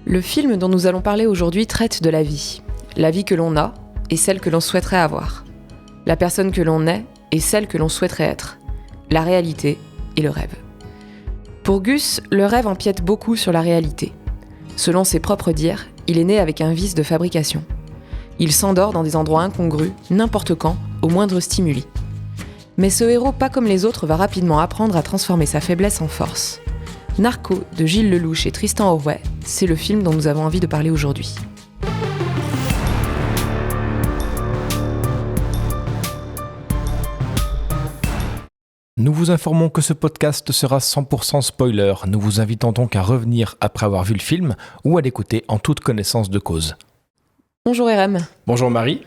Le film dont nous allons parler aujourd'hui traite de la vie que l'on a et celle que l'on souhaiterait avoir, la personne que l'on est et celle que l'on souhaiterait être, la réalité et le rêve. Pour Gus, le rêve empiète beaucoup sur la réalité. Selon ses propres dires, il est né avec un vice de fabrication. Il s'endort dans des endroits incongrus, n'importe quand, au moindre stimuli. Mais ce héros, pas comme les autres, va rapidement apprendre à transformer sa faiblesse en force. Narco de Gilles Lellouche et Tristan Orouet, c'est le film dont nous avons envie de parler aujourd'hui. Nous vous informons que ce podcast sera 100% spoiler. Nous vous invitons donc à revenir après avoir vu le film ou à l'écouter en toute connaissance de cause. Bonjour RM. Bonjour Marie.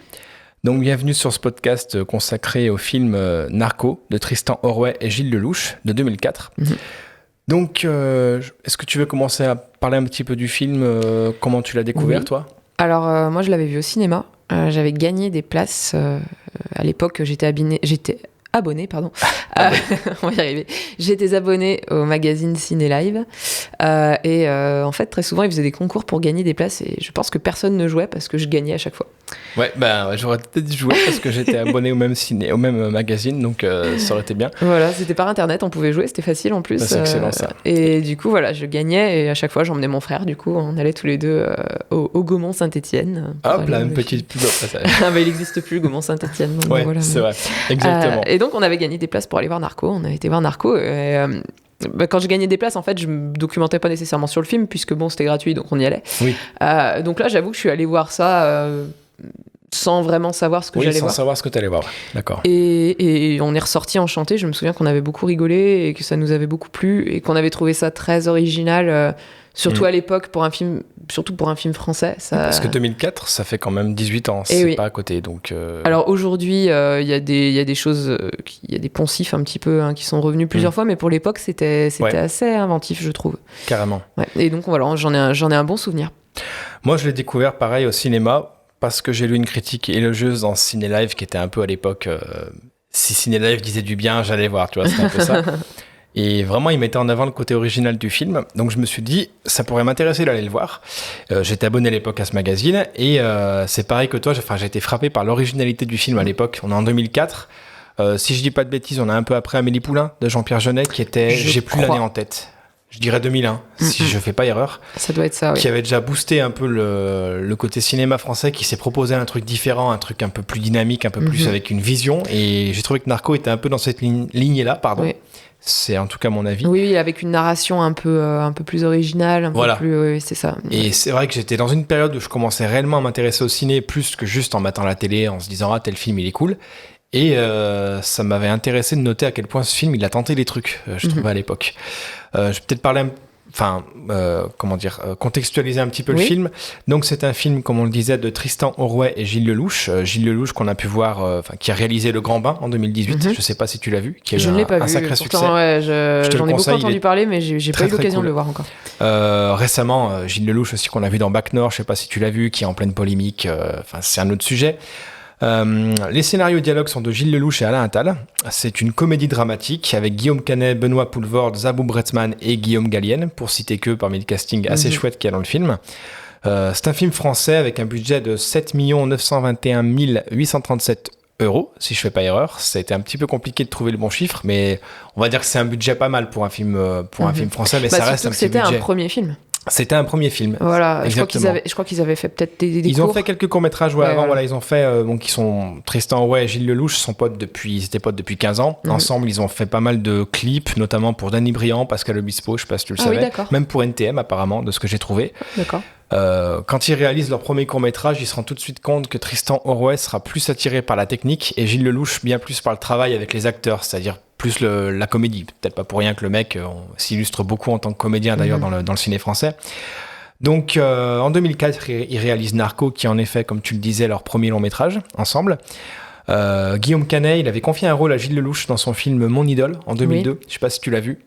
Donc bienvenue sur ce podcast consacré au film Narco de Tristan Orouet et Gilles Lellouche de 2004. Donc est-ce que tu veux commencer à parler un petit peu du film, comment tu l'as découvert toi ? Alors moi je l'avais vu au cinéma, j'avais gagné des places à l'époque, j'étais abonné, on va y arriver. J'étais abonné au magazine Ciné Live et en fait très souvent ils faisaient des concours pour gagner des places et je pense que personne ne jouait parce que je gagnais à chaque fois. Ouais, j'aurais peut-être joué parce que j'étais abonné au même magazine, donc ça aurait été bien. Voilà, c'était par internet, on pouvait jouer, c'était facile en plus. C'est excellent ça. Et du coup voilà, je gagnais et à chaque fois j'emmenais mon frère, du coup on allait tous les deux au Gaumont Saint-Étienne. Hop là, une petite pub au passage. Il n'existe plus le Gaumont Saint-Étienne. Ouais, voilà, c'est vrai, exactement. Et donc on avait gagné des places pour aller voir Narco, on avait été voir Narco et quand je gagnais des places, en fait, je me documentais pas nécessairement sur le film puisque bon, c'était gratuit, donc on y allait. Oui. Donc là, j'avoue que je suis allé voir ça sans vraiment savoir ce que j'allais voir. Sans savoir ce que tu allais voir, d'accord. Et on est ressorti enchanté. Je me souviens qu'on avait beaucoup rigolé et que ça nous avait beaucoup plu et qu'on avait trouvé ça très original, surtout à l'époque surtout pour un film français. Parce que 2004, ça fait quand même 18 ans, c'est pas à côté. Donc Alors aujourd'hui, il y a des choses, il y a des poncifs un petit peu qui sont revenus plusieurs fois, mais pour l'époque, c'était assez inventif, je trouve. Carrément. Ouais. Et donc voilà, j'en ai un bon souvenir. Moi, je l'ai découvert pareil au cinéma parce que j'ai lu une critique élogieuse dans Ciné Live qui était un peu à l'époque, si Ciné Live disait du bien, j'allais voir, tu vois, c'était un peu ça. Et vraiment, il mettait en avant le côté original du film. Donc, je me suis dit, ça pourrait m'intéresser d'aller le voir. J'étais abonné à l'époque à ce magazine. Et c'est pareil que toi, j'ai été frappé par l'originalité du film à l'époque. On est en 2004. Si je dis pas de bêtises, on a un peu après Amélie Poulain de Jean-Pierre Jeunet, qui était, j'ai plus l'année en tête. Je dirais 2001, si je fais pas erreur. Ça doit être ça, oui. Qui avait déjà boosté un peu le côté cinéma français, qui s'est proposé un truc différent, un truc un peu plus dynamique, un peu plus avec une vision. Et j'ai trouvé que Narco était un peu dans cette lignée-là, Oui. C'est en tout cas mon avis. Oui, avec une narration un peu plus originale, peu plus, oui, c'est ça. Et c'est vrai que j'étais dans une période où je commençais réellement à m'intéresser au ciné, plus que juste en matant la télé, en se disant tel film il est cool. Et ça m'avait intéressé de noter à quel point ce film il a tenté des trucs, je trouvais à l'époque. Je vais peut-être parler contextualiser un petit peu le film. Donc c'est un film, comme on le disait, de Tristan Orouet et Gilles Lellouche. Gilles Lellouche qu'on a pu voir, qui a réalisé Le Grand Bain en 2018. Je sais pas si tu l'as vu, qui a eu un sacré succès. J'en ai beaucoup entendu parler, mais j'ai pas eu l'occasion de le voir encore. Récemment, Gilles Lellouche aussi qu'on a vu dans Bac Nord, je sais pas si tu l'as vu, qui est en pleine polémique. C'est un autre sujet. Les scénarios et dialogues sont de Gilles Lellouche et Alain Attal. C'est une comédie dramatique avec Guillaume Canet, Benoît Poelvoorde, Zabou Bretzman et Guillaume Gallienne, pour citer que parmi le casting assez chouette qu'il y a dans le film. C'est un film français avec un budget de 7 921 837 €, si je fais pas erreur. Ça a été un petit peu compliqué de trouver le bon chiffre, mais on va dire que c'est un budget pas mal pour un film français, mais ça reste un petit budget. C'était un premier film. C'était un premier film. Voilà, je crois qu'ils avaient fait peut-être des Ils cours. ont fait quelques courts-métrages avant, voilà, ils ont fait ils sont Tristan Orouet et Gilles Lellouche ils étaient potes depuis 15 ans. Ensemble, ils ont fait pas mal de clips, notamment pour Danny Briand, Pascal Obispo, je sais pas si tu le savais. Même pour NTM apparemment, de ce que j'ai trouvé. D'accord. Quand ils réalisent leur premier court-métrage, ils se rendent tout de suite compte que Tristan Orouet sera plus attiré par la technique et Gilles Lellouche bien plus par le travail avec les acteurs, c'est-à-dire plus la comédie. Peut-être pas pour rien que le mec s'illustre beaucoup en tant que comédien d'ailleurs dans le ciné français. Donc en 2004, ils réalisent Narco, qui est en effet, comme tu le disais, leur premier long-métrage ensemble. Guillaume Canet, il avait confié un rôle à Gilles Lellouche dans son film Mon Idole en 2002. Je sais pas si tu l'as vu.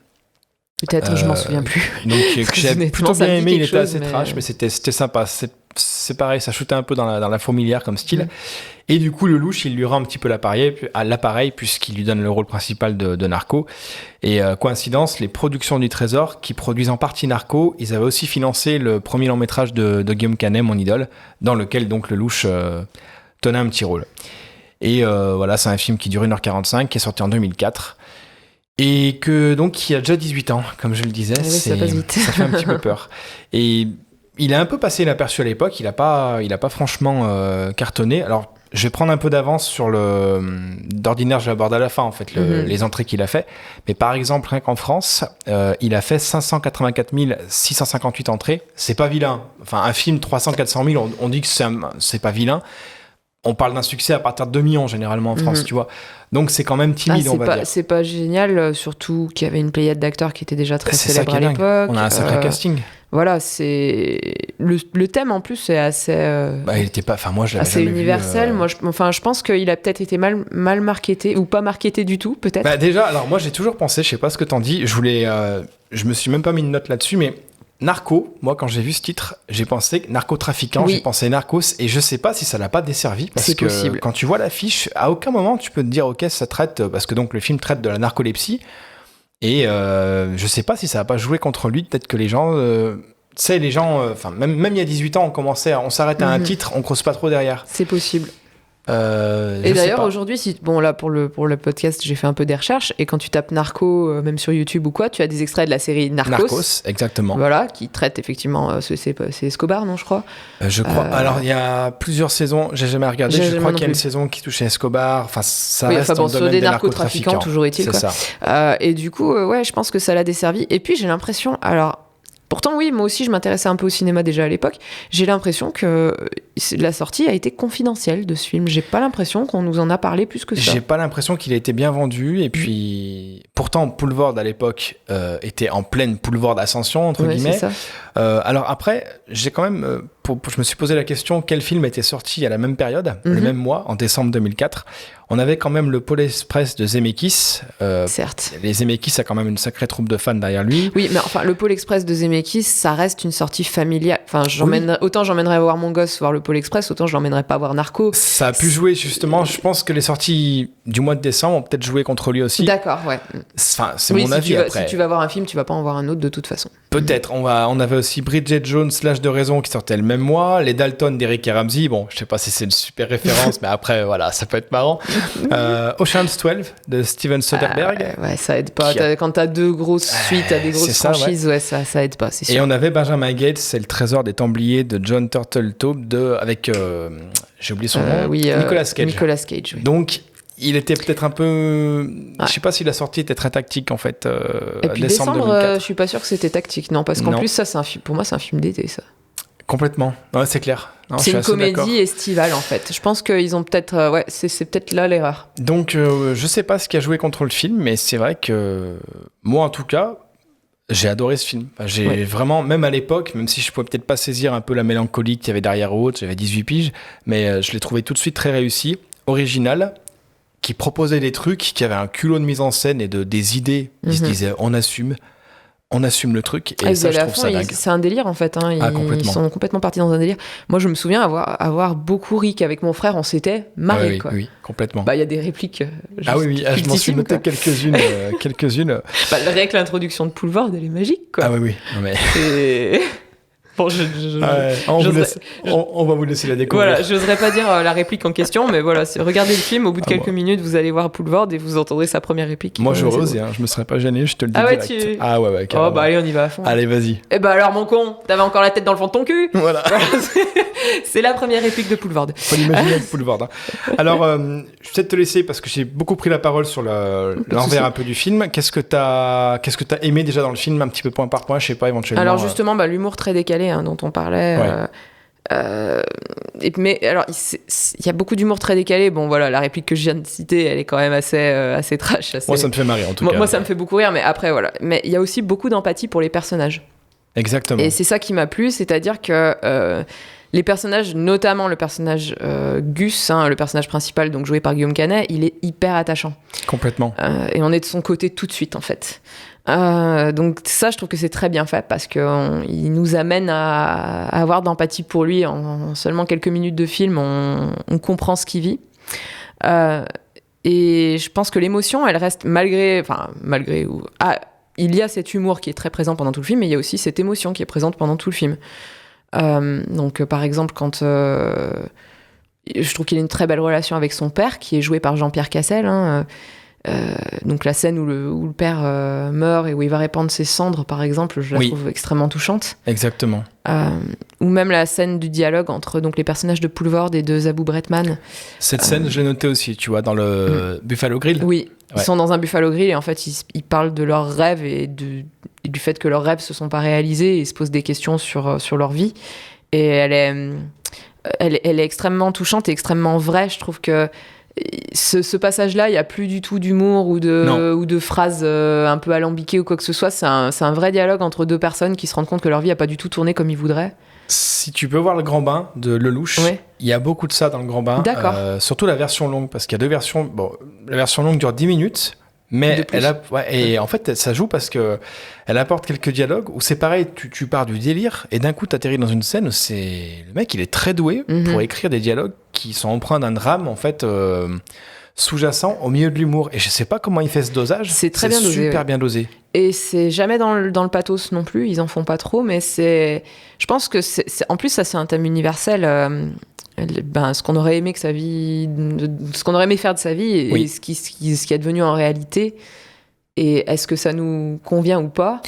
Peut-être, je m'en souviens plus. Donc que j'ai plutôt bien aimé, il était assez trash, mais c'était sympa. c'est pareil, ça shootait un peu dans la fourmilière comme style. Et du coup, Lelouch, il lui rend un petit peu l'appareil puisqu'il lui donne le rôle principal de Narco. Et coïncidence, les productions du Trésor, qui produisent en partie Narco, ils avaient aussi financé le premier long métrage de Guillaume Canet, mon idole, dans lequel donc Lelouch tenait un petit rôle. Et voilà, c'est un film qui dure 1h45, qui est sorti en 2004. Et donc, il a déjà 18 ans, comme je le disais. Oui, ça passe vite. Ça fait un petit peu peur. Et il a un peu passé inaperçu à l'époque. Il a pas franchement cartonné. Alors, je vais prendre un peu d'avance sur d'ordinaire, je l'aborde à la fin, en fait, les entrées qu'il a fait. Mais par exemple, rien qu'en France, il a fait 584 658 entrées. C'est pas vilain. Enfin, un film 300-400 000, on dit que c'est pas vilain. On parle d'un succès à partir de 2 millions, généralement, en France, tu vois. Donc, c'est quand même timide, on va dire. C'est pas génial, surtout qu'il y avait une pléiade d'acteurs qui était déjà très célèbre à l'époque. On a un sacré casting. Voilà, c'est... Le thème, en plus, est assez... il était pas... Enfin, moi, je l'avais assez jamais universel. vu. Je pense qu'il a peut-être été mal marketé, ou pas marketé du tout, peut-être. Bah, déjà, alors moi, j'ai toujours pensé, je sais pas ce que t'en dis, je me suis même pas mis une note là-dessus, mais... Narco, moi quand j'ai vu ce titre, j'ai pensé narcotrafiquant, j'ai pensé Narcos, et je sais pas si ça l'a pas desservi, parce que possible. Quand tu vois l'affiche, à aucun moment tu peux te dire ok, ça traite, parce que donc le film traite de la narcolepsie, et je sais pas si ça a pas joué contre lui, peut-être que les gens, même il y a 18 ans, on s'arrête à un titre, on creuse pas trop derrière. C'est possible. Et d'ailleurs aujourd'hui, là pour le podcast, j'ai fait un peu des recherches, et quand tu tapes Narco, même sur YouTube ou quoi, tu as des extraits de la série Narcos, exactement. Voilà, qui traite effectivement, c'est Escobar, non, je crois. Je crois. Alors il y a plusieurs saisons, j'ai jamais regardé. Je crois qu'il y a une saison qui touchait Escobar. Enfin, ça reste dans le domaine des narcotrafiquants. Toujours est-il. C'est ça. Et du coup, je pense que ça l'a desservi. Et puis j'ai l'impression, alors. Pourtant, oui, moi aussi, je m'intéressais un peu au cinéma déjà à l'époque. J'ai l'impression que la sortie a été confidentielle de ce film. J'ai pas l'impression qu'on nous en a parlé plus que ça. J'ai pas l'impression qu'il a été bien vendu. Et puis, pourtant, Poulvord à l'époque était en pleine Poulvord ascension, entre guillemets. C'est ça. Alors après, j'ai quand même... je me suis posé la question, quel film était sorti à la même période, le même mois, en décembre 2004. On avait quand même le Pôle Express de Zemeckis. Certes. Les Zemeckis a quand même une sacrée troupe de fans derrière lui. Oui, mais enfin, le Pôle Express de Zemeckis, ça reste une sortie familiale. Enfin, autant j'emmènerais voir mon gosse voir le Pôle Express, autant je l'emmènerais pas voir Narco. Ça a pu jouer, justement. Je pense que les sorties du mois de décembre ont peut-être joué contre lui aussi. D'accord, ouais. Enfin, c'est mon avis après. Si tu vas voir un film, tu vas pas en voir un autre de toute façon. Peut-être. On avait aussi Bridget Jones, L'Âge de raison, qui sortait le même mois. Les Dalton d'Eric et Ramsey. Bon, je sais pas si c'est une super référence, mais après, voilà, ça peut être marrant. Ocean's 12 de Steven Soderbergh. Ouais, ça aide pas. Quand t'as deux grosses suites à des grosses franchises, ça aide pas, c'est sûr. Et on avait Benjamin Gates, c'est le trésor des Templiers de John Turteltaub avec, j'ai oublié son nom, Nicolas Cage. Nicolas Cage, oui. Donc, il était peut-être un peu... Je sais pas si la sortie était très tactique, en fait, et puis décembre 2004. Je suis pas sûr que c'était tactique, non, parce qu'en plus, ça, pour moi, c'est un film d'été, ça. Complètement, ouais, c'est clair. Non, c'est une comédie estivale, en fait. Je pense qu'ils ont peut-être... c'est peut-être là l'erreur. Donc, je sais pas ce qui a joué contre le film, mais c'est vrai que moi, en tout cas, j'ai adoré ce film. Enfin, j'ai vraiment, même à l'époque, même si je pouvais peut-être pas saisir un peu la mélancolie qu'il y avait derrière ou autre, j'avais 18 piges, mais je l'ai trouvé tout de suite très réussi, original, qui proposait des trucs, qui avait un culot de mise en scène et des idées. Ils se disaient, on assume le truc, et ça, je trouve ça dingue. C'est un délire, en fait. Ils sont complètement partis dans un délire. Moi, je me souviens avoir beaucoup ri, qu'avec mon frère, on s'était marré. Oui, complètement. Il y a des répliques. Je m'en suis noté quelques-unes. Rien que l'introduction de Poulvord, elle est magique, quoi. Ah oui. Non, mais... Bon, on va vous laisser la découvrir. Voilà, j'oserais pas dire la réplique en question, mais voilà, regardez le film, au bout de quelques minutes, vous allez voir Poulvord et vous entendrez sa première réplique. Moi, j'aurais osé, je me serais pas gêné, je te le dis direct. Ah ouais, carrément. Oh, bah allez, on y va à fond. Allez, vas-y. Eh bah alors, mon con, t'avais encore la tête dans le fond de ton cul. Voilà. C'est la première réplique de Poulvord. Faut l'imaginer avec Poulvord. Alors, je vais peut-être te laisser, parce que j'ai beaucoup pris la parole sur l'envers un peu du film. Qu'est-ce que t'as aimé déjà dans le film, un petit peu point par point, je sais pas, éventuellement. Alors justement, l'humour très décalé dont on parlait. Mais alors, il y a beaucoup d'humour très décalé. Bon, voilà, la réplique que je viens de citer, elle est quand même assez trash. Moi, ça me fait marrer, en tout cas. Moi, ça me fait beaucoup rire, mais après, voilà. Mais il y a aussi beaucoup d'empathie pour les personnages. Exactement. Et c'est ça qui m'a plu, c'est-à-dire que les personnages, notamment le personnage Gus, le personnage principal, donc joué par Guillaume Canet, il est hyper attachant. Complètement. Et on est de son côté tout de suite, en fait. Donc ça, je trouve que c'est très bien fait parce qu'il nous amène à avoir de l'empathie pour lui. En seulement quelques minutes de film, on comprend ce qu'il vit. Et je pense que l'émotion, elle reste malgré... il y a cet humour qui est très présent pendant tout le film, mais il y a aussi cette émotion qui est présente pendant tout le film. Donc par exemple, quand... je trouve qu'il a une très belle relation avec son père, qui est joué par Jean-Pierre Cassel. Donc la scène où le père meurt et où il va répandre ses cendres, par exemple, je la trouve extrêmement touchante. Exactement. Ou même la scène du dialogue entre donc, les personnages de Poulvord et de Zabou Bretman. Cette scène, je l'ai notée aussi, tu vois, dans le Buffalo Grill. Oui, ils sont dans un Buffalo Grill et en fait, ils parlent de leurs rêves et du fait que leurs rêves ne se sont pas réalisés et ils se posent des questions sur leur vie. Et elle est extrêmement touchante et extrêmement vraie. Je trouve que ce passage-là, il n'y a plus du tout d'humour ou de phrases un peu alambiquées ou quoi que ce soit. C'est un vrai dialogue entre deux personnes qui se rendent compte que leur vie n'a pas du tout tourné comme ils voudraient. Si tu peux voir le Grand Bain de Lelouch, il y a beaucoup de ça dans le Grand Bain. D'accord. Surtout la version longue, parce qu'il y a deux versions. Bon, la version longue dure 10 minutes. Mais et en fait, ça joue parce que elle apporte quelques dialogues où c'est pareil, tu pars du délire et d'un coup t'atterris dans une scène où le mec il est très doué pour écrire des dialogues qui sont empreints d'un drame en fait sous-jacent au milieu de l'humour. Et je sais pas comment il fait ce dosage. C'est très bien dosé. Super bien dosé. Et c'est jamais dans le pathos non plus, ils en font pas trop, mais je pense que en plus ça c'est un thème universel. Ce qu'on aurait aimé ce qu'on aurait aimé faire de sa vie et ce qui est devenu en réalité, et est-ce que ça nous convient ou pas.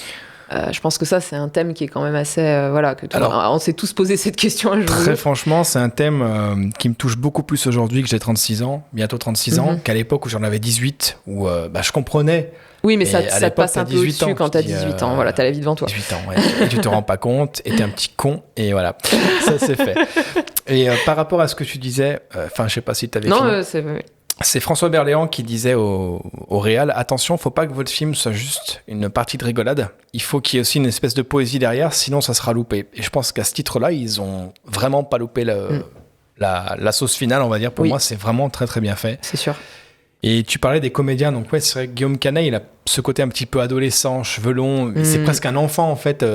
Je pense que ça c'est un thème qui est quand même assez on s'est tous posé cette question un jour. Très franchement, c'est un thème qui me touche beaucoup plus aujourd'hui que j'ai 36 ans, bientôt 36 ans, qu'à l'époque où j'en avais 18, où je comprenais. Oui, mais ça te passe un peu au-dessus quand t'as 18 ans. Voilà, t'as la vie devant toi. 18 ans, ouais. Et tu te rends pas compte, et t'es un petit con, et voilà. Ça, c'est fait. Et par rapport à ce que tu disais, je sais pas si t'avais fini. Non, c'est François Berléand qui disait au réal, attention, faut pas que votre film soit juste une partie de rigolade. Il faut qu'il y ait aussi une espèce de poésie derrière, sinon ça sera loupé. Et je pense qu'à ce titre-là, ils ont vraiment pas loupé la sauce finale, on va dire. Pour moi, c'est vraiment très très bien fait. C'est sûr. Et tu parlais des comédiens, donc c'est vrai que Guillaume Canet, il a ce côté un petit peu adolescent, cheveux longs, c'est presque un enfant en fait,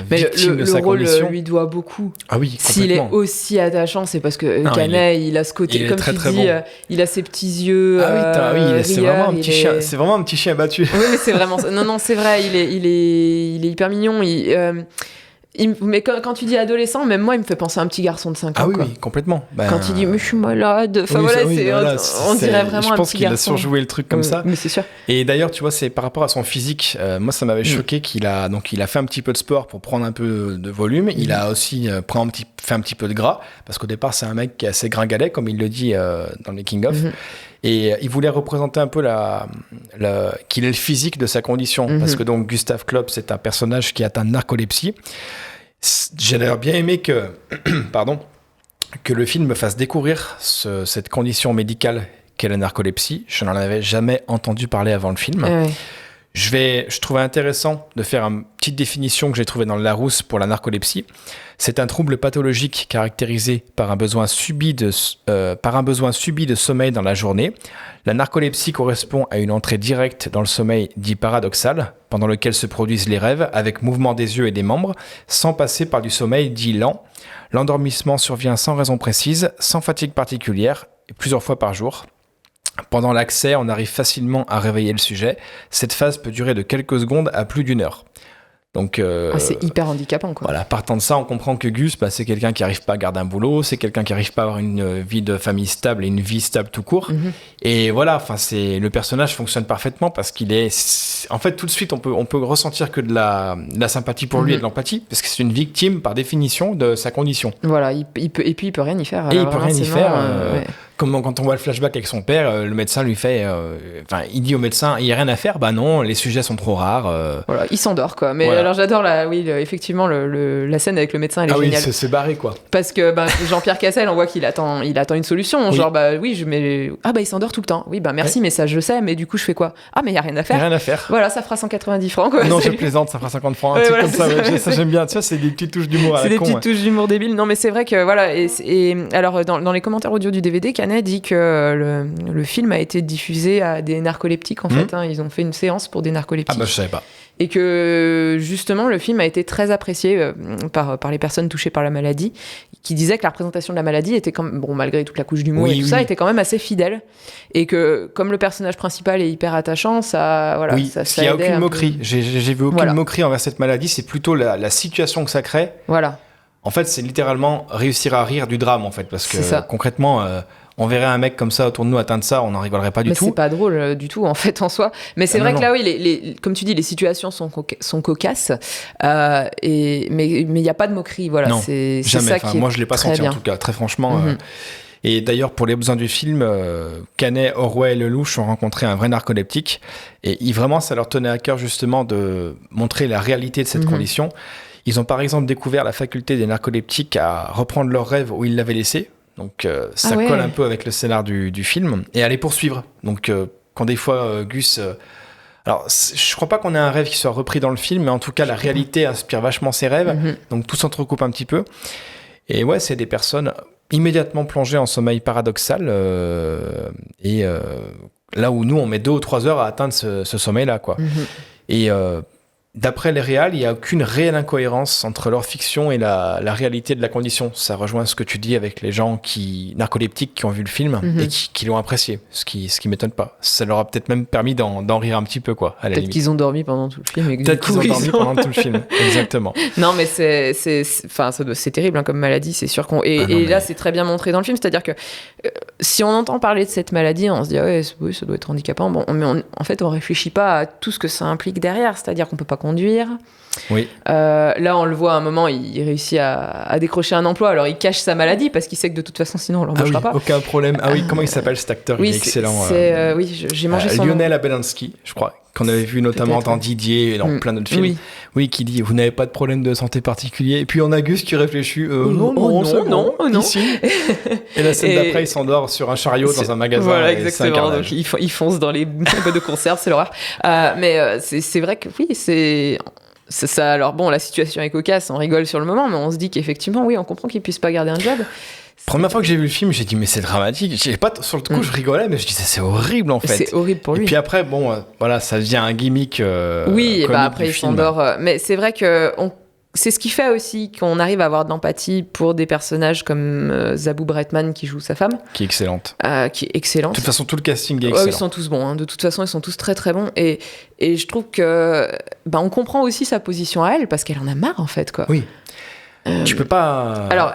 victime de sa condition. Le rôle lui doit beaucoup. Ah oui, complètement. S'il est aussi attachant, c'est parce que Canet, il a ce côté, comme tu dis, bon. Il a ses petits yeux. C'est vraiment un petit chien. C'est vraiment un petit chien battu. Oui, mais c'est vraiment ça. Non, c'est vrai. Il est hyper mignon. Mais quand tu dis adolescent, même moi, il me fait penser à un petit garçon de 5 ans. Ah oui, complètement. Quand il dit « mais je suis malade », on dirait vraiment un petit garçon. Je pense qu'il a surjoué le truc comme ça. Mais c'est sûr. Et d'ailleurs, tu vois, c'est par rapport à son physique. Moi, ça m'avait choqué qu'il a fait un petit peu de sport pour prendre un peu de volume. Il a aussi fait un petit peu de gras, parce qu'au départ, c'est un mec qui est assez gringalet, comme il le dit dans le making-of. Et il voulait représenter un peu qu'il ait le physique de sa condition. Parce que donc, Gustave Klopp, c'est un personnage qui atteint de narcolepsie. J'ai d'ailleurs bien aimé que le film me fasse découvrir cette condition médicale qu'est la narcolepsie. Je n'en avais jamais entendu parler avant le film. Je trouvais intéressant de faire une petite définition que j'ai trouvée dans le Larousse pour la narcolepsie. C'est un trouble pathologique caractérisé par un besoin subi de sommeil dans la journée. La narcolepsie correspond à une entrée directe dans le sommeil dit paradoxal, pendant lequel se produisent les rêves avec mouvement des yeux et des membres, sans passer par du sommeil dit lent. L'endormissement survient sans raison précise, sans fatigue particulière, et plusieurs fois par jour. Pendant l'accès, on arrive facilement à réveiller le sujet. Cette phase peut durer de quelques secondes à plus d'1 heure. Donc, c'est hyper handicapant, quoi. Voilà, partant de ça, on comprend que Gus, c'est quelqu'un qui n'arrive pas à garder un boulot, c'est quelqu'un qui n'arrive pas à avoir une vie de famille stable et une vie stable tout court. Et voilà, le personnage fonctionne parfaitement parce qu'il est... En fait, tout de suite, on peut ressentir que de la sympathie pour lui et de l'empathie, parce que c'est une victime, par définition, de sa condition. Voilà, et puis il peut rien y faire. Et il peut rien y faire. Comme quand on voit le flashback avec son père, le médecin lui fait... il dit au médecin, il n'y a rien à faire. Bah non, les sujets sont trop rares. Voilà, il s'endort, quoi. Mais alors j'adore, effectivement, la scène avec le médecin, elle est géniale. Ah oui, c'est barré, quoi. Parce que Jean-Pierre Cassel, on voit qu'il attend une solution. Genre, il s'endort tout le temps. Oui, merci, mais ça, je sais, mais du coup, je fais quoi? Ah, mais il n'y a rien à faire. Il n'y a rien à faire. Voilà, ça fera 190 francs, quoi. Non, je plaisante, ça fera 50 francs. Un truc comme ça, ça j'aime bien. Tu vois, c'est des petites touches d'humour à la con. C'est des petites touches d'humour débile. Non, mais c'est vrai que, voilà. Et alors, dans les commentaires audio du DVD, Canet dit que le film a été diffusé à des narcoleptiques, en fait. Ils ont fait une séance pour des narcoleptiques. Ah, je savais pas. et que justement le film a été très apprécié par les personnes touchées par la maladie, qui disaient que la représentation de la maladie était quand même, bon, malgré toute la couche d'humour et tout ça, était quand même assez fidèle, et que comme le personnage principal est hyper attachant, ça voilà, ça il n'y a aucune moquerie. J'ai vu aucune moquerie envers cette maladie, c'est plutôt la situation que ça crée. Voilà. En fait, c'est littéralement réussir à rire du drame, en fait, parce que concrètement, on verrait un mec comme ça autour de nous atteint de ça, on n'en rigolerait pas du tout. C'est pas drôle du tout, en fait, en soi. Mais c'est vrai que là, oui, comme tu dis, les situations sont cocasses, mais il n'y a pas de moquerie, voilà. Non, c'est jamais. Ça qui moi, je l'ai pas senti, en tout cas, très franchement. Et d'ailleurs, pour les besoins du film, Canet, Orwell et Lelouch ont rencontré un vrai narcoleptique, et vraiment, ça leur tenait à cœur, justement, de montrer la réalité de cette condition. Ils ont par exemple découvert la faculté des narcoleptiques à reprendre leurs rêves où ils l'avaient laissé. Donc ça colle un peu avec le scénar du film. Et à les poursuivre. Donc quand des fois Gus... alors je crois pas qu'on ait un rêve qui soit repris dans le film, mais en tout cas la réalité inspire vachement ses rêves. Donc tout s'entrecoupe un petit peu. Et ouais, c'est des personnes immédiatement plongées en sommeil paradoxal. Là où nous, on met 2 ou 3 heures à atteindre ce sommeil-là, quoi. Et... d'après les réals, il n'y a aucune réelle incohérence entre leur fiction et la réalité de la condition. Ça rejoint ce que tu dis avec les gens narcoleptiques qui ont vu le film et qui l'ont apprécié, ce qui m'étonne pas. Ça leur a peut-être même permis d'en rire un petit peu, quoi. Peut-être qu'ils ont dormi pendant tout le film. Peut-être qu'ils ont dormi pendant tout le film, exactement. Non, mais c'est terrible hein, comme maladie, c'est sûr qu'on... là, c'est très bien montré dans le film, c'est-à-dire que si on entend parler de cette maladie, on se dit oui, ça doit être handicapant. Bon, mais en fait, on réfléchit pas à tout ce que ça implique derrière, c'est-à-dire qu'on peut pas conduire. Oui. Là, on le voit à un moment, il réussit à décrocher un emploi. Alors, il cache sa maladie parce qu'il sait que de toute façon, sinon, on l'embauchera pas. Aucun problème. Ah oui, comment il s'appelle cet acteur? Il est excellent. Oui, j'ai mangé son Lionel Abelansky, je crois, qu'on avait vu notamment dans Didier et dans plein d'autres films. Oui, qui dit vous n'avez pas de problème de santé particulier. Et puis on a Gus qui réfléchit non. Ici. Et la scène d'après, il s'endort sur un chariot dans un magasin. Voilà, exactement. Donc il fonce dans les boîtes de conserve, c'est l'horreur. Mais c'est vrai que oui, c'est ça. Alors bon, la situation est cocasse, on rigole sur le moment, mais on se dit qu'effectivement, oui, on comprend qu'il puisse pas garder un job. Première fois que j'ai vu le film, j'ai dit mais c'est dramatique. Sur le coup, je rigolais, mais je disais c'est horrible en fait. C'est horrible pour lui. Et puis après, voilà, ça devient un gimmick. Oui, et après il s'endort. Mais c'est vrai que c'est ce qui fait aussi qu'on arrive à avoir de l'empathie pour des personnages comme Zabou Bretman qui joue sa femme. Qui est excellente. De toute façon, tout le casting est excellent. Ils sont tous bons. Hein. De toute façon, ils sont tous très très bons. Et je trouve que on comprend aussi sa position à elle parce qu'elle en a marre en fait, quoi. Oui. Tu peux pas. Alors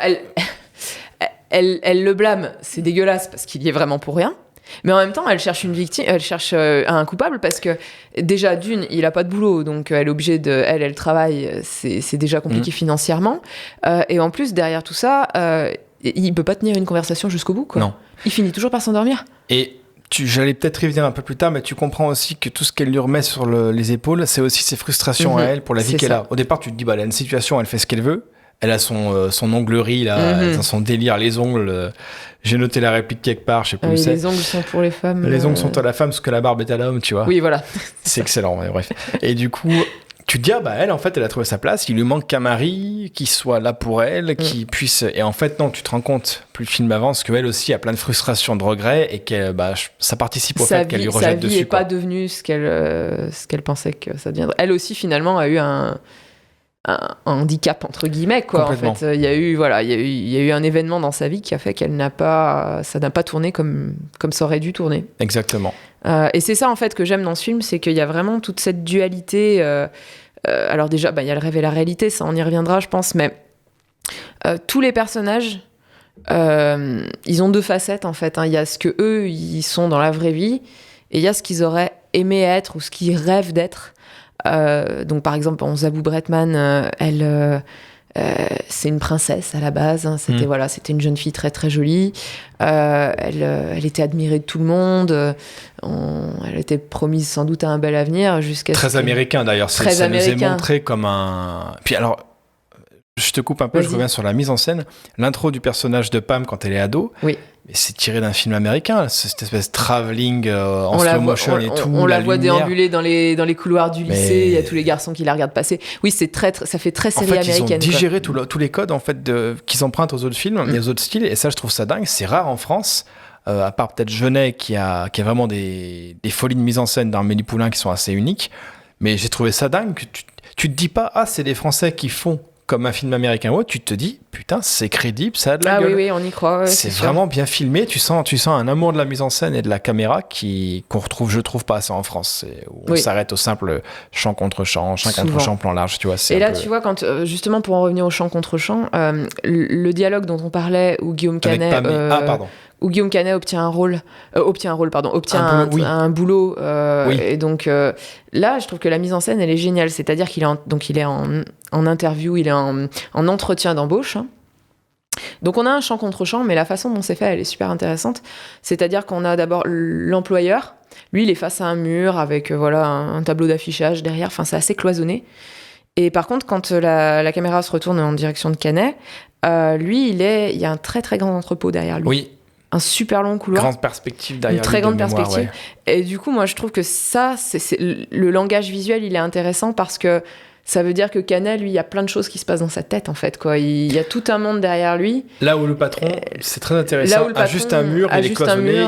elle le blâme, c'est dégueulasse parce qu'il y est vraiment pour rien. Mais en même temps, elle cherche une victime, elle cherche un coupable parce que déjà d'une, il a pas de boulot, donc elle est obligée elle travaille, c'est déjà compliqué financièrement. Et en plus derrière tout ça, il peut pas tenir une conversation jusqu'au bout, quoi. Non. Il finit toujours par s'endormir. Et j'allais peut-être y venir un peu plus tard, mais tu comprends aussi que tout ce qu'elle lui remet sur les épaules, c'est aussi ses frustrations à elle pour la vie qu'elle a. Au départ, tu te dis elle a une situation, elle fait ce qu'elle veut. Elle a son onglerie, là, elle a son délire, les ongles. J'ai noté la réplique quelque part, je sais pas où c'est. Les ongles sont pour les femmes. Les ongles sont à la femme, parce que la barbe est à l'homme, tu vois. Oui, voilà. C'est excellent, ouais, bref. Et du coup, tu te dis, elle, en fait, elle a trouvé sa place. Il lui manque qu'un mari qui soit là pour elle, qui puisse... Et en fait, non, tu te rends compte, plus le film avance, qu'elle aussi a plein de frustrations, de regrets, et que ça participe au fait qu'elle lui rejette dessus. Sa vie n'est pas devenue ce qu'elle pensait que ça deviendrait. Elle aussi, finalement, a eu un handicap entre guillemets, quoi. En fait, il y a eu un événement dans sa vie qui a fait ça n'a pas tourné comme ça aurait dû tourner. Exactement. Et c'est ça en fait que j'aime dans ce film, c'est qu'il y a vraiment toute cette dualité. Alors déjà, il y a le rêve et la réalité, ça on y reviendra, je pense, mais tous les personnages, ils ont 2 facettes en fait. Il y a ce que eux ils sont dans la vraie vie, et il y a ce qu'ils auraient aimé être ou ce qu'ils rêvent d'être. Donc par exemple Zabou Bretman, elle c'est une princesse à la base, hein. C'était une jeune fille très très jolie, elle était admirée de tout le monde, elle était promise sans doute à un bel avenir jusqu'à très américain d'ailleurs, ça nous est montré comme un... Puis alors je te coupe un peu, je reviens sur la mise en scène. L'intro du personnage de Pam quand elle est ado, mais c'est tiré d'un film américain, cette espèce de travelling en slow motion et tout. On la voit déambuler dans les couloirs du lycée, il y a tous les garçons qui la regardent passer. Oui, ça fait très série américaine. Ils ont digéré tous les codes en fait, qu'ils empruntent aux autres films et aux autres styles, et ça je trouve ça dingue, c'est rare en France. À part peut-être Jeunet qui a vraiment des folies de mise en scène d'Amélie Poulain qui sont assez uniques. Mais j'ai trouvé ça dingue. Tu te dis pas, c'est des Français qui font comme un film américain ou autre, tu te dis, putain, c'est crédible, ça a de la gueule. Oui, on y croit. Ouais, c'est vraiment bien filmé. Tu sens un amour de la mise en scène et de la caméra qu'on retrouve, je trouve, pas assez en France. On s'arrête au simple champ contre champ, plan large, tu vois. Et là, tu vois, quand, justement, pour en revenir au champ contre champ, le dialogue dont on parlait, où Guillaume Canet... où Guillaume Canet obtient un boulot. Et donc là, je trouve que la mise en scène, elle est géniale. C'est-à-dire qu'il est en interview, il est en entretien d'embauche. Hein. Donc on a un champ contre champ, mais la façon dont c'est fait, elle est super intéressante. C'est-à-dire qu'on a d'abord l'employeur. Lui, il est face à un mur avec un tableau d'affichage derrière. Enfin, c'est assez cloisonné. Et par contre, quand la caméra se retourne en direction de Canet, lui, il y a un très très grand entrepôt derrière lui. Oui. Un super long couloir. Grande perspective derrière. Une très grande perspective. Ouais. Et du coup, moi, je trouve que ça, c'est le langage visuel, il est intéressant parce que ça veut dire que Canet, lui, il y a plein de choses qui se passent dans sa tête, en fait, quoi. Il y a tout un monde derrière lui. Là où le patron, c'est très intéressant, a juste un mur, il est cloisonné,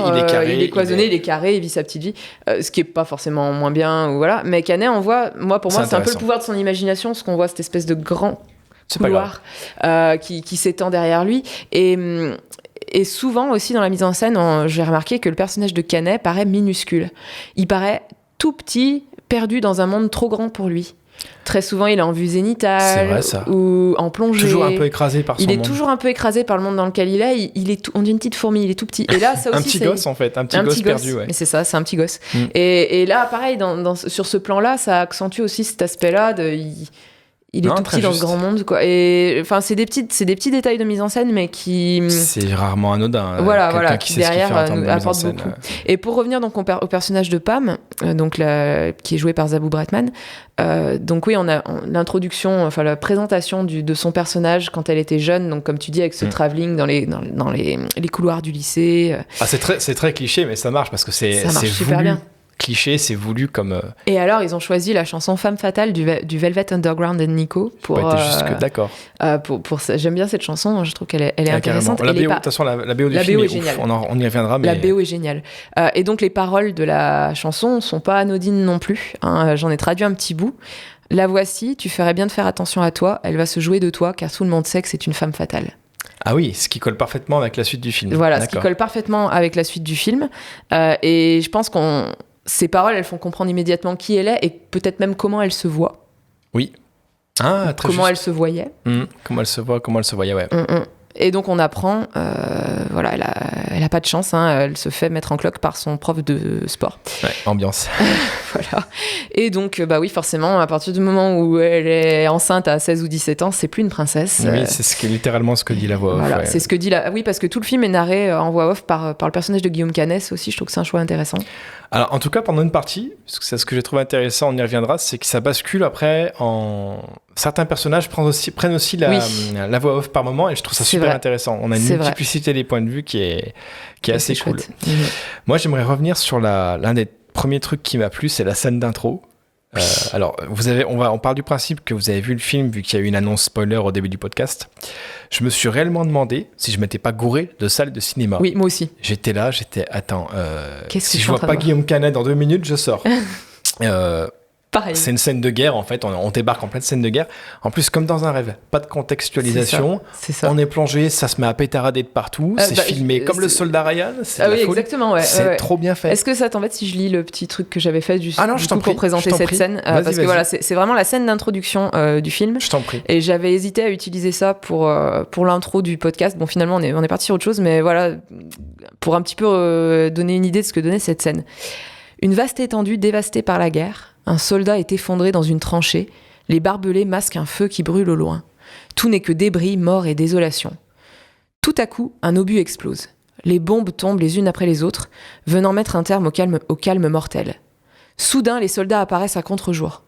il est carré, il vit sa petite vie, ce qui est pas forcément moins bien, voilà. Mais Canet, pour moi, c'est un peu le pouvoir de son imagination, ce qu'on voit, cette espèce de grand couloir qui s'étend derrière lui. Et souvent aussi dans la mise en scène, j'ai remarqué que le personnage de Canet paraît minuscule. Il paraît tout petit, perdu dans un monde trop grand pour lui. Très souvent, il est en vue zénitale ou en plongée. Toujours un peu écrasé par son monde. Il est toujours un peu écrasé par le monde dans lequel il est. On dit une petite fourmi, il est tout petit. Et là, ça aussi, un petit gosse en fait, un petit gosse perdu. Ouais. Mais c'est ça, c'est un petit gosse. Et là, pareil, sur ce plan-là, ça accentue aussi cet aspect-là il est tout petit dans ce grand monde, quoi. Et enfin, c'est des petits détails de mise en scène, mais qui c'est rarement anodin. Qui derrière apporte beaucoup. Et pour revenir donc au personnage de Pam, qui est joué par Zabou Bretman, donc oui, on a l'introduction, enfin la présentation de son personnage quand elle était jeune, donc comme tu dis avec ce travelling dans les couloirs du lycée. C'est très cliché, mais ça marche parce que c'est super bien. Cliché, c'est voulu comme... Et alors, ils ont choisi la chanson Femme Fatale du Velvet Underground et Nico. D'accord. J'aime bien cette chanson, je trouve qu'elle est intéressante. De toute façon, la BO du film est géniale. On y reviendra. Mais... La BO est géniale. Et donc, les paroles de la chanson ne sont pas anodines non plus. Hein. J'en ai traduit un petit bout. La voici, tu ferais bien de faire attention à toi, elle va se jouer de toi, car tout le monde sait que c'est une femme fatale. Ah oui, ce qui colle parfaitement avec la suite du film. Voilà, ce qui colle parfaitement avec la suite du film. Et je pense ces paroles, elles font comprendre immédiatement qui elle est et peut-être même comment elle se voit. Oui. Comment elle se voyait. Comment elle se voyait, ouais. Et donc on apprend, elle a pas de chance, hein, elle se fait mettre en cloque par son prof de sport. Ouais, ambiance. Voilà. Et donc, forcément, à partir du moment où elle est enceinte à 16 ou 17 ans, c'est plus une princesse. Oui, c'est littéralement ce que dit la voix off. Voilà, c'est ce que dit Oui, parce que tout le film est narré en voix off par le personnage de Guillaume Canet aussi. Je trouve que c'est un choix intéressant. Alors, en tout cas, pendant une partie, parce que c'est ce que j'ai trouvé intéressant, on y reviendra, c'est que ça bascule après certains personnages prennent aussi la voix off par moment, et je trouve ça super intéressant. On a une multiplicité des points de vue qui est assez cool. Moi, j'aimerais revenir sur l'un des premiers trucs qui m'a plu, c'est la scène d'intro. Alors, on part du principe que vous avez vu le film, vu qu'il y a eu une annonce spoiler au début du podcast. Je me suis réellement demandé si je m'étais pas gouré de salle de cinéma. Oui, moi aussi. Attends, si je vois pas Guillaume Canet dans 2 minutes, je sors. Pareil. C'est une scène de guerre, en fait. On débarque en pleine scène de guerre. En plus, comme dans un rêve, pas de contextualisation. C'est ça. On est plongé, ça se met à pétarader de partout. C'est filmé comme le soldat Ryan. C'est oui, exactement. Ouais, c'est trop bien fait. Est-ce que ça t'embête si je lis le petit truc que j'avais fait pour présenter cette scène Vas-y. Voilà, c'est vraiment la scène d'introduction du film. Je t'en prie. Et j'avais hésité à utiliser ça pour l'intro du podcast. Bon, finalement, on est parti sur autre chose, mais voilà, pour un petit peu donner une idée de ce que donnait cette scène. Une vaste étendue dévastée par la guerre. Un soldat est effondré dans une tranchée. Les barbelés masquent un feu qui brûle au loin. Tout n'est que débris, mort et désolation. Tout à coup, un obus explose. Les bombes tombent les unes après les autres, venant mettre un terme au calme mortel. Soudain, les soldats apparaissent à contre-jour.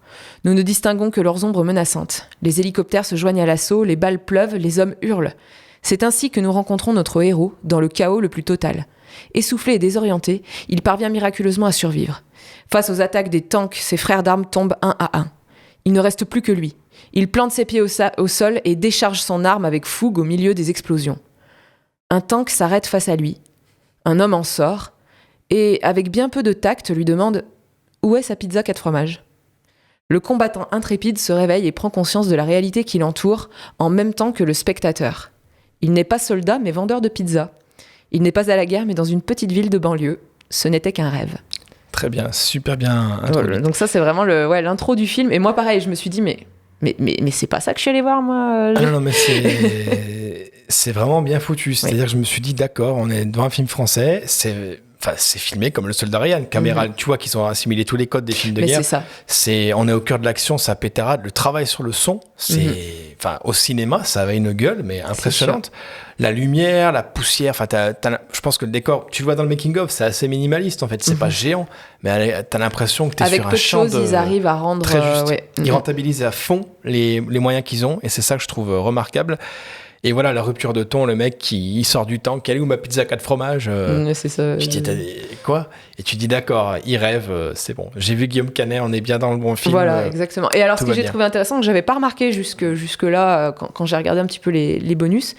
Nous ne distinguons que leurs ombres menaçantes. Les hélicoptères se joignent à l'assaut, les balles pleuvent, les hommes hurlent. C'est ainsi que nous rencontrons notre héros, dans le chaos le plus total. Essoufflé et désorienté, il parvient miraculeusement à survivre. Face aux attaques des tanks, ses frères d'armes tombent un à un. Il ne reste plus que lui. Il plante ses pieds au sol et décharge son arme avec fougue au milieu des explosions. Un tank s'arrête face à lui. Un homme en sort et, avec bien peu de tact, lui demande « Où est sa pizza 4 fromages ?» Le combattant intrépide se réveille et prend conscience de la réalité qui l'entoure en même temps que le spectateur. Il n'est pas soldat mais vendeur de pizza. Il n'est pas à la guerre mais dans une petite ville de banlieue. Ce n'était qu'un rêve. Très bien, super bien introduit. Donc ça, c'est vraiment l'intro du film. Et moi, pareil, je me suis dit, mais c'est pas ça que je suis allée voir, moi. Non, mais c'est vraiment bien foutu. C'est-à-dire que je me suis dit, d'accord, on est devant un film français, c'est filmé comme Le Soldat Ryan. Caméra, tu vois qu'ils ont assimilé tous les codes des films de guerre. C'est ça. On est au cœur de l'action, ça pétarade. Le travail sur le son, au cinéma, ça avait une gueule, mais impressionnante. La lumière, la poussière, je pense que le décor, tu le vois dans le making-of, c'est assez minimaliste en fait. C'est pas géant, mais t'as l'impression que t'es sur un champ de... ils arrivent à rendre... Très juste. Ils rentabilisent à fond les moyens qu'ils ont, et c'est ça que je trouve remarquable. Et voilà, la rupture de ton, le mec qui sort du tank, quelle est où ma pizza 4 fromages c'est ça. Tu dis, quoi? Et tu dis, d'accord, il rêve, c'est bon. J'ai vu Guillaume Canet, on est bien dans le bon film. Voilà, exactement. Et alors, ce que j'ai trouvé intéressant, que j'avais pas remarqué jusque-là, quand j'ai regardé un petit peu les bonus,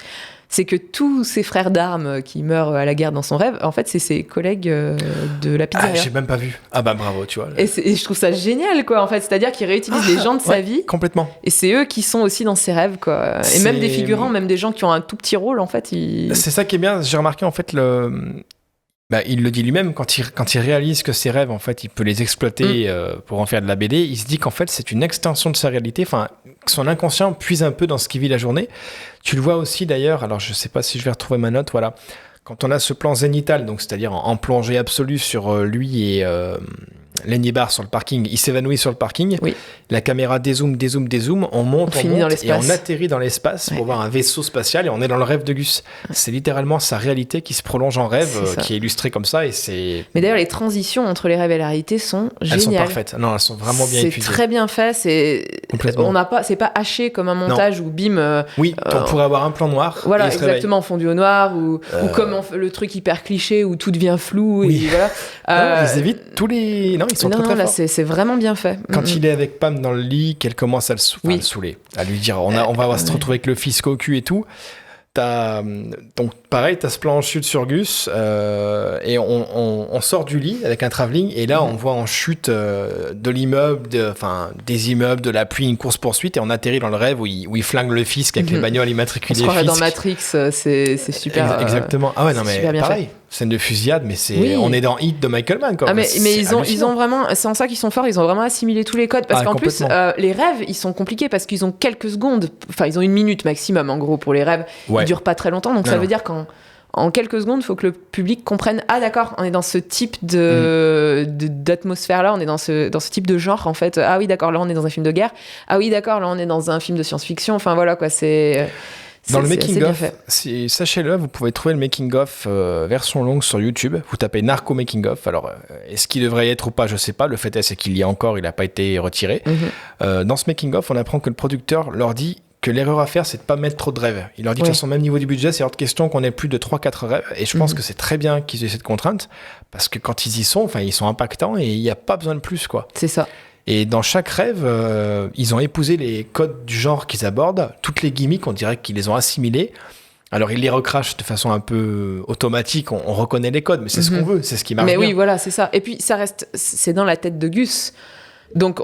c'est que tous ses frères d'armes qui meurent à la guerre dans son rêve, en fait, c'est ses collègues de la pizzeria. Ah, j'ai même pas vu. Ah bah bravo, tu vois. Et je trouve ça génial, quoi, en fait. C'est-à-dire qu'il réutilise les gens de sa vie. Complètement. Et c'est eux qui sont aussi dans ses rêves, quoi. Et même des figurants, même des gens qui ont un tout petit rôle, en fait. C'est ça qui est bien. J'ai remarqué, en fait, il le dit lui-même, quand il réalise que ses rêves, en fait, il peut les exploiter pour en faire de la BD, il se dit qu'en fait, c'est une extension de sa réalité. Enfin, son inconscient puise un peu dans ce qu'il vit la journée. Tu le vois aussi, d'ailleurs, alors je sais pas si je vais retrouver ma note, voilà. Quand on a ce plan zénital, donc c'est-à-dire en plongée absolue sur lui et Lenny Barr sur le parking, il s'évanouit sur le parking, la caméra dézoome, on monte et on atterrit dans l'espace pour voir un vaisseau spatial et on est dans le rêve de Gus. C'est littéralement sa réalité qui se prolonge en rêve, qui est illustrée comme ça. Mais d'ailleurs, les transitions entre les rêves et la réalité sont géniales. Elles sont parfaites. Non, elles sont vraiment bien étudiées. C'est très bien fait. C'est pas haché comme un montage où bim. On pourrait avoir un plan noir. Voilà, exactement, fondu au noir ou comme le truc hyper cliché où tout devient flou. Oui. Et voilà. Ils évitent tous les. Non, ils sont très là, forts. C'est vraiment bien fait. Quand il est avec Pam dans le lit, qu'elle commence à le saouler, à lui dire on va se retrouver avec le fisc au cul et tout. Donc pareil, t'as ce plan en chute sur Gus et on sort du lit avec un travelling et là on voit en chute de l'immeuble, des immeubles, de la pluie, une course-poursuite et on atterrit dans le rêve où il flingue le fisc avec les bagnoles immatriculées. On se croirait dans Matrix, c'est super. Exactement. Ah ouais, non mais pareil. Scène de fusillade, mais on est dans Hit de Michael Mann. Quoi. Mais ils ont vraiment, c'est en ça qu'ils sont forts, ils ont vraiment assimilé tous les codes. Parce qu'en plus, les rêves, ils sont compliqués parce qu'ils ont quelques secondes, ils ont 1 minute maximum en gros pour les rêves. Ils durent pas très longtemps, donc ça veut dire qu'en quelques secondes, il faut que le public comprenne, ah d'accord, on est dans ce type d'atmosphère-là, on est dans ce type de genre en fait. Ah oui, d'accord, là on est dans un film de guerre. Ah oui, d'accord, là on est dans un film de science-fiction. Enfin voilà quoi, c'est... Dans le making-of, sachez-le, vous pouvez trouver le making-of version longue sur YouTube. Vous tapez Narco Making-of. Alors, est-ce qu'il devrait y être ou pas, je sais pas. Le fait est, c'est qu'il y a encore, il n'a pas été retiré. Dans ce making-of, on apprend que le producteur leur dit que l'erreur à faire, c'est de pas mettre trop de rêves. Il leur dit que de toute façon, même niveau du budget, c'est hors de question qu'on ait plus de 3-4 rêves. Et je pense que c'est très bien qu'ils aient cette contrainte. Parce que quand ils y sont, ils sont impactants et il n'y a pas besoin de plus, quoi. C'est ça. Et dans chaque rêve, ils ont épousé les codes du genre qu'ils abordent. Toutes les gimmicks, on dirait qu'ils les ont assimilés. Alors, ils les recrachent de façon un peu automatique. On reconnaît les codes, mais c'est ce qu'on veut. C'est ce qui marche bien. Mais oui, voilà, c'est ça. Et puis, c'est dans la tête de Gus. Donc,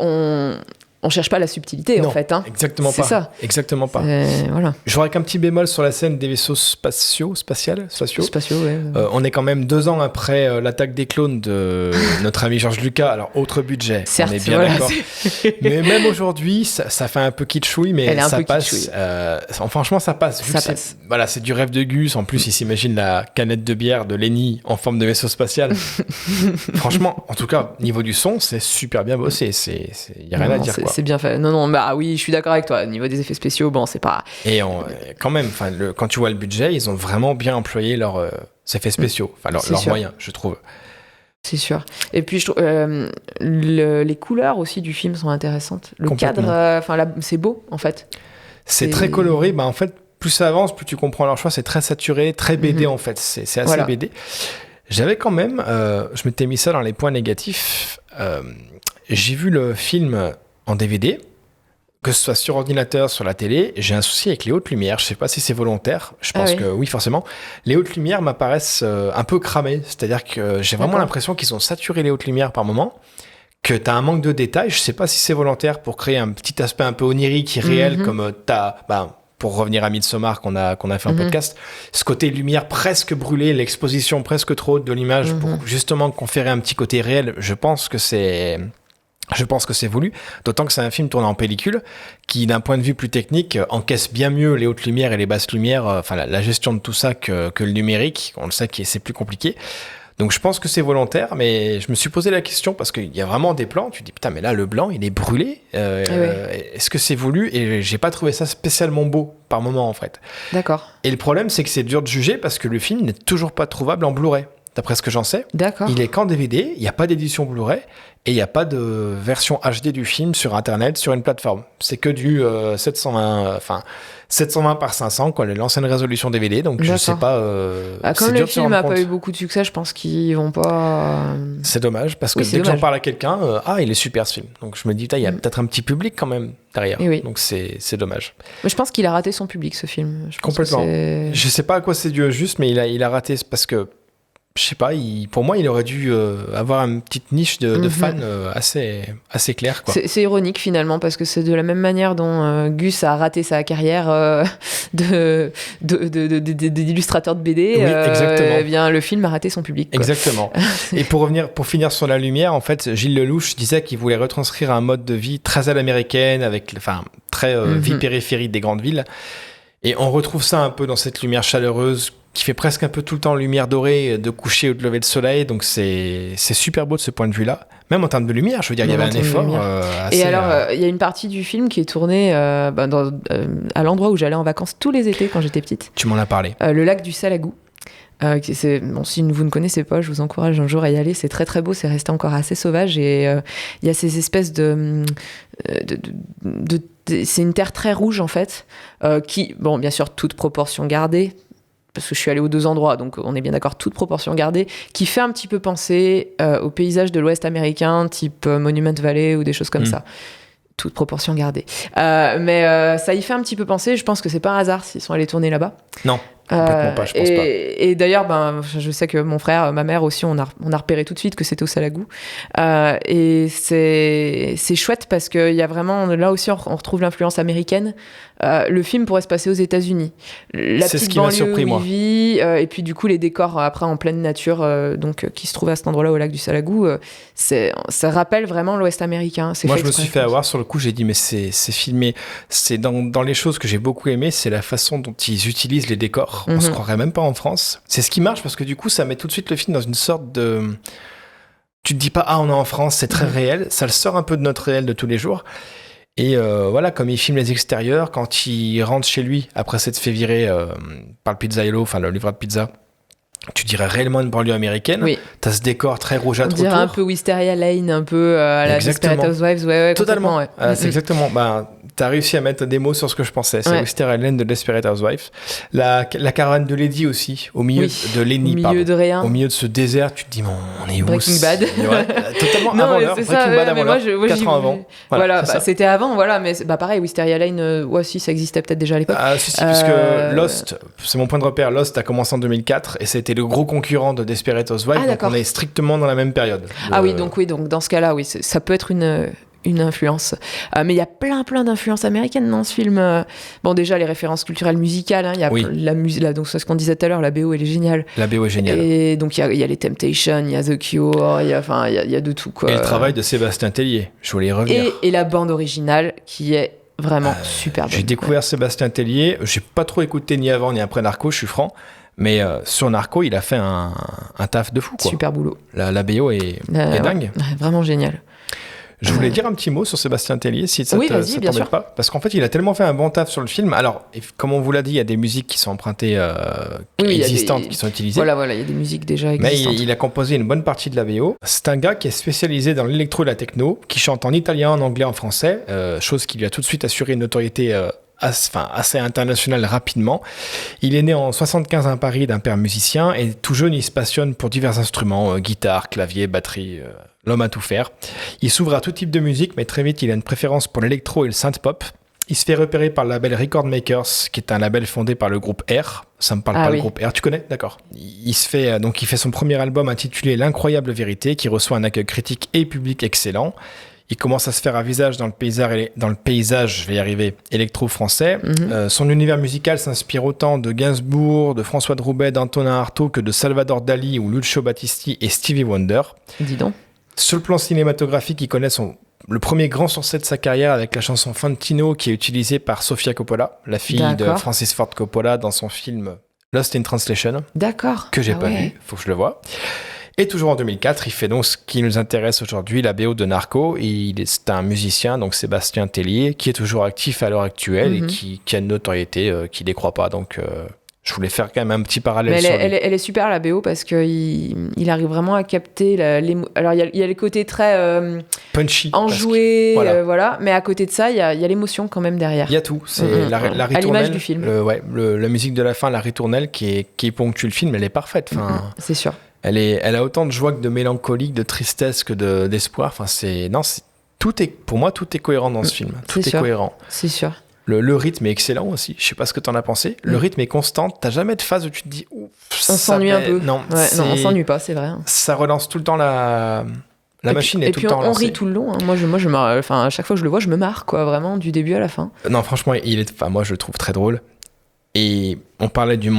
on cherche pas la subtilité, en fait. Exactement c'est pas. Ça. Exactement pas. Voilà. J'aurais qu'un petit bémol sur la scène des vaisseaux spatiaux. Ouais. On est quand même 2 ans après l'attaque des clones de notre ami George Lucas. Alors, autre budget. Certes, on est bien d'accord. Mais même aujourd'hui, ça fait un peu kitschouille, mais ça passe. Franchement, ça passe. Ça passe. C'est du rêve de Gus. En plus, il s'imagine la canette de bière de Lenny en forme de vaisseau spatial. Franchement, en tout cas, niveau du son, c'est super bien bossé. Il n'y a rien à dire. C'est bien fait. Non, oui, je suis d'accord avec toi. Au niveau des effets spéciaux, c'est pas... Et quand même, quand tu vois le budget, ils ont vraiment bien employé leurs effets spéciaux, leurs moyens, je trouve. C'est sûr. Et puis, je trouve, les couleurs aussi du film sont intéressantes. Le cadre, c'est beau, en fait. C'est très coloré. En fait, plus ça avance, plus tu comprends leur choix. C'est très saturé, très BD, en fait. C'est assez BD. J'avais quand même... je m'étais mis ça dans les points négatifs. J'ai vu le film en DVD, que ce soit sur ordinateur, sur la télé. J'ai un souci avec les hautes lumières. Je sais pas si c'est volontaire. Je pense que oui, forcément. Les hautes lumières m'apparaissent un peu cramées. C'est-à-dire que j'ai vraiment l'impression qu'ils ont saturé les hautes lumières par moment, que tu as un manque de détails. Je sais pas si c'est volontaire pour créer un petit aspect un peu onirique, irréel, comme pour revenir à Midsommar qu'on a fait en podcast, ce côté lumière presque brûlée, l'exposition presque trop haute de l'image pour justement conférer un petit côté réel. Je pense que c'est voulu, d'autant que c'est un film tourné en pellicule qui, d'un point de vue plus technique, encaisse bien mieux les hautes lumières et les basses lumières, la gestion de tout ça que le numérique. On le sait que c'est plus compliqué. Donc je pense que c'est volontaire, mais je me suis posé la question parce qu'il y a vraiment des plans, tu te dis putain mais là le blanc il est brûlé, est-ce que c'est voulu? Et j'ai pas trouvé ça spécialement beau par moment en fait. D'accord. Et le problème c'est que c'est dur de juger parce que le film n'est toujours pas trouvable en Blu-ray. D'après ce que j'en sais, D'accord. Il est qu'en DVD, il n'y a pas d'édition Blu-ray et il n'y a pas de version HD du film sur Internet, sur une plateforme. C'est que du 720 par 500, quoi, l'ancienne résolution DVD, donc je sais pas. Comme le film n'a pas eu beaucoup de succès, je pense qu'ils vont pas. C'est dommage, parce que dès que j'en parle à quelqu'un, il est super ce film. Donc je me dis, il y a peut-être un petit public quand même derrière. Donc c'est dommage. Mais je pense qu'il a raté son public, ce film. Complètement. Je sais pas à quoi c'est dû juste, mais il a raté parce que. Je sais pas, pour moi, il aurait dû avoir une petite niche de fans assez claire, quoi. C'est ironique finalement, parce que c'est de la même manière dont Gus a raté sa carrière d'illustrateur de BD. Oui, exactement. Bien, le film a raté son public, quoi. Exactement. Et pour finir sur la lumière, en fait, Gilles Lelouch disait qu'il voulait retranscrire un mode de vie très à l'américaine, avec, très vie périphérique des grandes villes. Et on retrouve ça un peu dans cette lumière chaleureuse qui fait presque un peu tout le temps lumière dorée de coucher ou de lever de soleil, donc c'est super beau de ce point de vue-là. Même en termes de lumière, je veux dire, il y avait un effort assez... Et alors, il y a une partie du film qui est tournée à l'endroit où j'allais en vacances tous les étés quand j'étais petite. Tu m'en as parlé. Le lac du Salagou. Si vous ne connaissez pas, je vous encourage un jour à y aller. C'est très très beau, c'est resté encore assez sauvage et il y a ces espèces c'est une terre très rouge en fait, qui, bon, bien sûr, toute proportion gardée, parce que je suis allée aux deux endroits, donc on est bien d'accord, toute proportion gardée, qui fait un petit peu penser au paysage de l'Ouest américain, type Monument Valley ou des choses comme ça. Toute proportion gardée. Mais ça y fait un petit peu penser, je pense que c'est pas un hasard s'ils sont allés tourner là-bas. Non. Complètement pas, je pense pas. Et d'ailleurs, je sais que mon frère, ma mère aussi, on a repéré tout de suite que c'était au Salagou. Et c'est chouette parce qu'il y a vraiment, là aussi, on retrouve l'influence américaine. Le film pourrait se passer aux États-Unis. C'est ce qui m'a surpris, moi. Et puis du coup, les décors après en pleine nature, qui se trouvent à cet endroit-là au lac du Salagou, ça rappelle vraiment l'Ouest américain. Moi, je me suis fait avoir sur le coup. J'ai dit, mais c'est filmé. C'est dans les choses que j'ai beaucoup aimé, c'est la façon dont ils utilisent les décors. On se croirait même pas en France. C'est ce qui marche parce que du coup, ça met tout de suite le film dans une sorte de... Tu te dis pas, on est en France, c'est très réel. Ça le sort un peu de notre réel de tous les jours. Et voilà, comme il filme les extérieurs, quand il rentre chez lui, après s'être fait virer par le pizzaïolo, le livreur de pizza, tu dirais réellement une banlieue américaine. Oui. T'as ce décor très rougeâtre autour. On dirait un peu Wisteria Lane, un peu à la Desperate Housewives. Ouais, totalement. Ouais. C'est exactement. T'as réussi à mettre des mots sur ce que je pensais. C'est Wisteria Lane de Desperate Housewives. La caravane de Lady aussi, au milieu de Lenny, au milieu de rien. Au milieu de ce désert, tu te dis, on est où? Breaking Bad. Totalement avant l'heure. Breaking Bad avant l'heure. 4 ans avant. Voilà, c'était avant, voilà. Mais pareil, Wisteria Lane, si, ça existait peut-être déjà à l'époque. Si, puisque Lost, c'est mon point de repère. Lost a commencé en 2004 et c'était le gros concurrent de Desperate Housewives. Donc on est strictement dans la même période. Donc dans ce cas-là, ça peut être une influence. Mais il y a plein d'influences américaines dans ce film. Bon, déjà, les références culturelles musicales. Il y a la musique, donc c'est ce qu'on disait tout à l'heure, la BO, elle est géniale. La BO est géniale. Et donc, il y a les Temptations, il y a The Cure, il y a de tout, quoi. Et le travail de Sébastien Tellier, je voulais y revenir. Et la bande originale, qui est vraiment super bonne. J'ai découvert Sébastien Tellier. J'ai pas trop écouté ni avant ni après Narco, je suis franc. Mais sur Narco, il a fait un taf de fou, quoi. Super boulot. La BO est dingue. Vraiment génial. Je voulais dire un petit mot sur Sébastien Tellier, si ça t'embête pas. Parce qu'en fait, il a tellement fait un bon taf sur le film. Alors, comme on vous l'a dit, il y a des musiques qui sont empruntées, existantes, qui sont utilisées. Voilà, il y a des musiques déjà existantes. Mais il a composé une bonne partie de la BO. C'est un gars qui est spécialisé dans l'électro et la techno, qui chante en italien, en anglais, en français, chose qui lui a tout de suite assuré une notoriété assez international rapidement. Il est né en 75 à Paris d'un père musicien et tout jeune il se passionne pour divers instruments, guitare, clavier, batterie, l'homme à tout faire. Il s'ouvre à tout type de musique mais très vite il a une préférence pour l'électro et le synth-pop. Il se fait repérer par le label Record Makers, qui est un label fondé par le groupe R. Ça me parle pas, le groupe R. Tu connais? D'accord. Il fait son premier album intitulé L'incroyable vérité, qui reçoit un accueil critique et public excellent. Il commence à se faire un visage dans le paysage, je vais y arriver, électro-français. Son univers musical s'inspire autant de Gainsbourg, de François de Roubaix, d'Antonin Artaud que de Salvador Dali ou Lucio Battisti et Stevie Wonder. Dis donc. Sur le plan cinématographique, il connaît le premier grand succès de sa carrière avec la chanson Fantino qui est utilisée par Sofia Coppola, la fille de Francis Ford Coppola dans son film Lost in Translation. D'accord. Que j'ai pas vu, faut que je le voie. Et toujours en 2004, il fait donc ce qui nous intéresse aujourd'hui, la BO de Narco. C'est un musicien, donc Sébastien Tellier, qui est toujours actif à l'heure actuelle et qui a une notoriété qui décroît pas. Donc, je voulais faire quand même un petit parallèle. Mais elle est super, la BO, parce qu'il arrive vraiment à capter alors, il y a le côté très punchy, enjoué, voilà. Mais à côté de ça, il y a l'émotion quand même derrière. Il y a tout. C'est la ritournelle. À l'image du film. La musique de la fin, la ritournelle qui ponctue le film, elle est parfaite. C'est sûr. Elle a autant de joie que de mélancolie, de tristesse que d'espoir. Pour moi, tout est cohérent dans ce film. Tout est cohérent. C'est sûr. Le rythme est excellent aussi. Je sais pas ce que t'en as pensé. Le rythme est constant. T'as jamais de phase où tu te dis, ouf, on s'ennuie un peu. Non, on s'ennuie pas, c'est vrai. Ça relance tout le temps la machine est tout le temps lancée. Et puis on rit tout le long. Hein. Moi, je marre. Enfin, à chaque fois que je le vois, je me marre, quoi, vraiment, du début à la fin. Non, franchement, moi, je le trouve très drôle. Et on parlait du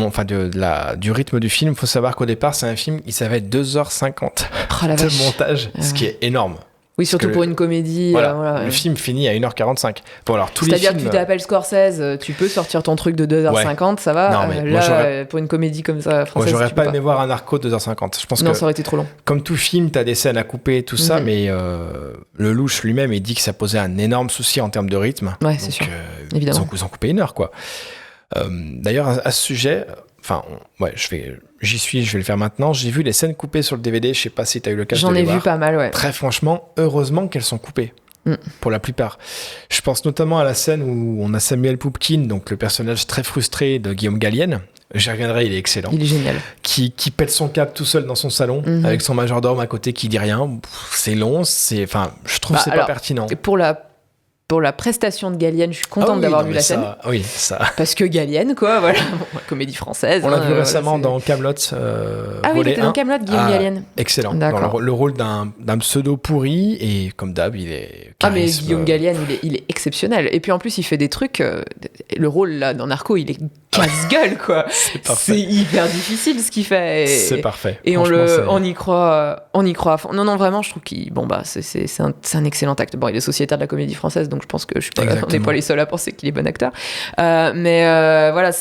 rythme du film. Il faut savoir qu'au départ, c'est un film, il savait 2h50 de montage, ce qui est énorme. Oui, surtout pour une comédie. Le film finit à 1h45. Bon, alors, c'est-à-dire que tu t'appelles Scorsese, tu peux sortir ton truc de 2h50, ça va. Non, mais pour une comédie comme ça, française, moi, j'aurais pas aimé voir un Narco de 2h50. Je pense ça aurait été trop long. Comme tout film, t'as des scènes à couper et tout ça, mais Lelouch lui-même, il dit que ça posait un énorme souci en termes de rythme. Ouais, c'est sûr. Évidemment. Ils ont coupé 1 heure, quoi. D'ailleurs, à ce sujet, je vais le faire maintenant. J'ai vu les scènes coupées sur le DVD. Je sais pas si tu as eu l'occasion de les voir. J'en ai vu pas mal, ouais. Très franchement, heureusement qu'elles sont coupées. Pour la plupart. Je pense notamment à la scène où on a Samuel Poupkin, donc le personnage très frustré de Guillaume Gallienne. J'y reviendrai, il est excellent. Il est génial. Qui pète son câble tout seul dans son salon, avec son majordome à côté qui dit rien. C'est long, je trouve que c'est pas pertinent. Pour la prestation de Gallienne, je suis contente d'avoir vu la scène. Oui, ça. Parce que Gallienne, quoi, voilà. Comédie française. On l'a vu récemment dans Kaamelott. Oui, il était dans Kaamelott, Guillaume Gallienne. Excellent. Dans le rôle d'un pseudo pourri, et comme d'hab, il est charisme. Mais Guillaume Gallienne, il est exceptionnel. Et puis en plus, il fait des trucs. Le rôle là dans Narco, il est casse-gueule, quoi. C'est hyper difficile ce qu'il fait. C'est parfait. Et on y croit à fond. Non, vraiment, je trouve c'est un excellent acteur. Bon, il est sociétaire de la comédie française, donc je pense que on n'est pas les seuls à penser qu'il est bon acteur. Mais voilà, la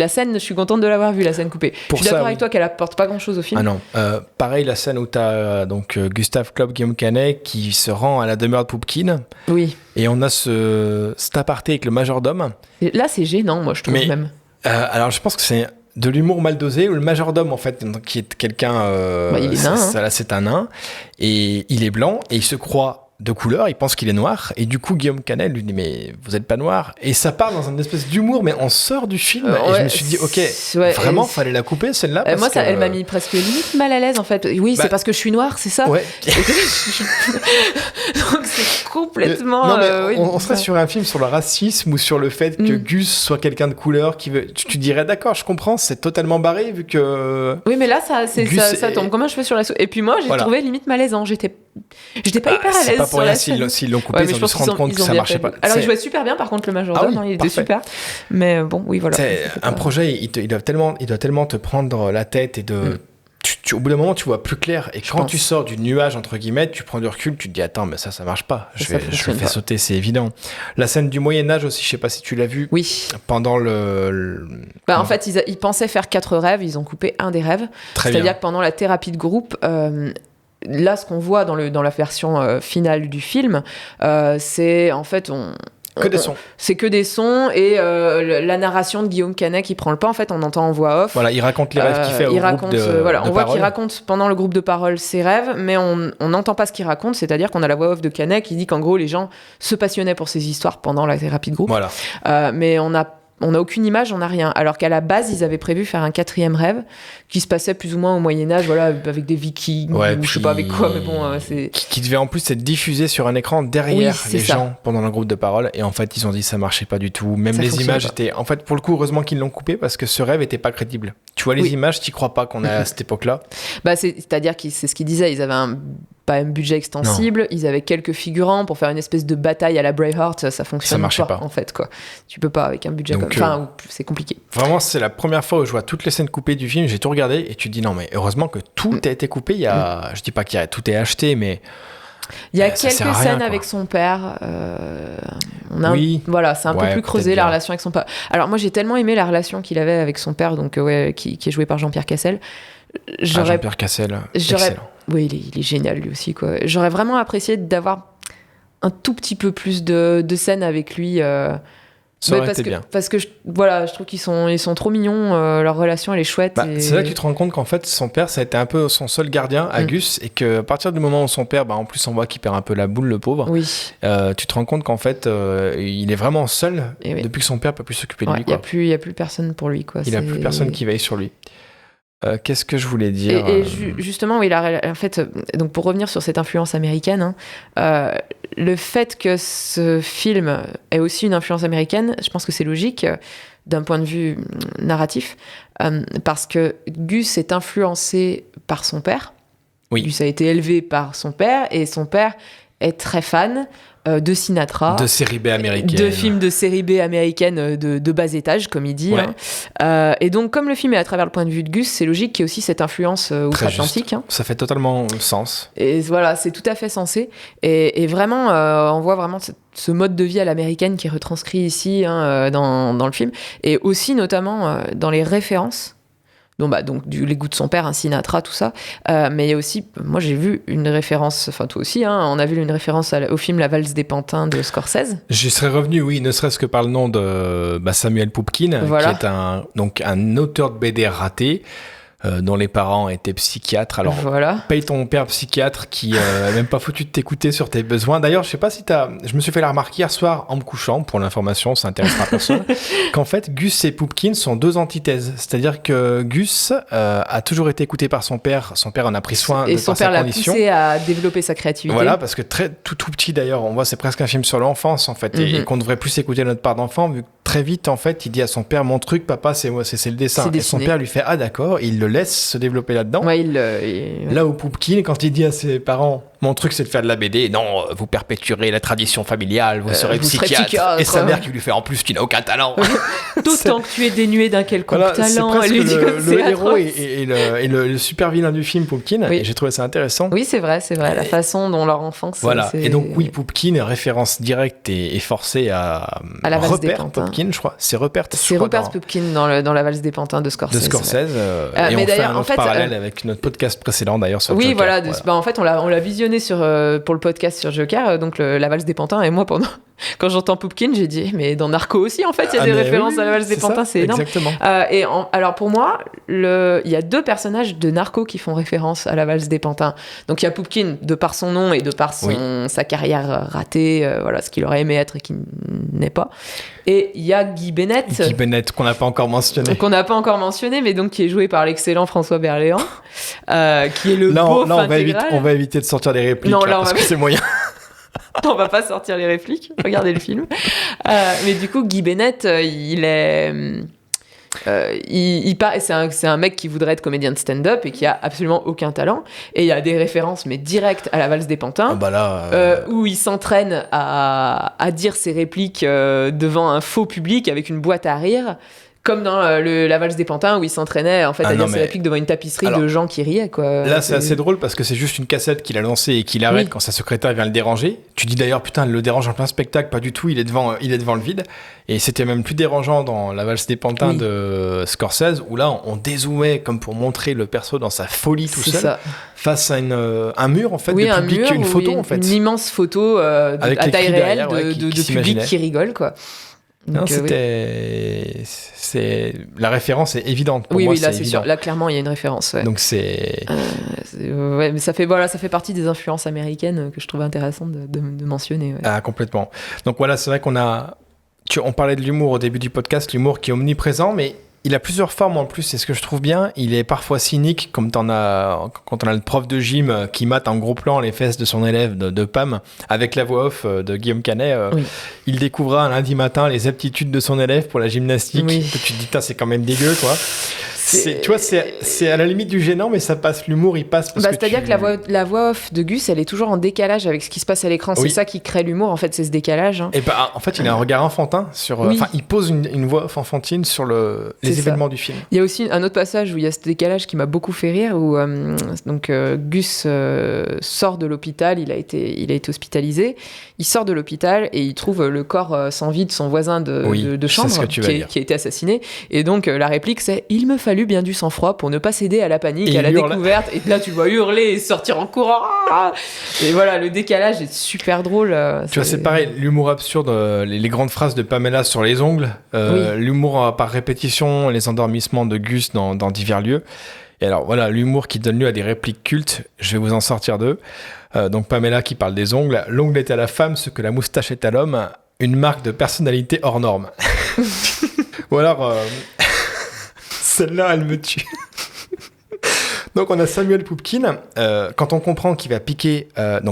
scène, je suis contente de l'avoir vue, la scène coupée. Je suis d'accord avec toi qu'elle apporte pas grand-chose au film. Ah non. Pareil, la scène où t'as Gustave Klopp, Guillaume Canet qui se rend à la demeure de Poupkin. Oui. Et on a cet aparté avec le majordome. Et là, c'est gênant, moi, je trouve même. Alors, je pense que c'est de l'humour mal dosé, où le majordome, en fait, qui est quelqu'un... il est nain. Là, c'est un nain. Et il est blanc, et il se croit de couleur, il pense qu'il est noir, et du coup Guillaume Canet lui dit mais vous êtes pas noir, et ça part dans une espèce d'humour, mais on sort du film, et je me suis dit vraiment fallait la couper celle-là, parce que... elle m'a mis presque limite mal à l'aise en fait. Oui, c'est parce que je suis noire, c'est ça. Ouais. Donc c'est complètement on serait sur un film sur le racisme ou sur le fait que Gus soit quelqu'un de couleur qui veut, tu dirais d'accord, je comprends, c'est totalement barré vu que oui, mais là ça tombe comme un cheveu sur la soupe. Et puis moi j'ai trouvé limite malaisant, j'étais pas hyper à l'aise. Pas pour rien s'ils l'ont coupé, ils ont dû se rendre compte que ça marchait pas. Alors il jouait super bien par contre le majordome, il était super. Mais bon, oui voilà. C'est un projet, il doit tellement te prendre la tête et de au bout d'un moment, tu vois plus clair. Et quand tu sors du nuage, entre guillemets, tu prends du recul, tu te dis attends, mais ça marche pas. Je le fais sauter, c'est évident. La scène du Moyen-Âge aussi, je sais pas si tu l'as vue. Oui. Pendant en fait, ils pensaient faire 4 rêves, ils ont coupé un des rêves. C'est-à-dire que pendant la thérapie de groupe, là, ce qu'on voit dans la version finale du film, c'est en fait que des sons. C'est que des sons et la narration de Guillaume Canet qui prend le pas. En fait, on entend en voix off. Voilà, il raconte les rêves qu'il fait au groupe de on voit parole. qu'il raconte pendant le groupe de parole ses rêves, mais on n'entend pas ce qu'il raconte. C'est-à-dire qu'on a la voix off de Canet qui dit qu'en gros, les gens se passionnaient pour ces histoires pendant la thérapie de groupe. Voilà. Mais on n'a on n'a aucune image, on n'a rien. Alors qu'à la base, ils avaient prévu faire un 4e rêve qui se passait plus ou moins au Moyen-Âge, voilà, avec des Vikings, ou je sais pas avec quoi, mais bon, c'est... Qui devait en plus être diffusé sur un écran derrière les gens pendant le groupe de parole. Et en fait, ils ont dit que ça marchait pas du tout. Même les images étaient... En fait, pour le coup, heureusement qu'ils l'ont coupé parce que ce rêve était pas crédible. Tu vois les images, t'y crois pas qu'on est à cette époque-là. C'est-à-dire que c'est ce qu'ils disaient, ils avaient pas un budget extensible, ils avaient quelques figurants pour faire une espèce de bataille à la Braveheart, ça fonctionne pas en fait, quoi. Tu peux pas avec un budget c'est compliqué. Vraiment, c'est la première fois où je vois toutes les scènes coupées du film, j'ai tout regardé et tu te dis non mais heureusement que tout a été coupé, je dis pas qu'il y a tout est acheté, mais il y a quelques scènes avec son père. Voilà, c'est un peu plus creusé la relation avec son père. Alors moi j'ai tellement aimé la relation qu'il avait avec son père, donc qui est joué par Jean-Pierre Cassel. Jean-Pierre Cassel, excellent. Oui, il est génial lui aussi, quoi. J'aurais vraiment apprécié d'avoir un tout petit peu plus de scènes avec lui. Ça aurait été bien. Parce que je trouve qu'ils sont trop mignons, leur relation elle est chouette. C'est là que tu te rends compte qu'en fait son père ça a été un peu son seul gardien, Gus, et qu'à partir du moment où son père, en plus on voit qu'il perd un peu la boule, le pauvre, tu te rends compte qu'en fait il est vraiment seul depuis que son père peut plus s'occuper de lui. Il n'y a plus personne pour lui, quoi. Il n'y a plus personne qui veille sur lui. Qu'est-ce que je voulais dire justement, en fait, donc pour revenir sur cette influence américaine, le fait que ce film ait aussi une influence américaine, je pense que c'est logique d'un point de vue narratif, parce que Gus est influencé par son père. Gus a été élevé par son père, et son père est très fan de Sinatra, de série B américaine, de films de série B américaine de bas étage, comme il dit. Et donc, comme le film est à travers le point de vue de Gus, c'est logique qu'il y ait aussi cette influence outre-Atlantique. Ça fait totalement sens. Et voilà, c'est tout à fait sensé. Et vraiment, on voit vraiment ce mode de vie à l'américaine qui est retranscrit ici dans le film. Et aussi, notamment, dans les références. Donc les goûts de son père, Sinatra, tout ça. Mais il y a aussi, moi j'ai vu une référence, enfin toi aussi, on a vu une référence au film La valse des pantins de Scorsese. J'y serais revenu, oui, ne serait-ce que par le nom de Samuel Pupkin, qui est un auteur de BD raté. Dont les parents étaient psychiatres. Alors, paye ton père psychiatre qui n'a même pas foutu de t'écouter sur tes besoins. D'ailleurs, je sais pas si je me suis fait la remarque hier soir en me couchant, pour l'information, ça intéressera personne, qu'en fait, Gus et Pupkin sont deux antithèses. C'est-à-dire que Gus a toujours été écouté par son père. Son père en a pris soin de sa condition. Et son père l'a poussé à développer sa créativité. Voilà, parce que tout petit d'ailleurs, on voit, c'est presque un film sur l'enfance, en fait, et qu'on devrait plus écouter notre part d'enfant, vu que très vite, en fait, il dit à son père, mon truc, papa, c'est le dessin. Et son père lui fait, ah d'accord, il le laisse se développer là-dedans. Là où Pupkin, quand il dit à ses parents, mon truc c'est de faire de la BD, non, vous perpétuerez la tradition familiale, vous serez psychiatre. Et sa mère qui lui fait, en plus tu n'as aucun talent. D'autant que tu es dénué d'un quelconque talent. C'est presque le héros et le super vilain du film, Pupkin, et j'ai trouvé ça intéressant. Oui, c'est vrai, la façon dont leur enfance... Voilà, et donc oui, Pupkin, référence directe et forcée à la valse des pantins. Pupkin, je crois. C'est Rupert Pupkin dans la valse des pantins de Scorsese. Et on fait un autre parallèle avec notre podcast précédent d'ailleurs sur Joker. Voilà. En fait, on l'a visionné pour le podcast sur Joker, donc la valse des pantins, et moi quand j'entends Pupkin, j'ai dit mais dans Narco aussi en fait il y a des références à la valse des pantins, c'est énorme. Exactement. Alors pour moi, il y a deux personnages de Narco qui font référence à la valse des pantins. Donc il y a Pupkin de par son nom et de par sa carrière ratée, ce qu'il aurait aimé être et qui n'est pas. Et il y a Guy Bennett. Guy Bennett qu'on n'a pas encore mentionné. Mais donc qui est joué par l'excellent François Berléand, qui est le beauf intégral. On va éviter de sortir les répliques parce que c'est moyen. On va pas sortir les répliques, regardez le film. Mais du coup, Guy Bennett, c'est un mec qui voudrait être comédien de stand-up et qui a absolument aucun talent. Et il y a des références, mais directes à la valse des pantins, où il s'entraîne à dire ses répliques devant un faux public avec une boîte à rire. Comme dans la valse des pantins où il s'entraînait en fait à dire ses répliques devant une tapisserie de gens qui riaient, quoi. Là c'est assez drôle parce que c'est juste une cassette qu'il a lancée et qu'il arrête quand sa secrétaire vient le déranger. Tu dis d'ailleurs putain, le dérange en plein spectacle, pas du tout, il est devant le vide. Et c'était même plus dérangeant dans la valse des pantins de Scorsese où là on dézoomait comme pour montrer le perso dans sa folie tout seul face à un mur en fait de public, une photo en fait. Une immense photo à taille réelle de public qui rigole, quoi. Donc, non, la référence est évidente. Pour moi, là c'est sûr. Là clairement il y a une référence. Ouais. Donc mais ça fait partie des influences américaines que je trouve intéressant de mentionner. Ouais. Ah complètement. Donc voilà, c'est vrai qu'on a On parlait de l'humour au début du podcast, l'humour qui est omniprésent, mais il a plusieurs formes en plus, c'est ce que je trouve bien. Il est parfois cynique, comme quand on a le prof de gym qui mate en gros plan les fesses de son élève de Pam, avec la voix off de Guillaume Canet. Oui. Il découvrira un lundi matin les aptitudes de son élève pour la gymnastique. Oui. Tu te dis, c'est quand même dégueu, quoi. Tu vois, c'est à la limite du gênant, mais ça passe. L'humour, il passe. C'est-à-dire que la voix off de Gus, elle est toujours en décalage avec ce qui se passe à l'écran. C'est ça qui crée l'humour, en fait, c'est ce décalage. Hein. Et en fait, il a un regard enfantin sur. Enfin, il pose une voix off enfantine sur les événements du film. Il y a aussi un autre passage où il y a ce décalage qui m'a beaucoup fait rire, où Gus sort de l'hôpital, il a été hospitalisé. Il sort de l'hôpital et il trouve le corps sans vie de son voisin de chambre qui a été assassiné. Et donc, la réplique, c'est « Il me fallut bien du sang-froid pour ne pas céder à la panique, à la découverte. » Et là, tu le vois hurler et sortir en courant. Et voilà, le décalage est super drôle. Tu vois, c'est pareil, l'humour absurde, les grandes phrases de Pamela sur les ongles, l'humour par répétition, les endormissements de Gus dans divers lieux. Et alors, voilà, l'humour qui donne lieu à des répliques cultes, je vais vous en sortir deux. Donc, Pamela qui parle des ongles. « L'ongle est à la femme ce que la moustache est à l'homme. Une marque de personnalité hors norme. » Ou alors... Celle-là, elle me tue. Donc, on a Samuel Poupkin. Quand on comprend qu'il va piquer...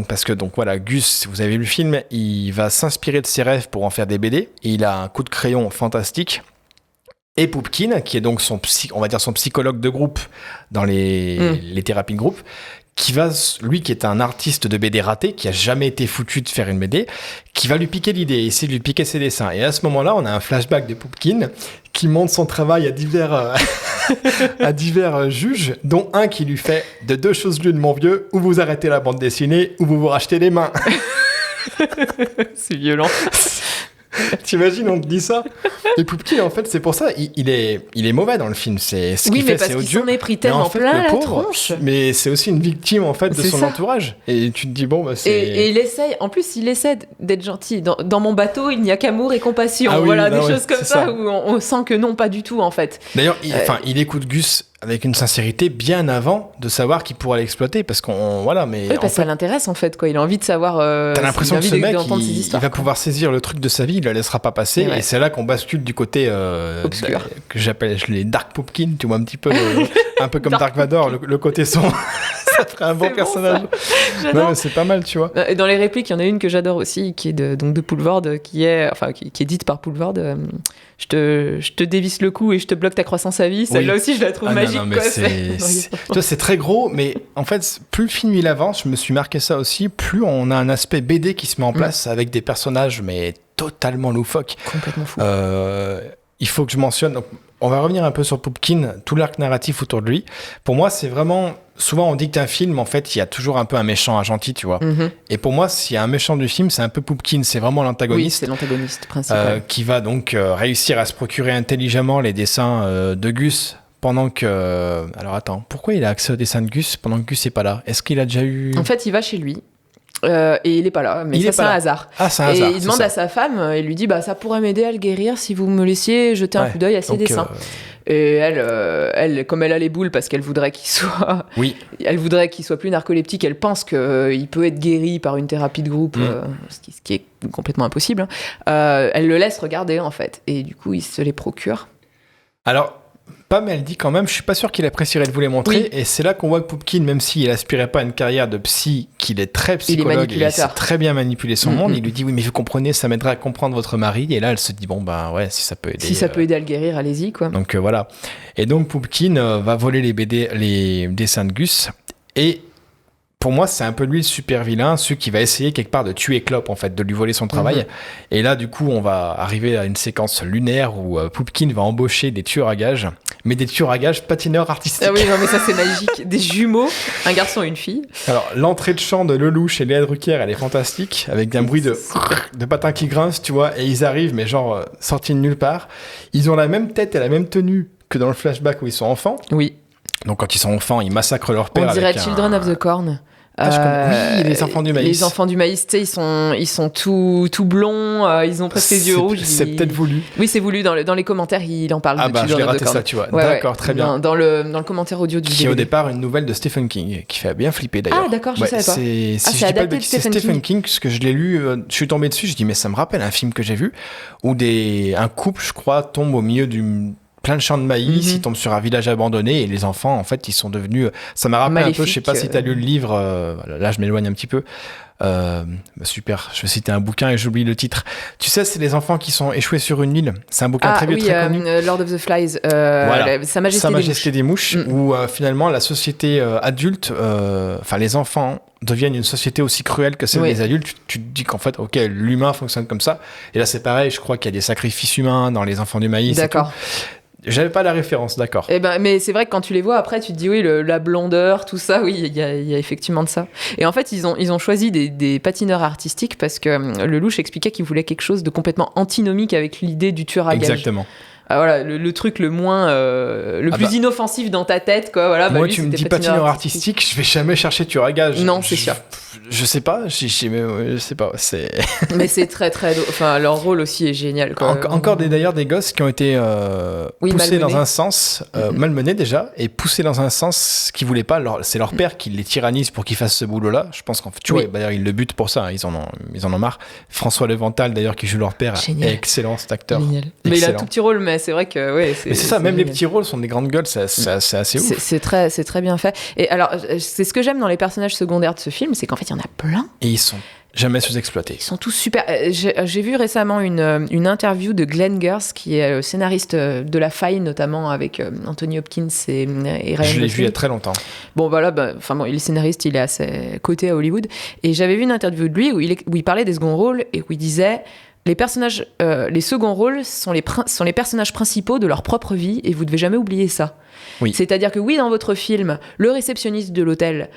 parce que Gus, vous avez vu le film, il va s'inspirer de ses rêves pour en faire des BD. Et il a un coup de crayon fantastique. Et Poupkin, qui est donc son psychologue de groupe dans les thérapies de groupe, qui est un artiste de BD raté, qui a jamais été foutu de faire une BD, qui va lui piquer l'idée, essayer de lui piquer ses dessins. Et à ce moment-là, on a un flashback de Poupkin qui montre son travail à divers juges, dont un qui lui fait « De deux choses l'une, mon vieux, ou vous arrêtez la bande dessinée, ou vous vous rachetez les mains. » C'est violent. T'imagines, on te dit ça. Et Poupkin, en fait, c'est pour ça, il est mauvais dans le film. C'est ce qu'il fait, c'est odieux. Oui, mais parce qu'il s'en est pris tellement plein la tronche. Mais c'est aussi une victime, en fait, de son entourage. Et tu te dis, c'est... Et il essaie d'être gentil. Dans mon bateau, il n'y a qu'amour et compassion. Des choses comme ça où on sent que non, pas du tout, en fait. D'ailleurs, il écoute Gus avec une sincérité bien avant de savoir qu'il pourra l'exploiter, parce ça l'intéresse, en fait, quoi. Il a envie de savoir... T'as l'impression que ce mec, il va pouvoir saisir le truc de sa vie, il la laissera pas passer, et c'est là qu'on bascule du côté obscur, que j'appelle les Dark Poupkin, tu vois, un petit peu un peu comme Dark Vador, le côté sombre. Ça ferait un bon personnage. Non, mais c'est pas mal, tu vois. Et dans les répliques, il y en a une que j'adore aussi, qui est de Poulvord, qui est dite par Poulvord. Je te dévisse le cou et je te bloque ta croissance à vie. Celle-là aussi, je la trouve magique. Non, tu vois, c'est très gros, mais en fait, plus le film il avance, je me suis marqué ça aussi, plus on a un aspect BD qui se met en place avec des personnages, mais totalement loufoques. Complètement fou. Il faut que je mentionne... Donc, on va revenir un peu sur Poupkin, tout l'arc narratif autour de lui. Pour moi, c'est vraiment... Souvent, on dit que d'un film, en fait, il y a toujours un peu un méchant, un gentil, tu vois. Mm-hmm. Et pour moi, s'il y a un méchant du film, c'est un peu Poupkin. C'est vraiment l'antagoniste. Oui, c'est l'antagoniste principal. Qui va donc réussir à se procurer intelligemment les dessins de Gus pendant que... Alors, attends. Pourquoi il a accès aux dessins de Gus pendant que Gus n'est pas là ? Est-ce qu'il a déjà eu... En fait, il va chez lui. Et il est pas là, mais c'est un hasard. Ah, c'est un hasard. Et il demande à sa femme, il lui dit ça pourrait m'aider à le guérir si vous me laissiez jeter un coup d'œil à ses dessins. Et elle, comme elle a les boules parce qu'elle voudrait qu'il soit, elle voudrait qu'il soit plus narcoleptique. Elle pense qu'il peut être guéri par une thérapie de groupe, ce qui est complètement impossible. Elle le laisse regarder en fait, et du coup il se les procure. Alors. Mais elle dit quand même, je suis pas sûr qu'il apprécierait de vous les montrer, et c'est là qu'on voit que Poupkin, même s'il aspirait pas à une carrière de psy, qu'il est très psychologue et il sait très bien manipuler son monde, il lui dit oui mais vous comprenez, ça m'aiderait à comprendre votre mari, et là elle se dit si ça peut aider. Si ça peut aider à le guérir, allez-y quoi. Donc voilà. Et donc Poupkin va voler les dessins de Gus, et pour moi, c'est un peu lui le super vilain, celui qui va essayer quelque part de tuer Clop, en fait, de lui voler son travail. Mm-hmm. Et là, du coup, on va arriver à une séquence lunaire où Poupkin va embaucher des tueurs à gages, mais des tueurs à gages patineurs artistiques. Ah oui, non, mais ça, c'est magique. Des jumeaux, un garçon et une fille. Alors, l'entrée de chant de Lelouch et Léa Drucker, elle est fantastique, avec un bruit de patins qui grincent, tu vois, et ils arrivent, mais genre, sortis de nulle part. Ils ont la même tête et la même tenue que dans le flashback où ils sont enfants. Oui. Donc, quand ils sont enfants, ils massacrent leur père. On dirait Children of the Corn. Oui, les enfants du maïs. Les enfants du maïs, tu sais, ils sont tout blonds, ils ont presque les yeux rouges. C'est peut-être voulu. Oui, c'est voulu. Dans les commentaires, il en parle. Ah bah, je l'ai raté ça, tu vois. Ouais, d'accord, très bien. Dans le commentaire audio du Qui est au départ une nouvelle de Stephen King, qui fait bien flipper d'ailleurs. Ah d'accord, je savais pas. Si je dis pas de bêtises, c'est Stephen King, parce que je l'ai lu, je suis tombé dessus, je dis mais ça me rappelle un film que j'ai vu, où un couple, je crois, tombe au milieu plein de champs de maïs, ils tombent sur un village abandonné et les enfants, en fait, ils sont devenus... Ça m'a rappelé un peu, je sais pas si tu as lu le livre, là je m'éloigne un petit peu. Super, je vais citer un bouquin et j'oublie le titre. Tu sais, c'est les enfants qui sont échoués sur une île. C'est un bouquin très vieux, très connu. Lord of the Flies, voilà. Sa Majesté des Mouches, où finalement la société adulte, enfin les enfants deviennent une société aussi cruelle que celle des adultes. Tu te dis qu'en fait, ok, l'humain fonctionne comme ça. Et là, c'est pareil, je crois qu'il y a des sacrifices humains dans les enfants du maïs. D'accord. J'avais pas la référence, d'accord. Mais c'est vrai que quand tu les vois après, tu te dis oui, la blondeur, tout ça, oui, il y a effectivement de ça. Et en fait, ils ont choisi des patineurs artistiques parce que Lelouch expliquait qu'il voulait quelque chose de complètement antinomique avec l'idée du tueur à gages. Exactement. Voilà, le truc le moins plus inoffensif dans ta tête, quoi. Voilà, moi, tu me dis patineur artistique, je vais jamais chercher tueur à gages. Non, c'est sûr. Je sais pas, je sais pas. Mais c'est très très, enfin leur rôle aussi est génial, quoi. Encore d'ailleurs des gosses qui ont été poussés malmenés dans un sens, malmenés déjà, et poussés dans un sens qu'ils voulaient pas. C'est leur père qui les tyrannise pour qu'ils fassent ce boulot-là. Je pense qu'en fait, tu vois, d'ailleurs ils le butent pour ça. Hein, ils en ont marre. François Levental d'ailleurs qui joue leur père, est excellent cet acteur. Génial. Mais il a un tout petit rôle, mais c'est vrai que c'est ça. Même les petits rôles sont des grandes gueules. C'est assez ouf. C'est très bien fait. Et alors, c'est ce que j'aime dans les personnages secondaires de ce film, c'est qu'en fait il y en a plein. Et ils sont jamais sous-exploités. Ils sont tous super. J'ai vu récemment une interview de Glenn Gers, qui est scénariste de La Faille, notamment avec Anthony Hopkins et Ryan Je l'ai vu il y a très longtemps. Bon, voilà, il est scénariste, il est à ses côtés à Hollywood. Et j'avais vu une interview de lui où il parlait des seconds rôles et où il disait... Les seconds rôles sont les personnages principaux de leur propre vie et vous devez jamais oublier ça. Oui. C'est-à-dire que oui, dans votre film, le réceptionniste de l'hôtel,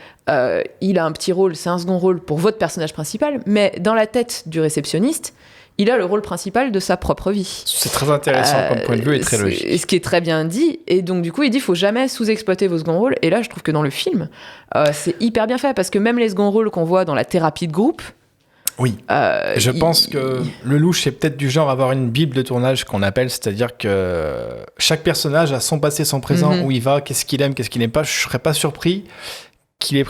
il a un petit rôle, c'est un second rôle pour votre personnage principal, mais dans la tête du réceptionniste, il a le rôle principal de sa propre vie. C'est très intéressant comme point de vue et très logique. Ce qui est très bien dit. Et donc, du coup, il dit qu'il ne faut jamais sous-exploiter vos seconds rôles. Et là, je trouve que dans le film, c'est hyper bien fait parce que même les seconds rôles qu'on voit dans la thérapie de groupe, oui, je pense que Lelouch est peut-être du genre à avoir une bible de tournage qu'on appelle, c'est-à-dire que chaque personnage a son passé, son présent, où il va, qu'est-ce qu'il aime, qu'est-ce qu'il n'aime pas. Je ne serais pas surpris qu'il ait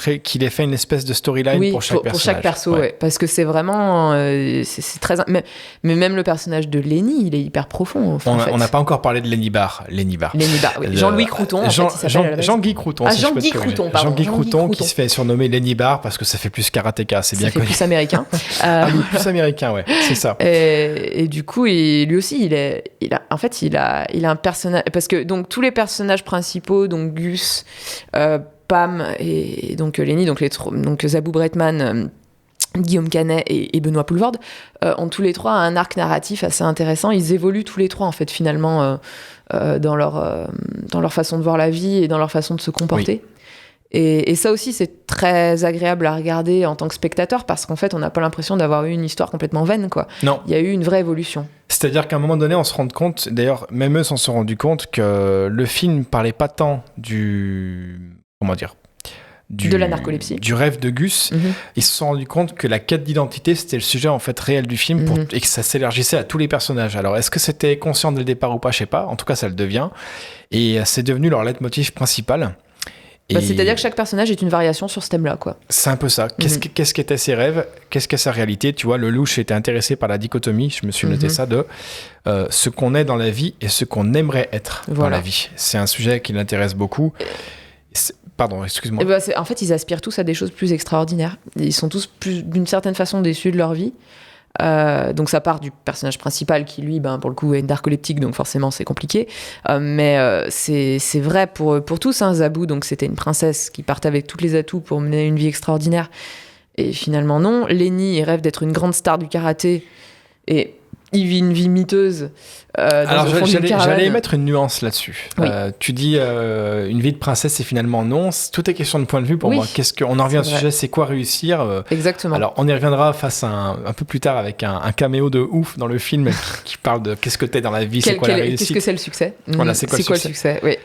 fait une espèce de storyline pour chaque personnage. Pour chaque perso, ouais. Parce que c'est vraiment... c'est très... Mais même le personnage de Lenny, il est hyper profond. Enfin, on n'a pas encore parlé de Lenny Barr. Lenny Barr, oui. Jean-Louis Crouton, Jean-Guy Crouton. Jean-Guy Crouton, pardon. Jean-Guy Crouton qui se fait surnommer Lenny Barr parce que ça fait plus karatéka, c'est bien connu. Ça fait plus américain. Oui, plus américain, ouais, c'est ça. Et du coup, lui aussi, il a un personnage... Parce que donc, tous les personnages principaux, donc Gus... Pam et donc Lenny, donc Zabou Breitman, Guillaume Canet et Benoît Poulvorde, ont tous les trois un arc narratif assez intéressant. Ils évoluent tous les trois en fait finalement dans leur façon de voir la vie et dans leur façon de se comporter. Oui. Et ça aussi, c'est très agréable à regarder en tant que spectateur parce qu'en fait, on n'a pas l'impression d'avoir eu une histoire complètement vaine, quoi. Non. Il y a eu une vraie évolution. C'est-à-dire qu'à un moment donné, on se rend compte, d'ailleurs, même eux s'en sont rendus compte que le film parlait pas tant de la narcolepsie, du rêve de Gus. Ils se sont rendus compte que la quête d'identité c'était le sujet en fait réel du film et que ça s'élargissait à tous les personnages. Alors est-ce que c'était conscient dès le départ ou pas, je sais pas, en tout cas ça le devient et c'est devenu leur leitmotiv principal. C'est-à-dire que chaque personnage est une variation sur ce thème-là, quoi. C'est un peu ça. Qu'est-ce qu'étaient ses rêves, qu'est-ce qu'est sa réalité. Tu vois, Lelouch était intéressé par la dichotomie, je me suis noté ça, de ce qu'on est dans la vie et ce qu'on aimerait être dans la vie. C'est un sujet qui l'intéresse beaucoup. Pardon, excuse-moi. En fait, ils aspirent tous à des choses plus extraordinaires. Ils sont tous d'une certaine façon déçus de leur vie. Donc ça part du personnage principal qui, lui, pour le coup, est narcoleptique, donc forcément, c'est compliqué. Mais c'est vrai pour tous. Hein. Zabou, donc, c'était une princesse qui partait avec tous les atouts pour mener une vie extraordinaire. Et finalement, non. Lenny, il rêve d'être une grande star du karaté. Et il vit une vie miteuse. Alors j'allais mettre une nuance là-dessus. Oui. Tu dis une vie de princesse et finalement non. Tout est question de point de vue pour moi. On en revient au sujet, c'est quoi réussir Exactement. Alors on y reviendra face à un peu plus tard avec un caméo de ouf dans le film qui parle de qu'est-ce que t'es dans la vie, c'est quoi la réussite. Qu'est-ce que c'est le succès. Voilà, c'est quoi le succès. Oui.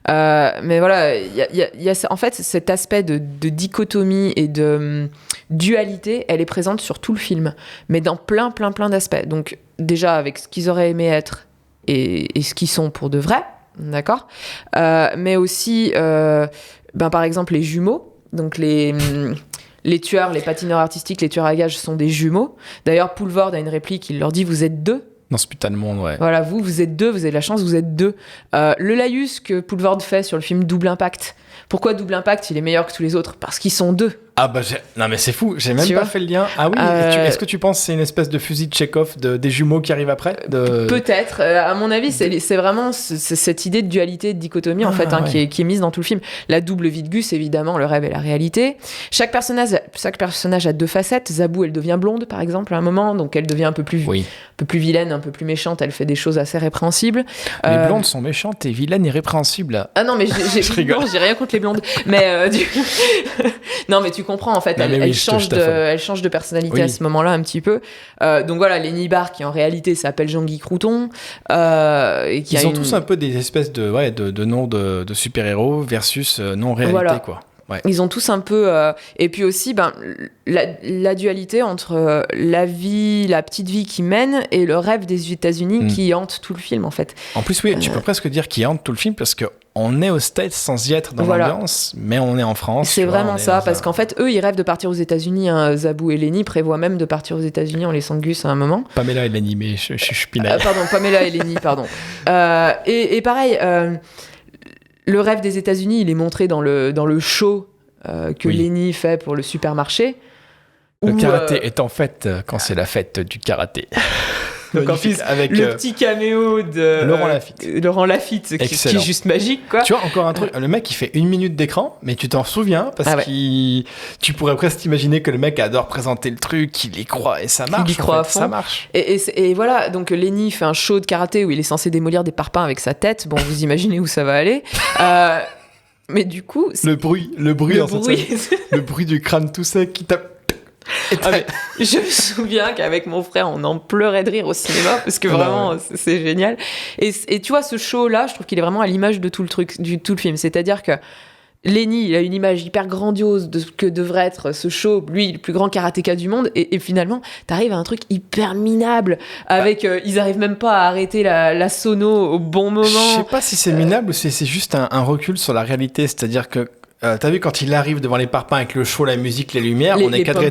Mais voilà, il y a en fait cet aspect de dichotomie et de dualité, elle est présente sur tout le film, mais dans plein d'aspects. Donc déjà avec ce qu'ils auraient aimé être et ce qu'ils sont pour de vrai, d'accord, mais aussi, par exemple, les jumeaux, donc les tueurs, les patineurs artistiques, les tueurs à gages sont des jumeaux. D'ailleurs, Poulvord a une réplique, il leur dit « vous êtes deux ». Dans ce putain de monde, ouais. Voilà, vous êtes deux, vous avez de la chance, vous êtes deux. Le laïus que Poulvord fait sur le film Double Impact. Pourquoi Double Impact, il est meilleur que tous les autres ? Parce qu'ils sont deux. Ah bah non mais c'est fou, j'ai même pas fait le lien. Ah oui, est-ce que tu penses que c'est une espèce de fusil de Chekhov des jumeaux qui arrivent après Peut-être, à mon avis c'est vraiment cette idée de dualité, de dichotomie en fait, qui est mise dans tout le film. La double vie de Gus, évidemment, le rêve et la réalité. Chaque personnage a deux facettes. Zabou, elle devient blonde par exemple à un moment, donc elle devient un peu plus vilaine, un peu plus méchante, elle fait des choses assez répréhensibles. Les blondes sont méchantes et vilaines et répréhensibles. Ah non mais je rigole. Non, j'ai rien contre les blondes, mais non mais tu comprends en fait, elle change de personnalité à ce moment-là un petit peu. Donc voilà, Lenny Barr qui en réalité s'appelle Jean-Guy Crouton. Ils ont tous un peu des espèces de noms de super-héros versus non-réalité quoi. Ouais. Ils ont tous un peu... Et puis aussi, la dualité entre la vie, la petite vie qu'ils mènent et le rêve des États-Unis qui hante tout le film, en fait. En plus, oui, tu peux presque dire qu'il hante tout le film parce qu'on est aux States sans y être dans l'ambiance, mais on est en France. C'est vraiment ça, parce qu'en fait, eux, ils rêvent de partir aux États-Unis. Hein. Zabou et Lenny prévoient même de partir aux États-Unis en laissant Gus à un moment. Pamela et Lenny, mais je suis pinaille. Pardon, Pamela et Lenny, pardon. Et pareil... Le rêve des États-Unis, il est montré dans le show que Lenny fait pour le supermarché. Le karaté est en fait quand c'est la fête du karaté. Donc en plus, avec le petit caméo de Laurent Lafitte qui est juste magique, quoi. Tu vois, encore un truc, le mec il fait 1 minute d'écran, mais tu t'en souviens parce que tu pourrais presque imaginer que le mec adore présenter le truc, il y croit et ça marche. Il y croit à fond. Ça marche. Et voilà, donc Lenny fait un show de karaté où il est censé démolir des parpaings avec sa tête. Bon, vous imaginez où ça va aller. Mais du coup... Le bruit du crâne tout sec qui tape. Je me souviens qu'avec mon frère on en pleurait de rire au cinéma parce que vraiment c'est génial et tu vois ce show là je trouve qu'il est vraiment à l'image de tout le truc, tout le film, c'est-à-dire que Lenny il a une image hyper grandiose de ce que devrait être ce show, lui le plus grand karatéka du monde et finalement t'arrives à un truc hyper minable avec ils arrivent même pas à arrêter la sono au bon moment. Je sais pas si c'est minable ou si c'est juste un recul sur la réalité, c'est-à-dire que t'as vu quand il arrive devant les parpaings avec le show, la musique, les lumières, on est cadré.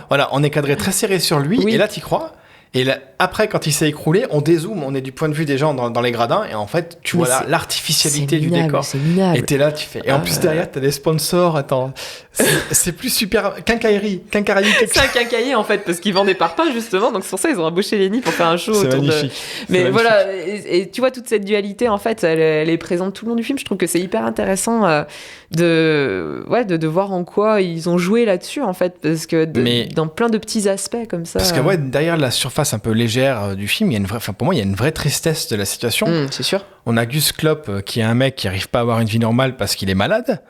Voilà, on est cadré très serré sur lui. Et là, t'y crois. Et là, après, quand il s'est écroulé, on dézoome, on est du point de vue des gens dans les gradins, et en fait, tu vois l'artificialité du décor. C'est minable. Et t'es là, tu fais. Et en plus derrière, t'as des sponsors. Attends, c'est plus super. Quincaillerie. C'est un quincailler en fait, parce qu'ils vendent des parpaings justement, donc c'est pour ça ils ont embauché Lenny pour faire un show. C'est magnifique. Mais voilà, et tu vois toute cette dualité en fait, elle est présente tout le long du film. Je trouve que c'est hyper intéressant de voir en quoi ils ont joué là-dessus en fait, parce que dans plein de petits aspects comme ça. Parce que derrière la surface un peu légère du film, il y a une vraie, pour moi, il y a une vraie tristesse de la situation. C'est sûr. On a Gus Klopp qui est un mec qui arrive pas à avoir une vie normale parce qu'il est malade.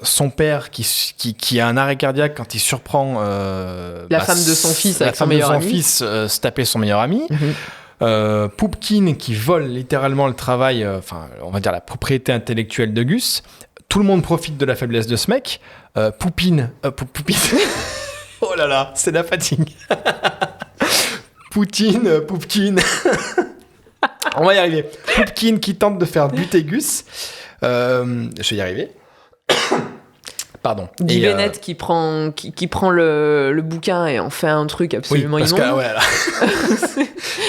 Son père qui a un arrêt cardiaque quand il surprend la femme de son fils avec son meilleur ami. Se taper son meilleur ami. Poupkin qui vole littéralement le travail, on va dire la propriété intellectuelle de Gus. Tout le monde profite de la faiblesse de ce mec. Poupine. Oh là là, c'est la fatigue. Poupkin. On va y arriver. Poupkin qui tente de faire buter Gus. Je vais y arriver. Pardon. Guy Bennett qui prend le bouquin et en fait un truc absolument immonde.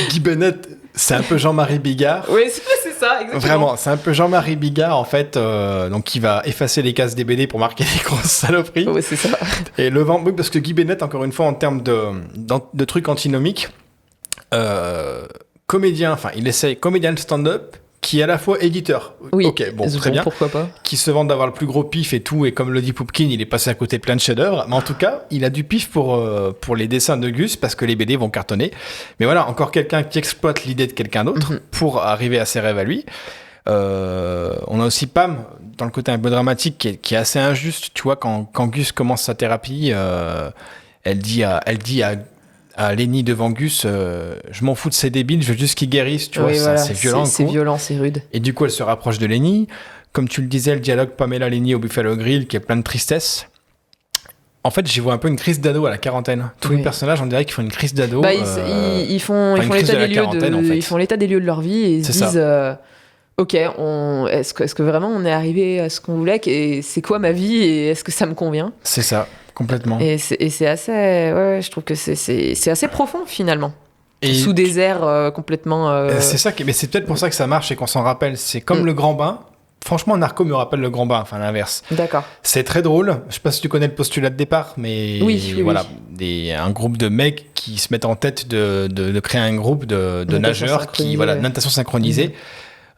Guy Bennett, c'est un peu Jean-Marie Bigard. Oui, c'est ça, exactement. Vraiment, c'est un peu Jean-Marie Bigard, en fait, donc qui va effacer les cases des BD pour marquer des grosses saloperies. Oui, c'est ça. Et parce que Guy Bennett, encore une fois, en termes de trucs antinomiques, comédien de stand-up, qui est à la fois éditeur. Oui, ok, bon, très bien. Pourquoi pas. Qui se vante d'avoir le plus gros pif et tout, et comme le dit Poupkin, il est passé à côté de plein de chefs-d'œuvre. Mais en tout cas, il a du pif pour les dessins de Gus, parce que les BD vont cartonner. Mais voilà, encore quelqu'un qui exploite l'idée de quelqu'un d'autre pour arriver à ses rêves à lui. On a aussi Pam, dans le côté un peu dramatique, qui est assez injuste. Tu vois, quand Gus commence sa thérapie, elle dit à Lenny devant Gus, je m'en fous de ces débiles, je veux juste qu'ils guérissent, tu vois, c'est violent. C'est violent, c'est rude. Et du coup, elle se rapproche de Lenny. comme tu le disais, le dialogue Pamela-Lenny au Buffalo Grill qui est plein de tristesse. En fait, j'y vois un peu une crise d'ado à la quarantaine. Tous les personnages, on dirait qu'ils font une crise d'ado. Ils font l'état des lieux de leur vie et ils se disent ok, est-ce que vraiment on est arrivé à ce qu'on voulait et c'est quoi ma vie et est-ce que ça me convient ? C'est ça, complètement. Et c'est assez, je trouve que c'est assez profond finalement. Et sous des airs complètement. C'est ça, mais c'est peut-être pour ça que ça marche et qu'on s'en rappelle. C'est comme Le Grand Bain. Franchement, Narco me rappelle Le Grand Bain, enfin l'inverse. D'accord. C'est très drôle. Je sais pas si tu connais le postulat de départ, mais voilà, un groupe de mecs qui se mettent en tête de créer un groupe de nageurs qui, natation synchronisée,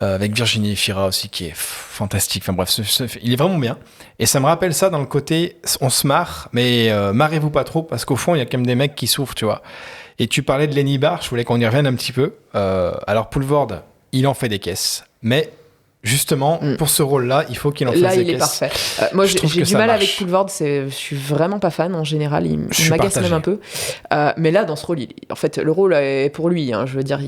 avec Virginie Efira aussi, qui est fantastique. Enfin bref, il est vraiment bien. Et ça me rappelle ça dans le côté, on se marre, mais marrez-vous pas trop, parce qu'au fond, il y a quand même des mecs qui souffrent, tu vois. Et tu parlais de Lenny Barr, je voulais qu'on y revienne un petit peu. Alors Poulvord, il en fait des caisses, mais justement, pour ce rôle-là, il faut qu'il en fasse des caisses. Là, il est parfait. Moi, j'ai du mal avec Poulvord. Je suis vraiment pas fan en général. Il m'agace même un peu. Mais là, dans ce rôle, en fait, le rôle est pour lui. Je veux dire,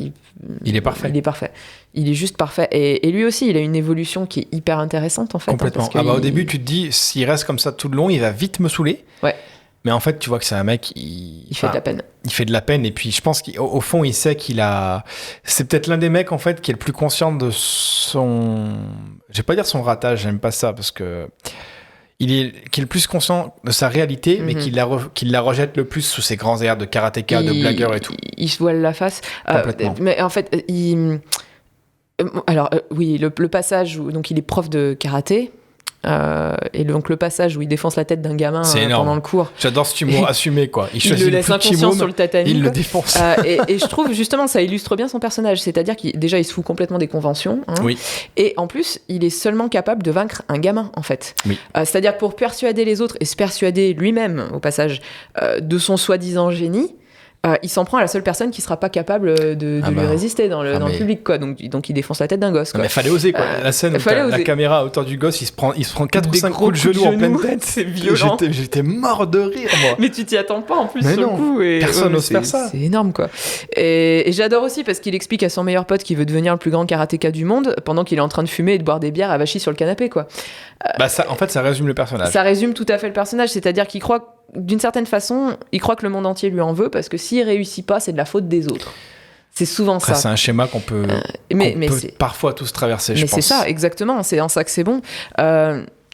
il est parfait. Il est parfait. Il est juste parfait. Et lui aussi, il a une évolution qui est hyper intéressante, en fait. Complètement. Au début, tu te dis, s'il reste comme ça tout le long, il va vite me saouler. Ouais. Mais en fait, tu vois que c'est un mec... Il fait de la peine. Il fait de la peine. Et puis, je pense qu'au fond, il sait qu'il a... C'est peut-être l'un des mecs, en fait, qui est le plus conscient de son... Je vais pas dire son ratage, j'aime pas ça, parce que... Qui est le plus conscient de sa réalité, mais qui la rejette le plus sous ses grands airs de karatéka, de blagueur et tout. Il se voile la face. Complètement. Mais en fait, oui, le passage où donc, il est prof de karaté... et donc le passage où il défonce la tête d'un gamin pendant le cours. J'adore cet humour assumé, quoi. Il le laisse inconscient sur le tatami. Il le défonce. Et je trouve justement ça illustre bien son personnage, c'est-à-dire qu'il déjà il se fout complètement des conventions. Oui. Et en plus il est seulement capable de vaincre un gamin en fait. Oui. C'est-à-dire que pour persuader les autres et se persuader lui-même au passage de son soi-disant génie. Il s'en prend à la seule personne qui sera pas capable de lui résister dans le public, quoi. Donc il défonce la tête d'un gosse, quoi. Non, mais fallait oser, quoi. La scène où la caméra à hauteur du gosse, il se prend 4 ou 5 coups de genoux en pleine tête. C'est violent. J'étais mort de rire, moi. Mais tu t'y attends pas en plus sur le coup. Et personne n'ose faire ça. C'est énorme, quoi. Et j'adore aussi parce qu'il explique à son meilleur pote qu'il veut devenir le plus grand karatéka du monde pendant qu'il est en train de fumer et de boire des bières avachis sur le canapé, quoi. En fait, ça résume le personnage. Ça résume tout à fait le personnage, c'est-à-dire qu'il croit, d'une certaine façon, il croit que le monde entier lui en veut parce que s'il réussit pas, c'est de la faute des autres. C'est souvent ça. C'est un schéma qu'on peut, parfois tous traverser, je pense. Mais c'est ça, exactement. C'est en ça que c'est bon.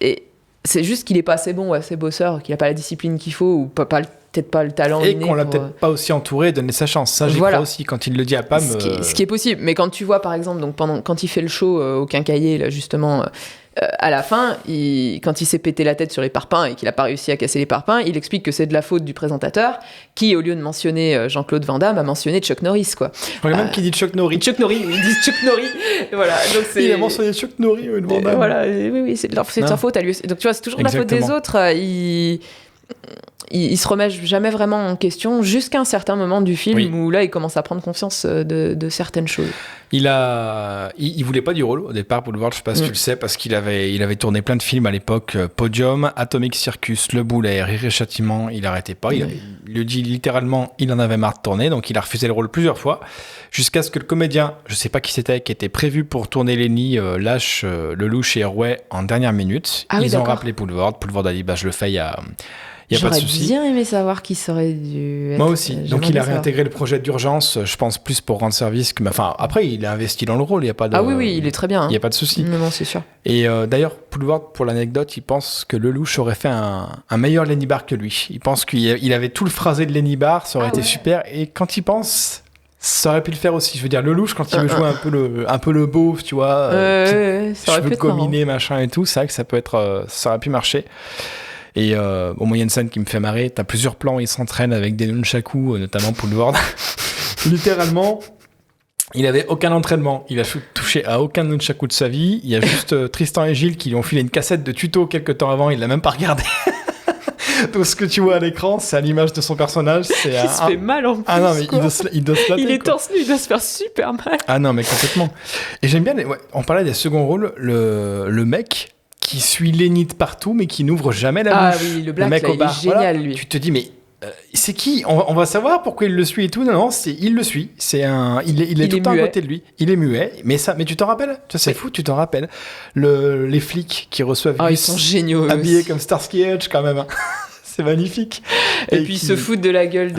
Et c'est juste qu'il est pas assez bon ou assez bosseur, qu'il a pas la discipline qu'il faut ou peut-être pas le talent. Et qu'on l'a peut-être pas aussi entouré, donné sa chance. Ça, j'y crois aussi quand il le dit à Pam. Ce qui est possible. Mais quand tu vois, par exemple, donc quand il fait le show au Quincaillier, là, justement... à la fin, quand il s'est pété la tête sur les parpaings et qu'il n'a pas réussi à casser les parpaings, il explique que c'est de la faute du présentateur qui, au lieu de mentionner Jean-Claude Van Damme, a mentionné Chuck Norris, quoi. Il y a même qui dit Chuck Norris. Il dit Chuck Norris. Voilà, donc il a mentionné Chuck Norris, Van Damme. Voilà, oui, c'est de sa faute à lui. Donc tu vois, c'est toujours de la faute des autres. Il se remet jamais vraiment en question jusqu'à un certain moment du film où là il commence à prendre conscience de certaines choses. Il voulait pas du rôle au départ, Poulvord, je sais pas si tu le sais, parce qu'il avait tourné plein de films à l'époque, Podium, Atomic Circus, Le Boulet, Rire et Châtiment, il arrêtait pas, il le dit littéralement, il en avait marre de tourner, donc il a refusé le rôle plusieurs fois, jusqu'à ce que le comédien, je sais pas qui c'était, qui était prévu pour tourner Lenny, lâche Lelouch et Rouet en dernière minute. Ils ont rappelé Poulvord a dit je le fais, il y a pas de souci. J'aurais bien aimé savoir qui serait dû être. Moi aussi. Donc il a réintégré le projet d'urgence, je pense plus pour rendre service que... Enfin, après, il a investi dans le rôle, il y a pas de... Ah oui, il est très bien. Il n'y a pas de souci. Non, c'est sûr. Et d'ailleurs, Poulvord, pour l'anecdote, il pense que Lelouch aurait fait un meilleur Lenny Barr que lui. Il pense qu'il avait tout le phrasé de Lenny Barr, ça aurait été super. Et quand il pense... Ça aurait pu le faire aussi. Je veux dire, Lelouch, quand il veut jouer un peu le beauf, tu vois, cheveux gominés, machin et tout, c'est vrai que ça aurait pu marcher. Et au moyen de scène qui me fait marrer, t'as plusieurs plans où il s'entraîne avec des nunchakus, notamment Poulvord. Littéralement, il avait aucun entraînement. Il a touché à aucun nunchaku de sa vie. Il y a juste Tristan et Gilles qui lui ont filé une cassette de tuto quelques temps avant. Il l'a même pas regardé. Tout ce que tu vois à l'écran, c'est à l'image de son personnage. Il se fait mal en plus. Ah non, mais il doit se latter. Il est torse nu, il doit se faire super mal. Ah non, mais complètement. Et j'aime bien, on parlait des seconds rôles, le mec qui suit Lenny de partout, mais qui n'ouvre jamais la bouche. Ah oui, le black, mec là, au bar. Il est génial, lui. Tu te dis, mais c'est qui on va savoir pourquoi il le suit et tout. Non, il le suit. Il est tout le temps à côté de lui. Il est muet. Mais tu t'en rappelles? C'est fou, tu t'en rappelles. Les flics qui reçoivent ils sont géniaux. Habillés comme Starsky Hutch quand même. C'est magnifique. Et puis ils se foutent de la gueule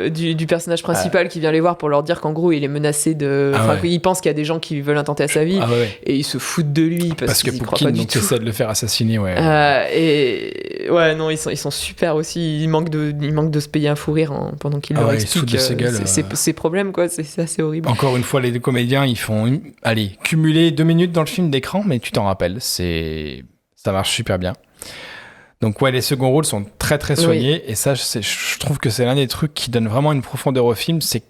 du personnage principal qui vient les voir pour leur dire qu'en gros il est menacé de. Il pense qu'il y a des gens qui veulent intenter à sa vie et ils se foutent de lui parce qu'ils croient pas du tout. Essaie de le faire assassiner. Ils sont super aussi. Il manque de se payer un fou rire pendant qu'il leur explique ses problèmes, quoi. C'est assez horrible. Encore une fois, les deux comédiens ils font cumuler 2 minutes dans le film d'écran, mais tu t'en rappelles. Ça marche super bien. Donc les seconds rôles sont très très soignés et ça je trouve que c'est l'un des trucs qui donne vraiment une profondeur au film, c'est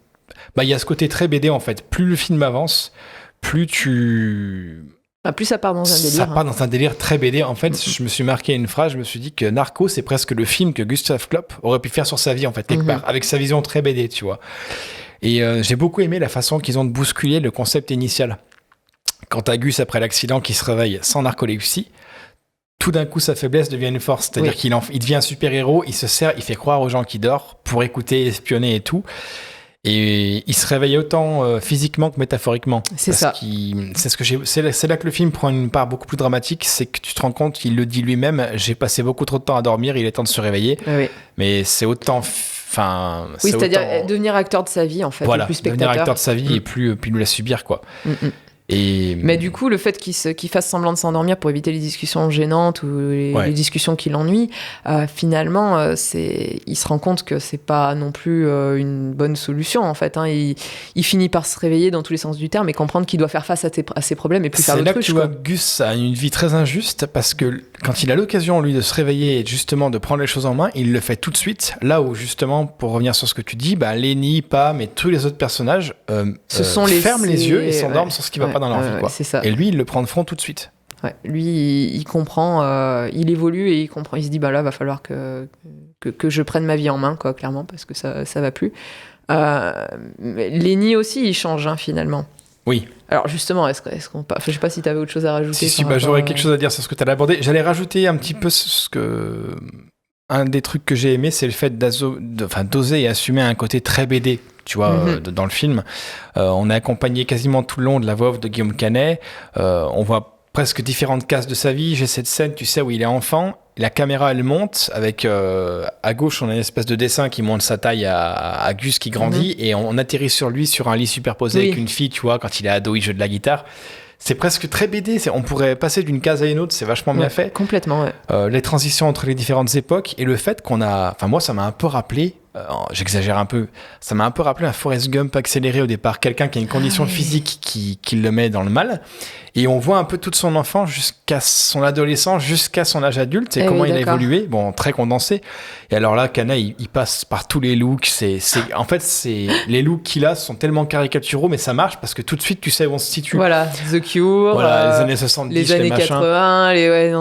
il y a ce côté très BD en fait, plus le film avance, plus ça part dans un délire. Ça part dans un délire très BD. En fait, je me suis marqué une phrase, je me suis dit que Narco, c'est presque le film que Gustav Klopp aurait pu faire sur sa vie en fait, quelque part, avec sa vision très BD, tu vois. Et j'ai beaucoup aimé la façon qu'ils ont de bousculer le concept initial. Quand t'as Gus après l'accident qui se réveille sans narcolepsie, tout d'un coup, sa faiblesse devient une force. C'est-à-dire qu'il devient un super-héros, il fait croire aux gens qu'il dort pour écouter, espionner et tout. Et il se réveille autant physiquement que métaphoriquement. C'est ça. C'est là que le film prend une part beaucoup plus dramatique, c'est que tu te rends compte qu'il le dit lui-même, j'ai passé beaucoup trop de temps à dormir, il est temps de se réveiller. Oui. Mais c'est autant... c'est-à-dire devenir acteur de sa vie, en fait, voilà, plus spectateur. Devenir acteur de sa vie et plus nous la subir, quoi. Mais du coup, le fait qu'il fasse semblant de s'endormir pour éviter les discussions gênantes ou les discussions qui l'ennuient, finalement, il se rend compte que c'est pas non plus une bonne solution, en fait. Il finit par se réveiller dans tous les sens du terme et comprendre qu'il doit faire face à ses problèmes et plus faire d'autres trucs. C'est là que tu vois Gus a une vie très injuste parce que quand il a l'occasion, lui, de se réveiller et justement de prendre les choses en main, il le fait tout de suite. Là où, justement, pour revenir sur ce que tu dis, Lenny, Pam et tous les autres personnages ferment les yeux et s'endorment sur ce qui va pas dans leur vie, quoi. C'est ça. Et lui, il le prend de front tout de suite. Lui, il comprend, il évolue et il comprend. Il se dit, là, va falloir que je prenne ma vie en main, quoi, clairement, parce que ça va plus. Lenny aussi, il change, finalement. Oui. Alors justement, est-ce qu'on je sais pas si tu avais autre chose à rajouter. J'aurais quelque chose à dire sur ce que tu as abordé. J'allais rajouter un petit peu un des trucs que j'ai aimé, c'est le fait d'oser et assumer un côté très BD, tu vois, dans le film. On est accompagné quasiment tout le long de la voix off de Guillaume Canet. On voit presque différentes cases de sa vie. J'ai cette scène, tu sais, où il est enfant. La caméra, elle monte avec à gauche, on a une espèce de dessin qui montre sa taille à Gus qui grandit et on atterrit sur lui sur un lit superposé avec une fille, tu vois, quand il est ado, il joue de la guitare. C'est presque très BD, on pourrait passer d'une case à une autre, c'est vachement bien fait. Complètement, les transitions entre les différentes époques et le fait qu'on a... Enfin, moi, ça m'a un peu rappelé, j'exagère un peu, ça m'a un peu rappelé un Forrest Gump accéléré au départ, quelqu'un qui a une condition physique qui le met dans le mal. Et on voit un peu toute son enfance jusqu'à son adolescence, jusqu'à son âge adulte, et comment il a évolué. Bon, très condensé. Et alors là, Canet, il passe par tous les looks. En fait, les looks qu'il a sont tellement caricaturaux, mais ça marche parce que tout de suite, tu sais où on se situe. Voilà, The Cure. Voilà, les années 70, les années 80,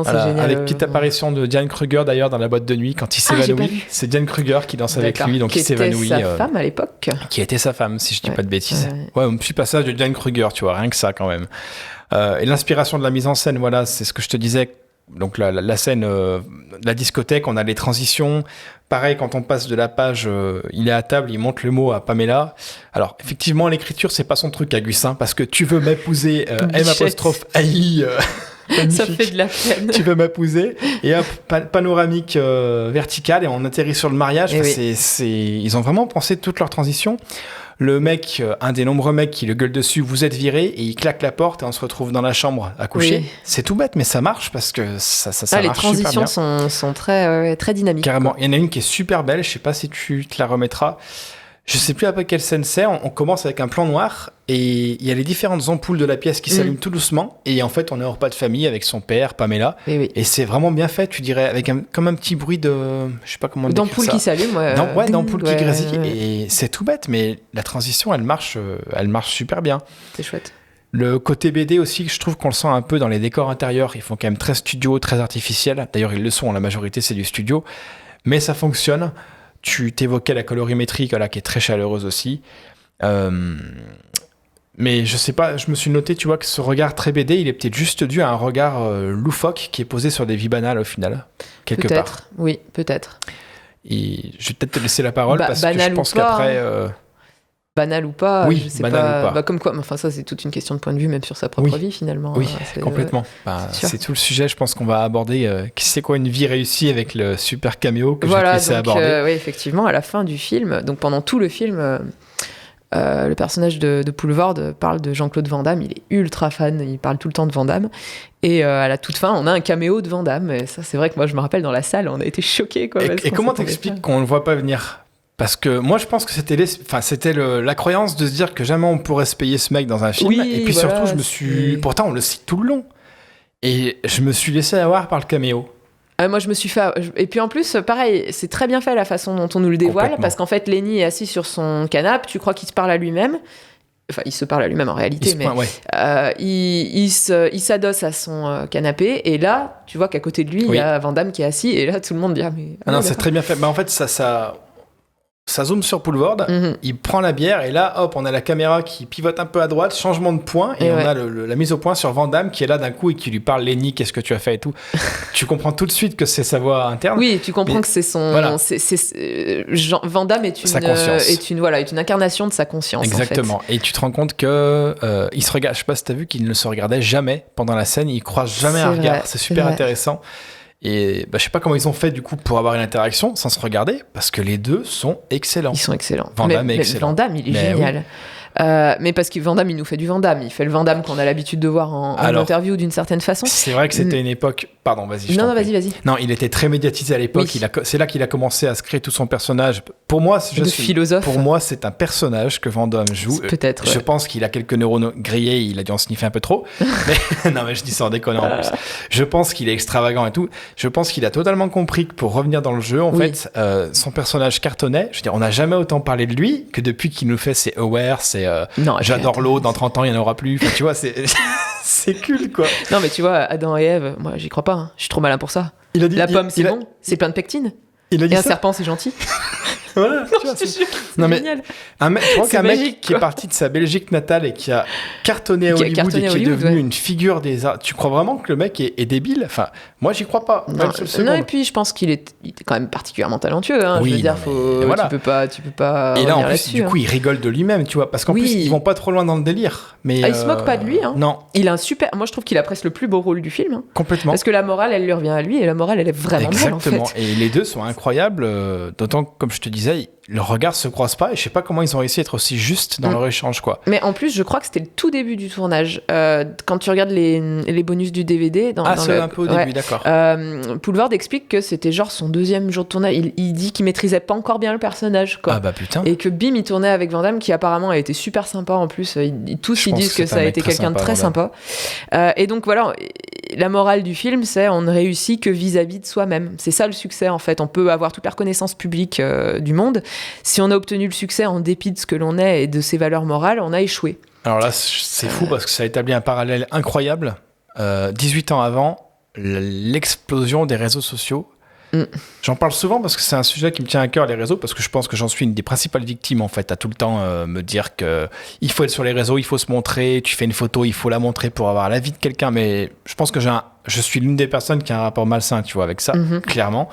c'est génial. Avec petite apparition de Diane Kruger d'ailleurs dans la boîte de nuit quand il s'évanouit. C'est Diane Kruger qui danse avec lui, donc il s'évanouit. Qui était sa femme à l'époque. Qui était sa femme, si je dis pas de bêtises. Un petit passage de Diane Kruger, tu vois, rien que ça quand même. Et l'inspiration de la mise en scène, voilà, c'est ce que je te disais. Donc la scène, la discothèque, on a les transitions. Pareil, quand on passe de la page, il est à table, il montre le mot à Pamela. Alors effectivement, l'écriture, c'est pas son truc à Gus, parce que tu veux m'épouser, M''AI. Ça fait de la peine. Tu veux m'épouser et hop, panoramique verticale et on atterrit sur le mariage. Ils ont vraiment pensé toute leur transition. Le mec, un des nombreux mecs qui le gueule dessus, vous êtes viré, et il claque la porte et on se retrouve dans la chambre à coucher. Oui. C'est tout bête, mais ça marche parce que ça marche super bien. Les transitions sont très, très dynamiques. Carrément. Il y en a une qui est super belle, je sais pas si tu te la remettras. Je sais plus après quelle scène c'est, on commence avec un plan noir et il y a les différentes ampoules de la pièce qui s'allument tout doucement et en fait on est en repas de famille avec son père, Pamela, et c'est vraiment bien fait, tu dirais, avec comme un petit bruit de... je sais pas comment décrire ça. D'ampoule qui s'allume, d'ampoule qui grésille et c'est tout bête mais la transition elle marche super bien. C'est chouette. Le côté BD aussi, je trouve qu'on le sent un peu dans les décors intérieurs, ils font quand même très studio, très artificiel, d'ailleurs ils le sont, la majorité c'est du studio, mais ça fonctionne. Tu t'évoquais la colorimétrie, qui est très chaleureuse aussi. Mais je sais pas, je me suis noté, tu vois, que ce regard très BD, il est peut-être juste dû à un regard loufoque qui est posé sur des vies banales au final, quelque part. Oui, peut-être. Et je vais peut-être te laisser la parole parce que je pense pas, qu'après... Banal ou pas, oui, je sais banal pas. ou pas. Comme quoi, enfin ça c'est toute une question de point de vue, même sur sa propre vie finalement. Oui, c'est, complètement. C'est tout le sujet, je pense qu'on va aborder. C'est quoi une vie réussie avec le super caméo que j'ai laissé aborder. Oui, effectivement, à la fin du film, donc pendant tout le film, le personnage de Poulvord parle de Jean-Claude Van Damme, il est ultra fan, il parle tout le temps de Van Damme. Et à la toute fin, on a un caméo de Van Damme. Et ça, c'est vrai que moi, je me rappelle dans la salle, on a été choqués. Et comment t'expliques qu'on ne le voit pas venir ? Parce que moi, je pense que c'était la croyance de se dire que jamais on pourrait se payer ce mec dans un film. Oui, et puis surtout, pourtant, on le cite tout le long. Et je me suis laissé avoir par le caméo. Moi, je me suis fait... Et puis en plus, pareil, c'est très bien fait la façon dont on nous le dévoile, parce qu'en fait, Lenny est assis sur son canapé, tu crois qu'il se parle à lui-même. Enfin, il se parle à lui-même en réalité, il s'adosse à son canapé, et là, tu vois qu'à côté de lui, il y a Van Damme qui est assis, et là, tout le monde dit... non, c'est très bien fait. En fait, ça zoome sur Poulvord, il prend la bière et là, hop, on a la caméra qui pivote un peu à droite, changement de point, et on a la mise au point sur Van Damme qui est là d'un coup et qui lui parle, Lenny, qu'est-ce que tu as fait et tout. Tu comprends tout de suite que c'est sa voix interne. Oui, tu comprends que c'est son... Voilà. Van Damme est une incarnation de sa conscience. Exactement. En fait. Et tu te rends compte que il se regarde, je sais pas si t'as vu qu'il ne se regardait jamais pendant la scène, il croise jamais un regard. C'est super intéressant. Et je sais pas comment ils ont fait du coup pour avoir une interaction sans se regarder, parce que les deux sont excellents. Ils sont excellents. Van Damme est excellent. Van Damme, il est génial. Oui. Mais parce que Van Damme, il nous fait du Van Damme. Il fait le Van Damme qu'on a l'habitude de voir en interview d'une certaine façon. C'est vrai que c'était une époque... Pardon, vas-y. Non, vas-y. Non, il était très médiatisé à l'époque. Oui. C'est là qu'il a commencé à se créer tout son personnage. Pour moi, philosophe. Pour moi, c'est un personnage que Van Damme joue. Peut-être. Je pense qu'il a quelques neurones grillés. Il a dû en sniffer un peu trop. Non, mais je dis ça en déconnant en plus. Je pense qu'il est extravagant et tout. Je pense qu'il a totalement compris que pour revenir dans le jeu, en fait, son personnage cartonnait. Je veux dire, on n'a jamais autant parlé de lui que depuis qu'il nous fait ses Aware, j'adore l'eau, dans 30 ans, il n'y en aura plus. Enfin, tu vois, c'est cool, quoi. Non, mais tu vois, Adam et Ève, moi, j'y crois pas. Hein. Je suis trop malin pour ça. La pomme, c'est bon, c'est plein de pectine. Et un serpent, c'est gentil. Voilà, non, tu vois, c'est génial. Je crois qu'un mec qui est parti de sa Belgique natale et qui a cartonné à Hollywood et qui est devenu une figure des arts, tu crois vraiment que le mec est débile ? Enfin, moi, j'y crois pas. Non, et puis je pense qu'il est quand même particulièrement talentueux. Hein. Oui, je veux dire, tu peux pas. Et là, en plus, du coup, il rigole de lui-même, tu vois, parce qu'en plus, ils vont pas trop loin dans le délire. Mais il se moque pas de lui. Hein. Non. Il a un super. Moi, je trouve qu'il a presque le plus beau rôle du film. Hein. Complètement. Parce que la morale, elle lui revient à lui, et la morale, elle est vraiment belle, en fait. Exactement. Et les deux sont incroyables, d'autant que, comme je te disais, leurs regards se croisent pas et je sais pas comment ils ont réussi à être aussi justes dans leur échange, quoi. Mais en plus, je crois que c'était le tout début du tournage. Quand tu regardes les bonus du DVD... c'est un peu au début, d'accord. Poulvord explique que c'était genre son deuxième jour de tournage. Il dit qu'il maîtrisait pas encore bien le personnage, quoi. Ah bah putain. Et que bim, il tournait avec Van Damme, qui apparemment a été super sympa en plus. Ils disent que ça a été quelqu'un de très sympa. Et donc voilà, la morale du film, c'est on ne réussit que vis-à-vis de soi-même. C'est ça le succès, en fait. On peut avoir toute la reconnaissance publique du monde. Si on a obtenu le succès en dépit de ce que l'on est et de ses valeurs morales, on a échoué. Alors là, c'est fou parce que ça établit un parallèle incroyable. 18 ans avant, l'explosion des réseaux sociaux. J'en parle souvent parce que c'est un sujet qui me tient à cœur, les réseaux, parce que je pense que j'en suis une des principales victimes, en fait, à tout le temps me dire qu'il faut être sur les réseaux, il faut se montrer, tu fais une photo, il faut la montrer pour avoir l'avis de quelqu'un, mais je pense que je suis l'une des personnes qui a un rapport malsain, tu vois, avec ça, clairement.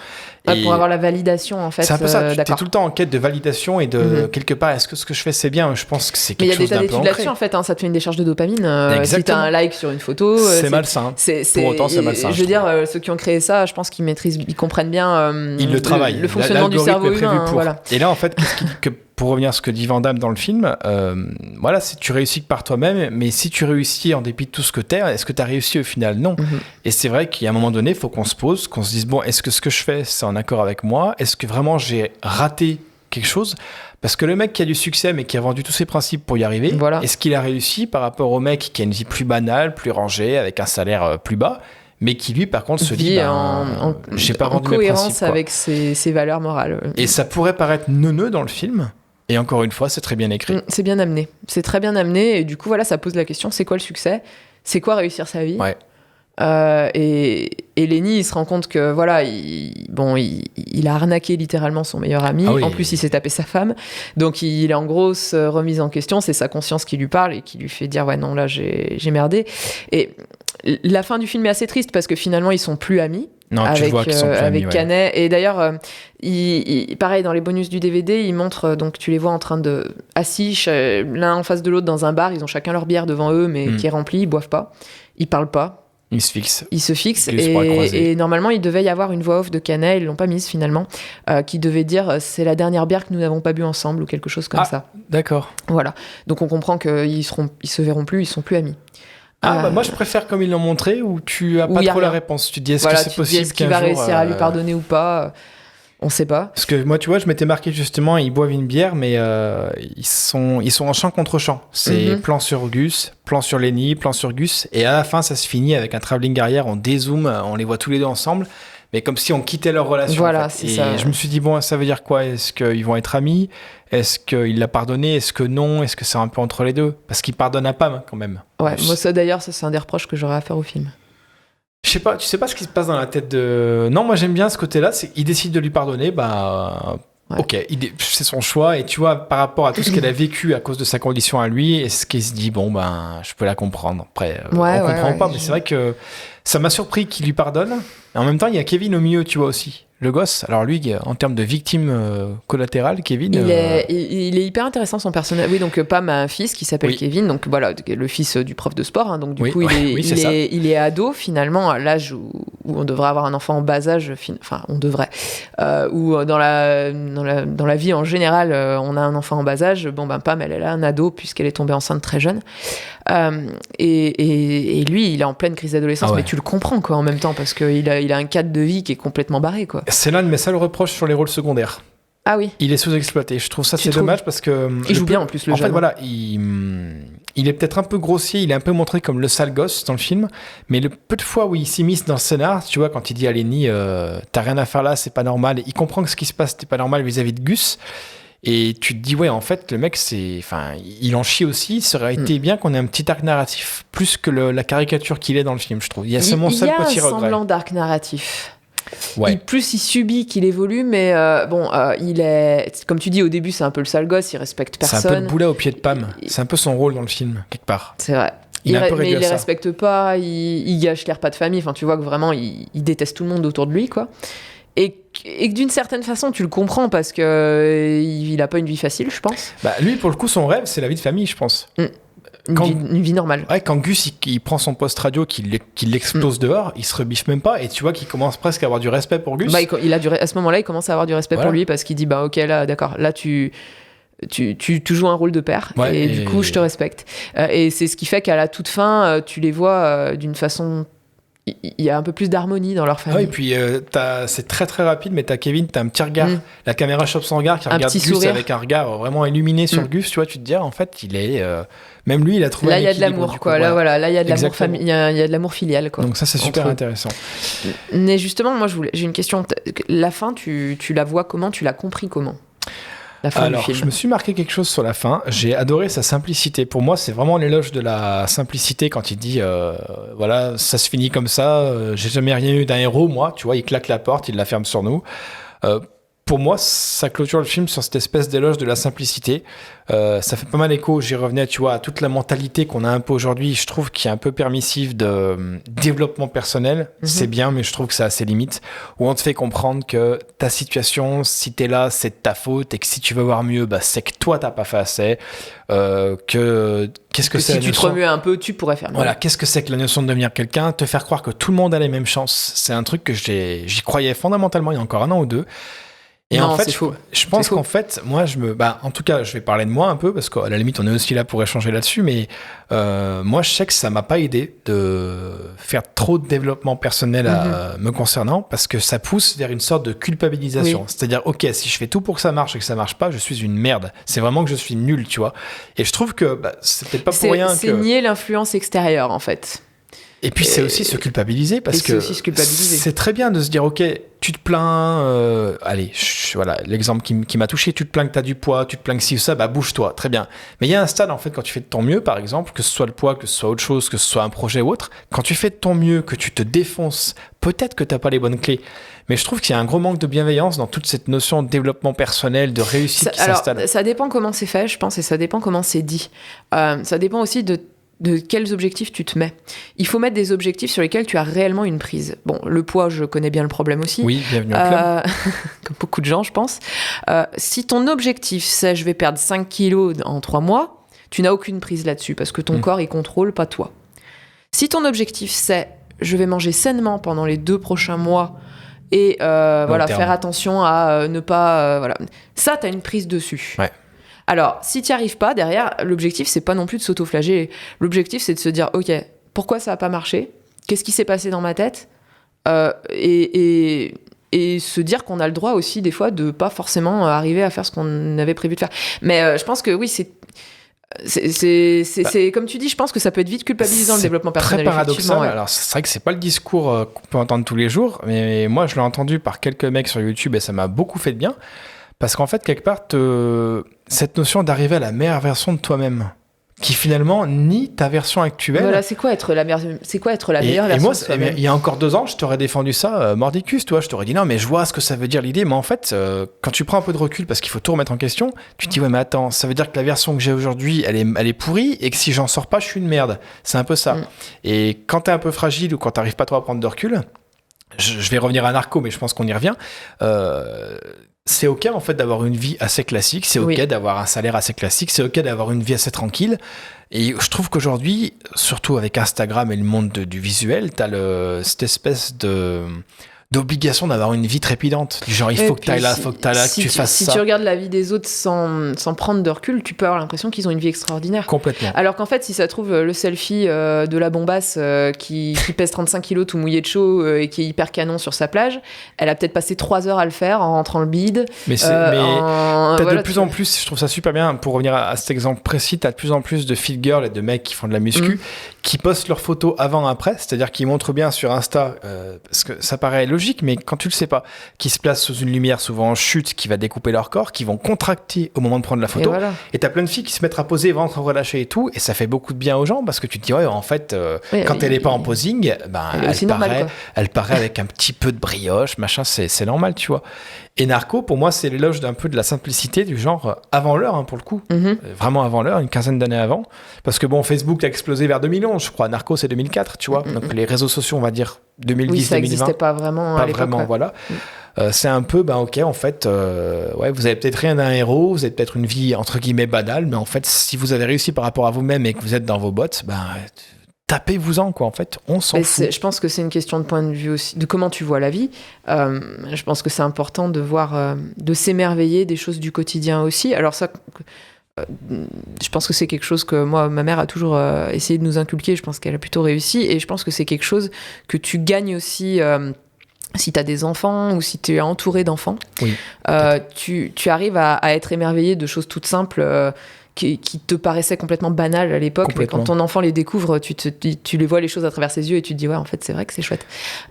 Et pour avoir la validation, en fait. C'est un peu ça, tu es tout le temps en quête de validation et de quelque part, est-ce que ce que je fais c'est bien ? Je pense que c'est quelque chose d'un peu ancré. Mais il y a des tas d'études là-dessus, en fait, hein, ça te fait une décharge de dopamine. Si t'as un like sur une photo... c'est malsain. Pour autant, c'est malsain. Je veux dire, ceux qui ont créé ça, je pense qu'ils maîtrisent, ils comprennent bien ils le travaillent. Le fonctionnement du cerveau humain. Voilà. Et là, en fait, pour revenir à ce que dit Van Damme dans le film, voilà, si tu réussis que par toi-même, mais si tu réussis en dépit de tout ce que t'es, est-ce que t'as réussi au final ? Non. Et c'est vrai qu'il y a un moment donné, il faut qu'on se pose, qu'on se dise, bon, est-ce que ce que je fais, c'est en accord avec moi ? Est-ce que vraiment j'ai raté quelque chose ? Parce que le mec qui a du succès, mais qui a vendu tous ses principes pour y arriver, est-ce qu'il a réussi par rapport au mec qui a une vie plus banale, plus rangée, avec un salaire plus bas ? Mais qui lui par contre se dit j'ai pas vendu mes principes, cohérence avec ses valeurs morales. Et ça pourrait paraître neuneux dans le film, et encore une fois c'est très bien écrit. C'est bien amené, c'est très bien amené, et du coup voilà, ça pose la question, c'est quoi le succès ? C'est quoi réussir sa vie ? Et Lenny, il se rend compte que voilà, il a arnaqué littéralement son meilleur ami. En plus, il s'est tapé sa femme. Donc, il est en grosse remise en question. C'est sa conscience qui lui parle et qui lui fait dire ouais non là j'ai merdé. Et La fin du film est assez triste parce que finalement, ils sont plus amis. Non, tu vois qu'ils sont plus amis, avec Canet. Et d'ailleurs, pareil, dans les bonus du DVD, ils montrent, donc tu les vois en train de assis, l'un en face de l'autre dans un bar. Ils ont chacun leur bière devant eux, mais qui est remplie. Ils boivent pas, ils parlent pas. Ils se fixent. Ils se fixent. Et normalement, il devait y avoir une voix off de Canet, ils l'ont pas mise finalement, qui devait dire c'est la dernière bière que nous n'avons pas bu ensemble ou quelque chose comme ça. D'accord. Voilà. Donc on comprend qu'ils se verront plus, ils sont plus amis. Moi je préfère comme ils l'ont montré où tu as pas trop la réponse. Tu te dis est-ce que c'est possible est-ce qu'il va réussir à lui pardonner ou pas. On sait pas. Parce que moi, tu vois, je m'étais marqué justement, ils boivent une bière, mais ils sont en champ contre champ. C'est plan sur Gus, plan sur Lenny, plan sur Gus, et à la fin, ça se finit avec un travelling arrière, on dézoome, on les voit tous les deux ensemble, mais comme si on quittait leur relation. Voilà, en fait. c'est ça. Je me suis dit, bon, ça veut dire quoi ? Est-ce qu'ils vont être amis ? Est-ce qu'il l'a pardonné ? Est-ce que non ? Est-ce que c'est un peu entre les deux ? Parce qu'il pardonne à Pam, quand même. Ouais, moi, ça, d'ailleurs, c'est un des reproches que j'aurais à faire au film. Je sais pas, tu sais pas ce qui se passe dans la tête de... Non, moi j'aime bien ce côté-là, c'est qu'il décide de lui pardonner, ok, c'est son choix, et tu vois, par rapport à tout ce qu'elle a vécu à cause de sa condition à lui, est-ce qu'il se dit, je peux la comprendre. Après, on comprend pas, mais c'est vrai que ça m'a surpris qu'il lui pardonne, et en même temps, il y a Kevin au milieu, tu vois aussi. Le gosse, alors lui, en termes de victime collatérale, Kevin... Il est hyper intéressant, son personnage. Oui, donc Pam a un fils qui s'appelle Kevin, donc voilà, le fils du prof de sport, hein, donc du coup, il est ado, finalement, à l'âge où on devrait avoir un enfant en bas âge, enfin, on devrait, ou dans la vie en général, on a un enfant en bas âge, Pam, elle a un ado, puisqu'elle est tombée enceinte très jeune. Et lui, il est en pleine crise d'adolescence, mais tu le comprends, quoi, en même temps, parce qu'il a un cadre de vie qui est complètement barré, quoi. C'est l'un de mes seuls reproches sur les rôles secondaires. Ah oui. Il est sous-exploité. Je trouve ça c'est dommage parce que il joue bien en plus le jeune. En fait voilà, il est peut-être un peu grossier, il est un peu montré comme le sale gosse dans le film, mais le peu de fois où il s'immisce dans le scénar, tu vois, quand il dit à Lenny t'as rien à faire là, c'est pas normal, et il comprend que ce qui se passe c'est pas normal vis-à-vis de Gus. Et tu te dis, ouais, en fait, le mec, il en chie aussi. Ça aurait été bien qu'on ait un petit arc narratif, plus que la caricature qu'il est dans le film, je trouve. Il y a seulement seul petit regret. Il y a un semblant d'arc narratif. Ouais. Il subit qu'il évolue, mais il est, comme tu dis, au début, c'est un peu le sale gosse, il respecte personne. C'est un peu le boulet au pied de Pam. C'est un peu son rôle dans le film, quelque part. C'est vrai. Mais il les respecte pas, il gâche les repas de famille. Enfin, tu vois que vraiment, il déteste tout le monde autour de lui, quoi. Et que d'une certaine façon, tu le comprends parce que il a pas une vie facile, je pense. Lui, pour le coup, son rêve, c'est la vie de famille, je pense. Une vie normale. Ouais, quand Gus il prend son poste radio, qu'il l'explose dehors, il se rebiffe même pas, et tu vois qu'il commence presque à avoir du respect pour Gus. À ce moment-là, il commence à avoir du respect pour lui parce qu'il dit ok, là, d'accord, là tu joues un rôle de père, et du coup je te respecte. Et c'est ce qui fait qu'à la toute fin, tu les vois d'une façon... Il y a un peu plus d'harmonie dans leur famille. Oui, et puis c'est très très rapide, mais t'as Kevin, t'as un petit regard. La caméra chope son regard, qui regarde Gus sourire. Avec un regard vraiment illuminé sur Gus. Tu vois, tu te dis, en fait, il est. Même lui, il a trouvé. Là, il y a de l'amour, quoi. Là, il y a de l'amour il y a de l'amour filial, quoi. Donc ça, c'est super intéressant. Mais justement, moi, j'ai une question. La fin, tu la vois comment ? Tu l'as compris comment ? Alors, je me suis marqué quelque chose sur la fin. J'ai adoré sa simplicité. Pour moi, c'est vraiment l'éloge de la simplicité quand il dit voilà, ça se finit comme ça. J'ai jamais rien eu d'un héros, moi. Tu vois, il claque la porte, il la ferme sur nous. Pour moi, ça clôture le film sur cette espèce d'éloge de la simplicité. Ça fait pas mal écho, j'y revenais, tu vois, à toute la mentalité qu'on a un peu aujourd'hui. Je trouve qu'il y a un peu permissive de développement personnel. C'est bien, mais je trouve que ça a ses limites. Où on te fait comprendre que ta situation, si t'es là, c'est de ta faute. Et que si tu veux voir mieux, c'est que toi, t'as pas fait assez. Qu'est-ce que c'est si tu te remuais un peu, tu pourrais faire mieux. Voilà, qu'est-ce que c'est que la notion de devenir quelqu'un ? Te faire croire que tout le monde a les mêmes chances. C'est un truc que j'y croyais fondamentalement il y a encore un an ou deux. Et non, en fait, je pense qu'en fait, moi, en tout cas, je vais parler de moi un peu, parce qu'à la limite, on est aussi là pour échanger là-dessus, mais moi, je sais que ça m'a pas aidé de faire trop de développement personnel me concernant, parce que ça pousse vers une sorte de culpabilisation. Oui. C'est-à-dire, ok, si je fais tout pour que ça marche et que ça marche pas, je suis une merde. C'est vraiment que je suis nul, tu vois. Et je trouve que c'est peut-être pas pour rien que... C'est nier l'influence extérieure, en fait. Et puis c'est aussi se culpabiliser, parce que c'est très bien de se dire, ok, tu te plains, voilà, l'exemple qui m'a touché, tu te plains que tu as du poids, tu te plains que si ou ça, bouge-toi, très bien. Mais il y a un stade, en fait, quand tu fais de ton mieux, par exemple, que ce soit le poids, que ce soit autre chose, que ce soit un projet ou autre, quand tu fais de ton mieux, que tu te défonces, peut-être que tu n'as pas les bonnes clés. Mais je trouve qu'il y a un gros manque de bienveillance dans toute cette notion de développement personnel, de réussite qui s'installe. Ça dépend comment c'est fait, je pense, et ça dépend comment c'est dit. Ça dépend aussi de de quels objectifs tu te mets. Il faut mettre des objectifs sur lesquels tu as réellement une prise. Bon, le poids, je connais bien le problème aussi. Oui, bienvenue au club. Comme beaucoup de gens, je pense. Si ton objectif, c'est je vais perdre 5 kilos en 3 mois, tu n'as aucune prise là-dessus parce que ton corps, il contrôle, pas toi. Si ton objectif, c'est je vais manger sainement pendant les 2 prochains mois et faire attention à ne pas... Ça, tu as une prise dessus. Ouais. Alors, si tu n'y arrives pas, derrière, l'objectif, c'est pas non plus de s'auto-flageller. L'objectif, c'est de se dire, OK, pourquoi ça n'a pas marché ? Qu'est-ce qui s'est passé dans ma tête ? Et se dire qu'on a le droit aussi, des fois, de pas forcément arriver à faire ce qu'on avait prévu de faire. Mais je pense que oui, c'est comme tu dis, je pense que ça peut être vite culpabilisant, le développement personnel. Très paradoxal. Ouais. Alors, c'est vrai que c'est pas le discours qu'on peut entendre tous les jours, mais moi, je l'ai entendu par quelques mecs sur YouTube et ça m'a beaucoup fait de bien. Parce qu'en fait, quelque part, cette notion d'arriver à la meilleure version de toi-même, qui finalement nie ta version actuelle. Voilà, c'est quoi être la meilleure version de toi-même ? Et moi, il y a encore 2 ans, je t'aurais défendu ça mordicus, toi. Je t'aurais dit non, mais je vois ce que ça veut dire l'idée. Mais en fait, quand tu prends un peu de recul, parce qu'il faut tout remettre en question, tu te dis ouais, mais attends, ça veut dire que la version que j'ai aujourd'hui, elle est pourrie et que si j'en sors pas, je suis une merde. C'est un peu ça. Et quand t'es un peu fragile ou quand t'arrives pas trop à prendre de recul, je vais revenir à Narco, mais je pense qu'on y revient. C'est ok en fait d'avoir une vie assez classique, c'est ok d'avoir un salaire assez classique, c'est ok d'avoir une vie assez tranquille. Et je trouve qu'aujourd'hui, surtout avec Instagram et le monde du visuel, t'as cette espèce d'obligation d'avoir une vie trépidante. Du genre, il faut que tu ailles là, il faut que tu ailles là, que tu fasses ça. Si tu regardes la vie des autres sans prendre de recul, tu peux avoir l'impression qu'ils ont une vie extraordinaire. Complètement. Alors qu'en fait, si ça trouve le selfie de la bombasse qui pèse 35 kilos tout mouillé de chaud et qui est hyper canon sur sa plage, elle a peut-être passé 3 heures à le faire en rentrant le bide. Mais t'as de plus en plus, je trouve ça super bien, pour revenir à cet exemple précis, t'as de plus en plus de fit girls et de mecs qui font de la muscu qui postent leurs photos avant-après, c'est-à-dire qu'ils montrent bien sur Insta, parce que ça paraît logique, mais quand tu le sais pas, qui se placent sous une lumière souvent en chute, qui va découper leur corps, qui vont contracter au moment de prendre la photo. Et t'as plein de filles qui se mettent à poser, ventre relâché et tout, et ça fait beaucoup de bien aux gens parce que tu te dis ouais, en fait, quand elle est pas en posing, elle paraît avec un petit peu de brioche, machin, c'est normal, tu vois. Et Narco, pour moi, c'est l'éloge d'un peu de la simplicité du genre avant l'heure, pour le coup. Vraiment avant l'heure, une quinzaine d'années avant. Parce que bon, Facebook a explosé vers 2011, je crois. Narco, c'est 2004, tu vois. Donc les réseaux sociaux, on va dire 2010, oui, ça 2020. n'existait pas vraiment à l'époque. Pas vraiment, voilà. C'est un peu, ok, en fait, vous avez peut-être rien d'un héros, vous avez peut-être une vie, entre guillemets, banale, mais en fait, si vous avez réussi par rapport à vous-même et que vous êtes dans vos bottes, tapez-vous-en, quoi, en fait, on s'en fout. Je pense que c'est une question de point de vue aussi, de comment tu vois la vie. Je pense que c'est important de voir, de s'émerveiller des choses du quotidien aussi. Alors ça, je pense que c'est quelque chose que moi, ma mère a toujours essayé de nous inculquer, je pense qu'elle a plutôt réussi, et je pense que c'est quelque chose que tu gagnes aussi... si tu as des enfants ou si tu es entouré d'enfants, tu arrives à être émerveillé de choses toutes simples qui te paraissaient complètement banales à l'époque, mais quand ton enfant les découvre, tu les vois les choses à travers ses yeux et tu te dis ouais, en fait c'est vrai que c'est chouette.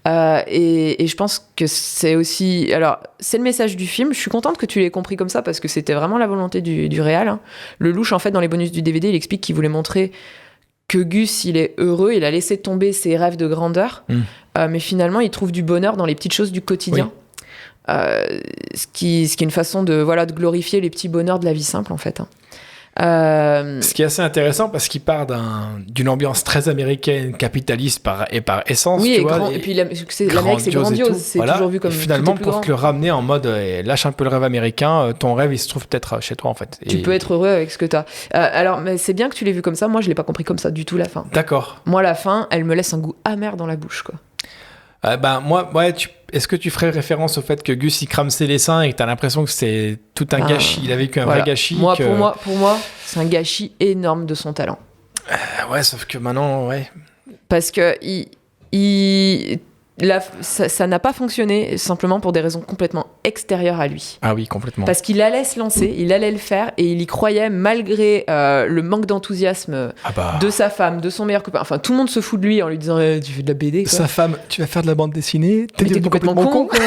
Et je pense que c'est aussi, alors c'est le message du film. Je suis contente que tu l'aies compris comme ça parce que c'était vraiment la volonté du réal, hein. Le louche, en fait, dans les bonus du DVD, il explique qu'il voulait montrer que Gus, il est heureux, il a laissé tomber ses rêves de grandeur, mais finalement, il trouve du bonheur dans les petites choses du quotidien. Ce qui est une façon de glorifier les petits bonheurs de la vie simple, en fait, hein. Ce qui est assez intéressant parce qu'il part d'une ambiance très américaine, capitaliste par essence. Oui, tu vois, et puis l'Amérique, c'est grandiose, c'est toujours vu comme et finalement, tout est plus pour grand. te le ramener en mode lâche un peu le rêve américain, ton rêve il se trouve peut-être chez toi en fait. Tu peux être heureux avec ce que t'as. Alors, mais c'est bien que tu l'aies vu comme ça. Moi, je l'ai pas compris comme ça du tout, la fin. D'accord. Moi, la fin, elle me laisse un goût amer dans la bouche, quoi. Est-ce que tu ferais référence au fait que Gus il crame ses dessins et que t'as l'impression que c'est tout un gâchis, il a vécu un vrai gâchis. Pour moi, c'est un gâchis énorme de son talent. Sauf que maintenant, parce que ça n'a pas fonctionné simplement pour des raisons complètement extérieures à lui. Ah oui, complètement. Parce qu'il allait se lancer, il allait le faire et il y croyait malgré le manque d'enthousiasme de sa femme, de son meilleur copain. Enfin, tout le monde se fout de lui en lui disant tu fais de la BD, quoi. Sa femme, tu vas faire de la bande dessinée, t'es complètement con, quoi.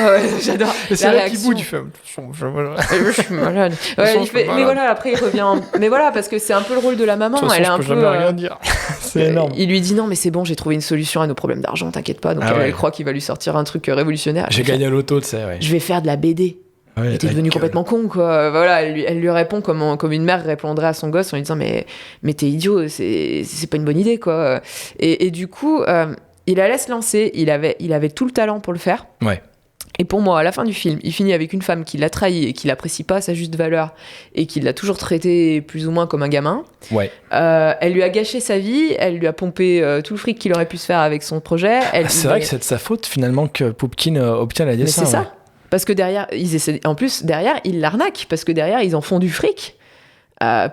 J'adore. Et c'est là qu'il bouge, tu fais je suis malade. Mais voilà, après il revient. Mais voilà, parce que c'est un peu le rôle de la maman. Elle est un peu. Rien dire. C'est énorme. Il lui dit non, mais c'est bon, j'ai trouvé une solution à nos problèmes d'argent, t'inquiète pas. Donc elle croit qu'il va lui sortir un truc révolutionnaire. J'ai gagné à l'auto, tu sais. Je vais faire de la BD. Ouais, t'es devenu complètement con, quoi. Voilà, elle lui répond comme une mère répondrait à son gosse en lui disant mais t'es idiot, c'est pas une bonne idée, quoi. Et du coup, il la laisse lancer. Il avait tout le talent pour le faire. Ouais. Et pour moi, à la fin du film, il finit avec une femme qui l'a trahi et qui l'apprécie pas à sa juste valeur et qui l'a toujours traité plus ou moins comme un gamin. Ouais. Elle lui a gâché sa vie, elle lui a pompé tout le fric qu'il aurait pu se faire avec son projet. C'est vrai que c'est de sa faute finalement que Poupkin obtient la dessin. Mais c'est ça. Parce que derrière, en plus, derrière, ils l'arnaquent parce que derrière, ils en font du fric.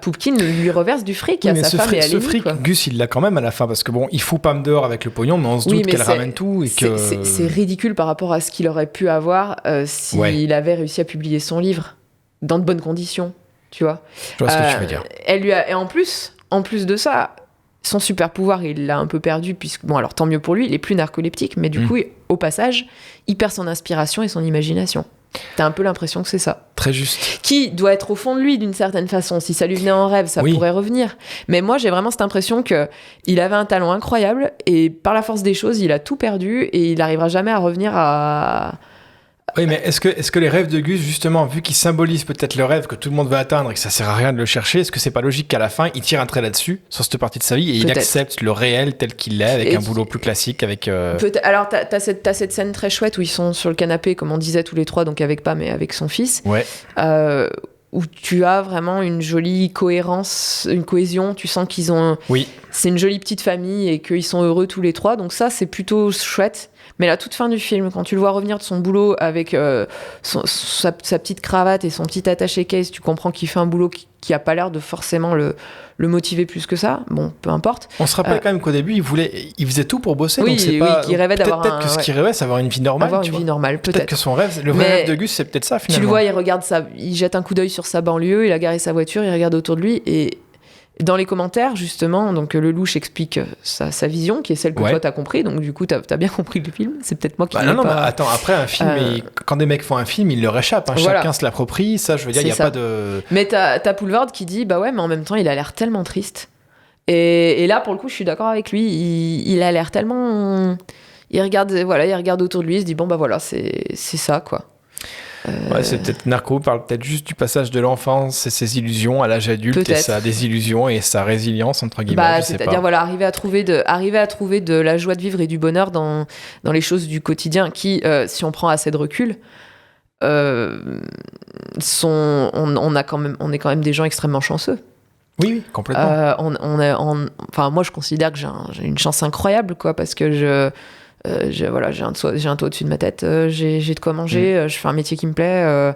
Poupkin lui reverse du fric à sa femme et à Lenny. Ce fric, quoi. Gus, il l'a quand même à la fin parce que bon, il fout Pam dehors avec le pognon, mais on se doute qu'elle ramène tout et que c'est ridicule par rapport à ce qu'il aurait pu avoir s'il avait réussi à publier son livre dans de bonnes conditions, tu vois. Je vois ce que tu veux dire. Et en plus de ça, son super pouvoir, il l'a un peu perdu puisque bon, alors tant mieux pour lui, il est plus narcoleptique, mais du coup, au passage, il perd son inspiration et son imagination. T'as un peu l'impression que c'est ça. Très juste. Qui doit être au fond de lui d'une certaine façon. Si ça lui venait en rêve, ça pourrait revenir. Mais moi, j'ai vraiment cette impression qu'il avait un talent incroyable et par la force des choses, il a tout perdu et il n'arrivera jamais à revenir à... Oui, mais est-ce que les rêves de Gus, justement, vu qu'ils symbolisent peut-être le rêve que tout le monde veut atteindre et que ça sert à rien de le chercher, est-ce que c'est pas logique qu'à la fin, il tire un trait là-dessus, sur cette partie de sa vie, et il accepte le réel tel qu'il est, avec un boulot plus classique, avec... Alors, t'as cette scène très chouette où ils sont sur le canapé, comme on disait tous les trois, donc avec Pam et avec son fils, où tu as vraiment une jolie cohérence, une cohésion, tu sens qu'ils ont... Oui. C'est une jolie petite famille et qu'ils sont heureux tous les trois, donc ça, c'est plutôt chouette. Mais la toute fin du film, quand tu le vois revenir de son boulot avec sa petite cravate et son petit attaché-case, tu comprends qu'il fait un boulot qui a pas l'air de forcément le motiver plus que ça. Bon, peu importe. On se rappelle quand même qu'au début, il faisait tout pour bosser. Oui, donc c'est pas... qu'il rêvait d'avoir peut-être que ce qu'il rêvait, c'est avoir une vie normale. Avoir une vie normale, peut-être. Que son rêve, le vrai rêve de Gus, c'est peut-être ça, finalement. Tu le vois, il jette un coup d'œil sur sa banlieue, il a garé sa voiture, il regarde autour de lui et... Dans les commentaires, justement, donc le louche explique sa vision, qui est celle que toi t'as compris, donc du coup t'as bien compris le film. C'est peut-être moi qui non, mais attends, après un film, quand des mecs font un film, ils leur échappent. Voilà. Chacun se l'approprie, ça, je veux dire, il n'y a pas de... Mais t'as Poulvord qui dit, bah ouais, mais en même temps, il a l'air tellement triste. Et là, pour le coup, je suis d'accord avec lui, il a l'air tellement... Il regarde autour de lui, il se dit, bon, bah voilà, c'est ça, quoi. Ouais, c'est peut-être Narco parle peut-être juste du passage de l'enfance et ses illusions à l'âge adulte et sa désillusion et sa résilience entre guillemets. C'est-à-dire voilà, arriver à trouver de la joie de vivre et du bonheur dans les choses du quotidien qui, si on prend assez de recul, on est quand même des gens extrêmement chanceux. Oui, complètement. Enfin, moi, je considère que j'ai une chance incroyable, quoi, parce que j'ai un toit au-dessus de ma tête, j'ai de quoi manger, je fais un métier qui me plaît,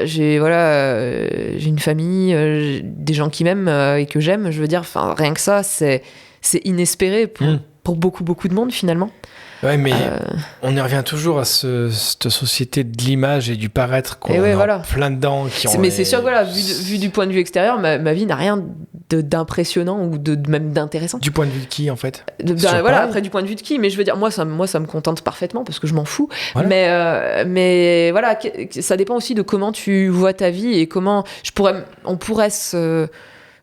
j'ai une famille, des gens qui m'aiment et que j'aime, je veux dire, enfin rien que ça, c'est inespéré pour beaucoup de monde finalement. Ouais, mais on y revient toujours à cette société de l'image et du paraître qu'on est plein dedans. Mais c'est sûr que voilà, vu du point de vue extérieur, ma vie n'a rien d'impressionnant ou même d'intéressant. Du point de vue de qui, en fait après, du point de vue de qui, mais je veux dire, moi, ça me contente parfaitement parce que je m'en fous. Voilà. Mais voilà, ça dépend aussi de comment tu vois ta vie et comment... On pourrait se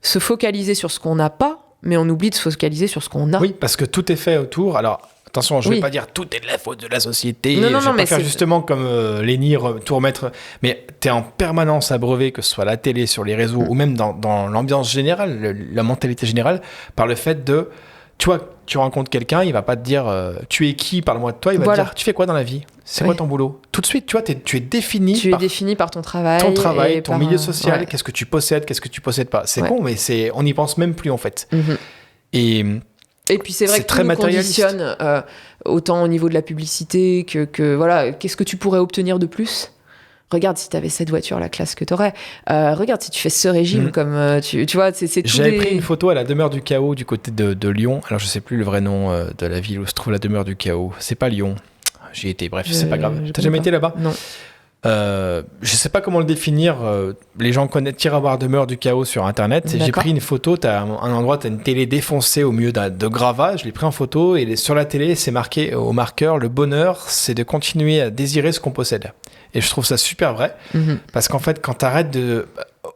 focaliser sur ce qu'on n'a pas, mais on oublie de se focaliser sur ce qu'on a. Oui, parce que tout est fait autour. Alors... Attention, je ne vais pas dire tout est de la faute de la société. Je vais pas faire justement comme Lenny, tout remettre. Mais tu es en permanence abreuvé, que ce soit à la télé, sur les réseaux, ou même dans l'ambiance générale, la mentalité générale, par le fait de... Tu vois, tu rencontres quelqu'un, il ne va pas te dire tu es qui, parle-moi de toi. Il va te dire tu fais quoi dans la vie ? C'est quoi ton boulot ? Tout de suite, tu vois, tu es défini. Tu es défini par ton travail. Ton travail, ton milieu social, qu'est-ce que tu possèdes, qu'est-ce que tu possèdes pas. C'est con, mais on n'y pense même plus en fait. Et puis c'est vrai que tout nous conditionne, autant au niveau de la publicité que voilà, qu'est-ce que tu pourrais obtenir de plus ? Regarde si tu avais cette voiture, la classe que tu aurais. Regarde si tu fais ce régime, comme tu vois, c'est tout. J'avais pris une photo à la demeure du chaos du côté de Lyon. Alors je sais plus le vrai nom de la ville où se trouve la demeure du chaos. C'est pas Lyon. J'y étais, bref, c'est pas grave. T'as jamais été là-bas ? Non. Je sais pas comment le définir. Les gens connaissent Tiroir demeure du chaos sur internet. J'ai pris une photo. T'as un endroit, t'as une télé défoncée au milieu de gravats. Je l'ai pris en photo et sur la télé, c'est marqué au marqueur le bonheur, c'est de continuer à désirer ce qu'on possède. Et je trouve ça super vrai parce qu'en fait, quand t'arrêtes de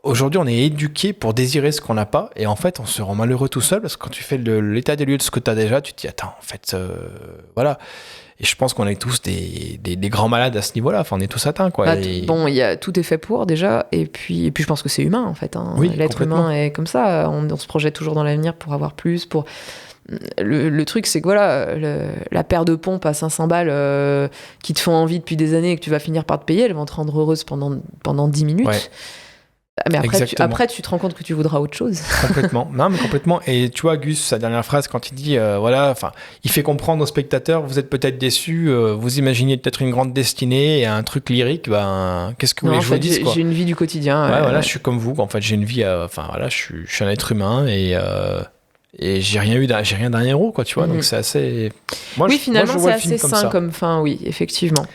aujourd'hui, on est éduqué pour désirer ce qu'on n'a pas, et en fait, on se rend malheureux tout seul, parce que quand tu fais l'état des lieux de ce que tu as déjà, tu te dis, attends, en fait, voilà. Et je pense qu'on est tous des grands malades à ce niveau-là, enfin, on est tous atteints, quoi. Bah, bon, tout est fait pour, déjà, et puis je pense que c'est humain, en fait. Hein. Oui, l'être humain est comme ça, on se projette toujours dans l'avenir pour avoir plus, pour... Le truc, c'est que voilà, la paire de pompes à 500 balles qui te font envie depuis des années et que tu vas finir par te payer, elles vont te rendre heureuse pendant 10 minutes. Ouais. Mais après, tu te rends compte que tu voudras autre chose. Complètement. Non, mais complètement. Et tu vois, Gus, sa dernière phrase, quand il dit, voilà, enfin, il fait comprendre aux spectateurs, vous êtes peut-être déçus, vous imaginez peut-être une grande destinée et un truc lyrique, ben, qu'est-ce que vous voulez que je vous dise, quoi. J'ai une vie du quotidien. Ouais, voilà, je suis comme vous. En fait, j'ai une vie, enfin, voilà, je suis un être humain et j'ai rien d'un héros, quoi, tu vois. Donc, c'est assez. Finalement, moi, c'est assez sain comme fin, oui, effectivement.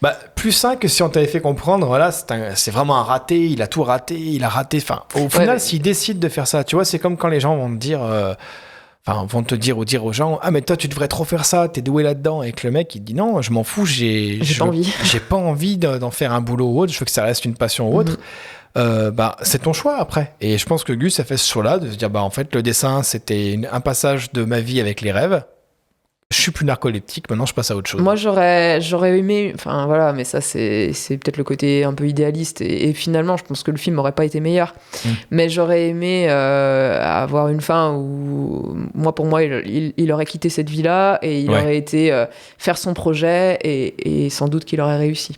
Bah, plus sain que si on t'avait fait comprendre, voilà, c'est vraiment un raté, il a tout raté, il a raté. Enfin, au final, s'il décide de faire ça, tu vois, c'est comme quand les gens vont te dire, vont te dire ou dire aux gens, ah, mais toi, tu devrais trop faire ça, t'es doué là-dedans. Et que le mec, il dit, non, je m'en fous, j'ai pas envie. J'ai pas envie d'en faire un boulot ou autre, je veux que ça reste une passion ou autre. Bah, c'est ton choix après. Et je pense que Gus a fait ce choix-là de se dire, bah, en fait, le dessin, c'était un passage de ma vie avec les rêves. Je suis plus narcoleptique, maintenant je passe à autre chose. Moi j'aurais aimé, enfin voilà, mais ça c'est peut-être le côté un peu idéaliste et finalement je pense que le film n'aurait pas été meilleur. Mais j'aurais aimé avoir une fin où pour moi il aurait quitté cette vie-là et il aurait été faire son projet et sans doute qu'il aurait réussi.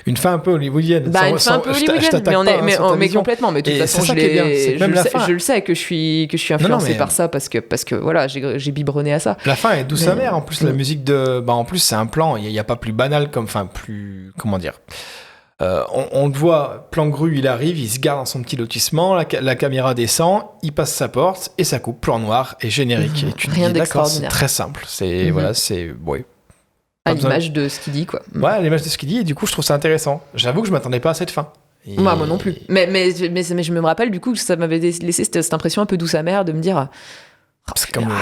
Une fin un peu hollywoodienne. Une fin un peu hollywoodienne, mais complètement. Mais de toute façon, je le sais que je suis influencé par ça parce que voilà, j'ai biberonné à ça. La fin est douce amère. En plus, la musique en plus, c'est un plan. Il n'y a pas plus banal comme, comment dire. On le voit, plan grue, il arrive, il se gare dans son petit lotissement, la caméra descend, il passe sa porte et ça coupe, plan noir et générique. Et tu te dis, d'accord, c'est très simple. C'est voilà, c'est à l'image de ce qu'il dit, quoi. Ouais, à l'image de ce qu'il dit, et du coup, je trouve ça intéressant. J'avoue que je m'attendais pas à cette fin. Moi non plus. Mais je me rappelle, du coup, que ça m'avait laissé cette impression un peu douce amère de me dire...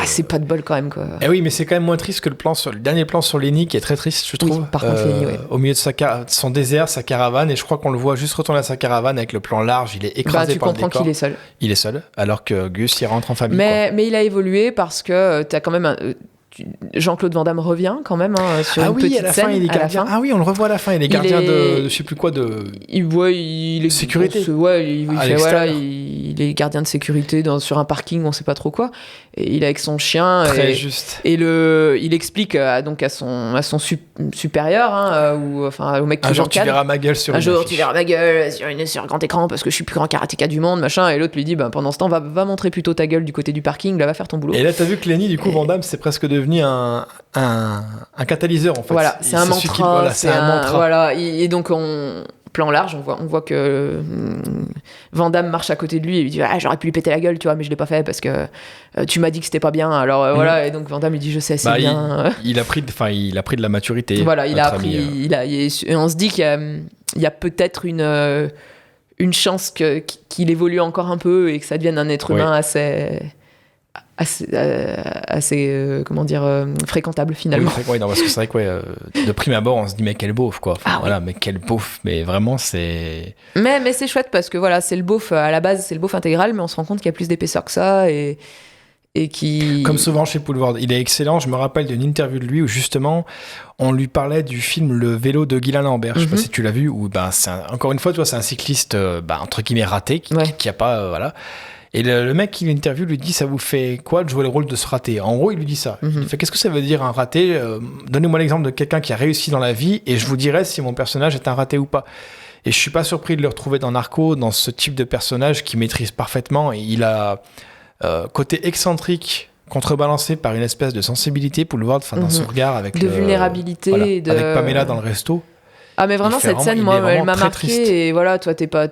c'est pas de bol quand même, quoi. Eh oui, mais c'est quand même moins triste que le dernier plan sur Lenny qui est très triste, je trouve. Oui, par contre, Lenny, ouais. Au milieu de son désert, sa caravane, et je crois qu'on le voit juste retourner à sa caravane avec le plan large, il est écrasé par le décor. Tu comprends qu'il est seul. Il est seul, alors que Gus, il rentre en famille. Mais il a évolué parce que t'as quand même Jean-Claude Van Damme revient quand même sur une petite scène. Il est gardien. Ah oui, on le revoit à la fin. Il est gardien de je sais plus quoi il est sécurité. Il est gardien de sécurité sur un parking, on sait pas trop quoi. Et il est avec son chien. Très juste. Et il explique donc à son supérieur, au mec qui un jour tu verras ma gueule sur un grand écran parce que je suis plus grand karatéka du monde, machin. Et l'autre lui dit, pendant ce temps, va montrer plutôt ta gueule du côté du parking, là va faire ton boulot. Et là t'as vu que Lenny, du coup, Van Damme, c'est presque devenu un catalyseur en fait. Voilà, c'est un mantra. C'est un mantra. Voilà, et donc plan large, on voit que Van Damme marche à côté de lui et lui dit j'aurais pu lui péter la gueule, tu vois, mais je l'ai pas fait parce que tu m'as dit que c'était pas bien. Alors voilà, et donc Van Damme lui dit je sais, c'est bien. Il a pris de la maturité. Voilà, il a appris. Et on se dit qu'il y a peut-être une chance qu'il évolue encore un peu et que ça devienne un être humain assez comment dire, fréquentable finalement. Oui, non, parce que c'est vrai que de prime abord on se dit mais quel beauf, quoi. Mais quel beauf, mais vraiment c'est... Mais c'est chouette parce que voilà, c'est le beauf à la base, c'est le beauf intégral, mais on se rend compte qu'il y a plus d'épaisseur que ça et qui... Comme souvent chez Poulvord, il est excellent. Je me rappelle d'une interview de lui où justement on lui parlait du film Le vélo de Guylain Lambert. Je sais pas si tu l'as vu, où encore une fois, tu vois, c'est un cycliste entre guillemets raté qui a pas voilà. Et le mec qui l'interview lui dit, ça vous fait quoi de jouer le rôle de ce raté? En gros, il lui dit ça. Il fait, qu'est-ce que ça veut dire un raté? Donnez-moi l'exemple de quelqu'un qui a réussi dans la vie et je vous dirai si mon personnage est un raté ou pas. Et je suis pas surpris de le retrouver dans Narco, dans ce type de personnage qu'il maîtrise parfaitement. Et il a côté excentrique, contrebalancé par une espèce de sensibilité pour le voir dans son regard avec vulnérabilité. Voilà, avec Pamela dans le resto. Ah mais vraiment cette scène, moi, elle m'a marqué triste. Et voilà, toi t'es pas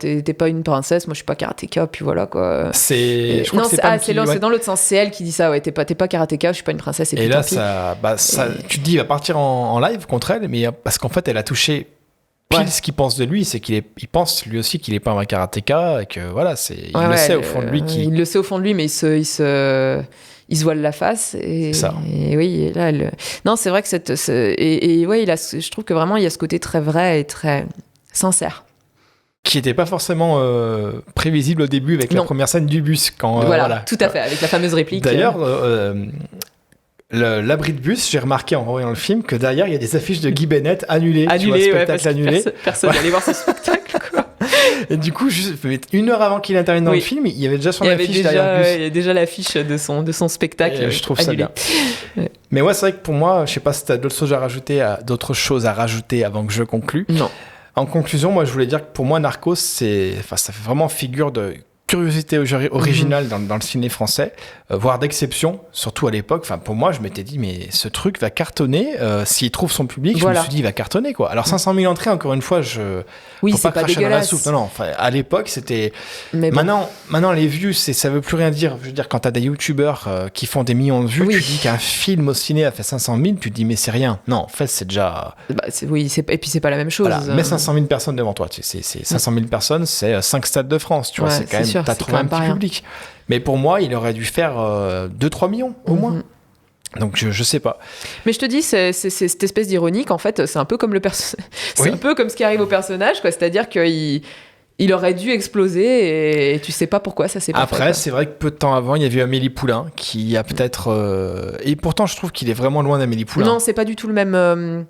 une princesse, moi je suis pas karatéka, puis voilà quoi. C'est dans l'autre sens, c'est elle qui dit ça, ouais, t'es pas karatéka, je suis pas une princesse. Et là tu te dis, il va partir en live contre elle, mais parce qu'en fait elle a touché pile ce qu'il pense de lui, c'est qu'il pense lui aussi qu'il est pas un karatéka, et que voilà, il le sait au fond de lui. Il le sait au fond de lui, mais il se voile la face et oui, et là non, c'est vrai que je trouve que vraiment il y a ce côté très vrai et très sincère qui n'était pas forcément prévisible au début avec la première scène du bus. Quand, voilà, tout à fait, avec la fameuse réplique. D'ailleurs, l'abri de bus, j'ai remarqué en voyant le film que derrière, il y a des affiches de Guy Bennett annulées. Spectacle annulé. Personne n'allait voir ce spectacle, quoi. Et du coup, juste une heure avant qu'il intervienne dans le film, il y avait déjà son affiche derrière le bus. Il y a déjà l'affiche de son spectacle. Et je trouve annulé. Ça bien. Mais ouais, c'est vrai que pour moi, je sais pas si tu as d'autres choses à rajouter avant que je conclue. Non. En conclusion, moi, je voulais dire que pour moi, Narcos, ça fait vraiment figure de curiosité originale dans le ciné français, voire d'exception, surtout à l'époque. Enfin, pour moi, je m'étais dit, mais ce truc va cartonner. S'il trouve son public, je me suis dit, il va cartonner, quoi. Alors, 500 000 entrées, encore une fois, oui, faut c'est pas cracher dans la soupe. dégueulasse. Non, enfin, à l'époque, c'était... Mais bon. Maintenant, les vues, ça veut plus rien dire. Je veux dire, quand t'as des youtubeurs qui font des millions de vues, tu dis qu'un film au ciné a fait 500 000, tu te dis, mais c'est rien. Non, en fait, c'est déjà... et puis c'est pas la même chose. Voilà, mets 500 000 personnes devant toi. C'est 500 000 personnes, c'est 5 stades de France, tu vois. C'est quand même... sûr, t'as trouvé un petit public. Mais pour moi, il aurait dû faire 2-3 millions, au moins. Donc je sais pas. Mais je te dis, c'est cette espèce d'ironique, en fait, c'est un peu comme un peu comme ce qui arrive au personnage, quoi. C'est-à-dire qu'il aurait dû exploser et tu sais pas pourquoi ça s'est pas fait. Après, c'est vrai que peu de temps avant, il y a eu Amélie Poulain qui a peut-être... Et pourtant, je trouve qu'il est vraiment loin d'Amélie Poulain. Non, c'est pas du tout le même...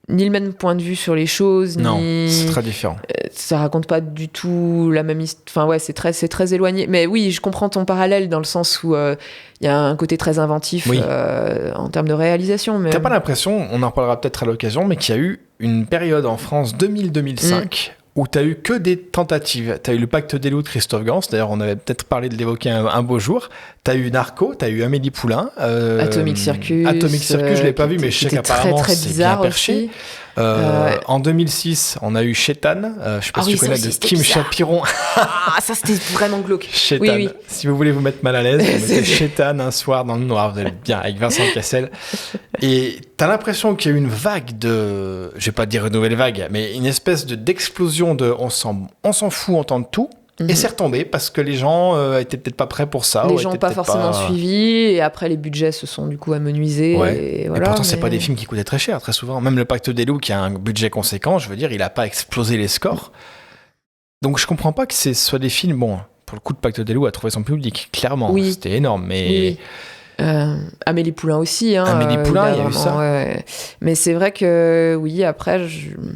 ni le même point de vue sur les choses, non, c'est très différent. Ça raconte pas du tout la même histoire. Enfin ouais, c'est très éloigné. Mais oui, je comprends ton parallèle dans le sens où il y a un côté très inventif en termes de réalisation. Mais... T'as pas l'impression, on en reparlera peut-être à l'occasion, mais qu'il y a eu une période en France 2000-2005 où t'as eu que des tentatives. T'as eu le Pacte des loups de Christophe Gans, d'ailleurs on avait peut-être parlé de l'évoquer un beau jour. T'as eu Narco, t'as eu Amélie Poulain. Atomic Circus. Je l'ai pas vu, mais je sais qu'apparemment très c'est bizarre bien perché. En 2006, on a eu Chétan. Je sais pas si tu connais, de Kim Chapiron. Ça c'était vraiment glauque. Chétan. Oui. Si vous voulez vous mettre mal à l'aise, vous mettez Chétan un soir dans le noir, vous allez bien, avec Vincent Cassel. Et t'as l'impression qu'il y a eu une vague de... Je vais pas dire une nouvelle vague, mais une espèce d'explosion de... On s'en fout, on tente tout. Et c'est retombé parce que les gens étaient peut-être pas prêts pour ça. Les gens n'ont pas forcément suivi, et après les budgets se sont du coup amenuisés. Ouais. Et voilà, pourtant, c'est pas des films qui coûtaient très cher, très souvent. Même le Pacte des loups, qui a un budget conséquent, je veux dire, il a pas explosé les scores. Donc je comprends pas que ce soit des films... Bon, pour le coup, le Pacte des loups a trouvé son public, clairement. Oui. C'était énorme, mais... Oui. Amélie Poulain aussi. Amélie Poulain, il y a eu ça. Ouais. Mais c'est vrai que, oui, après...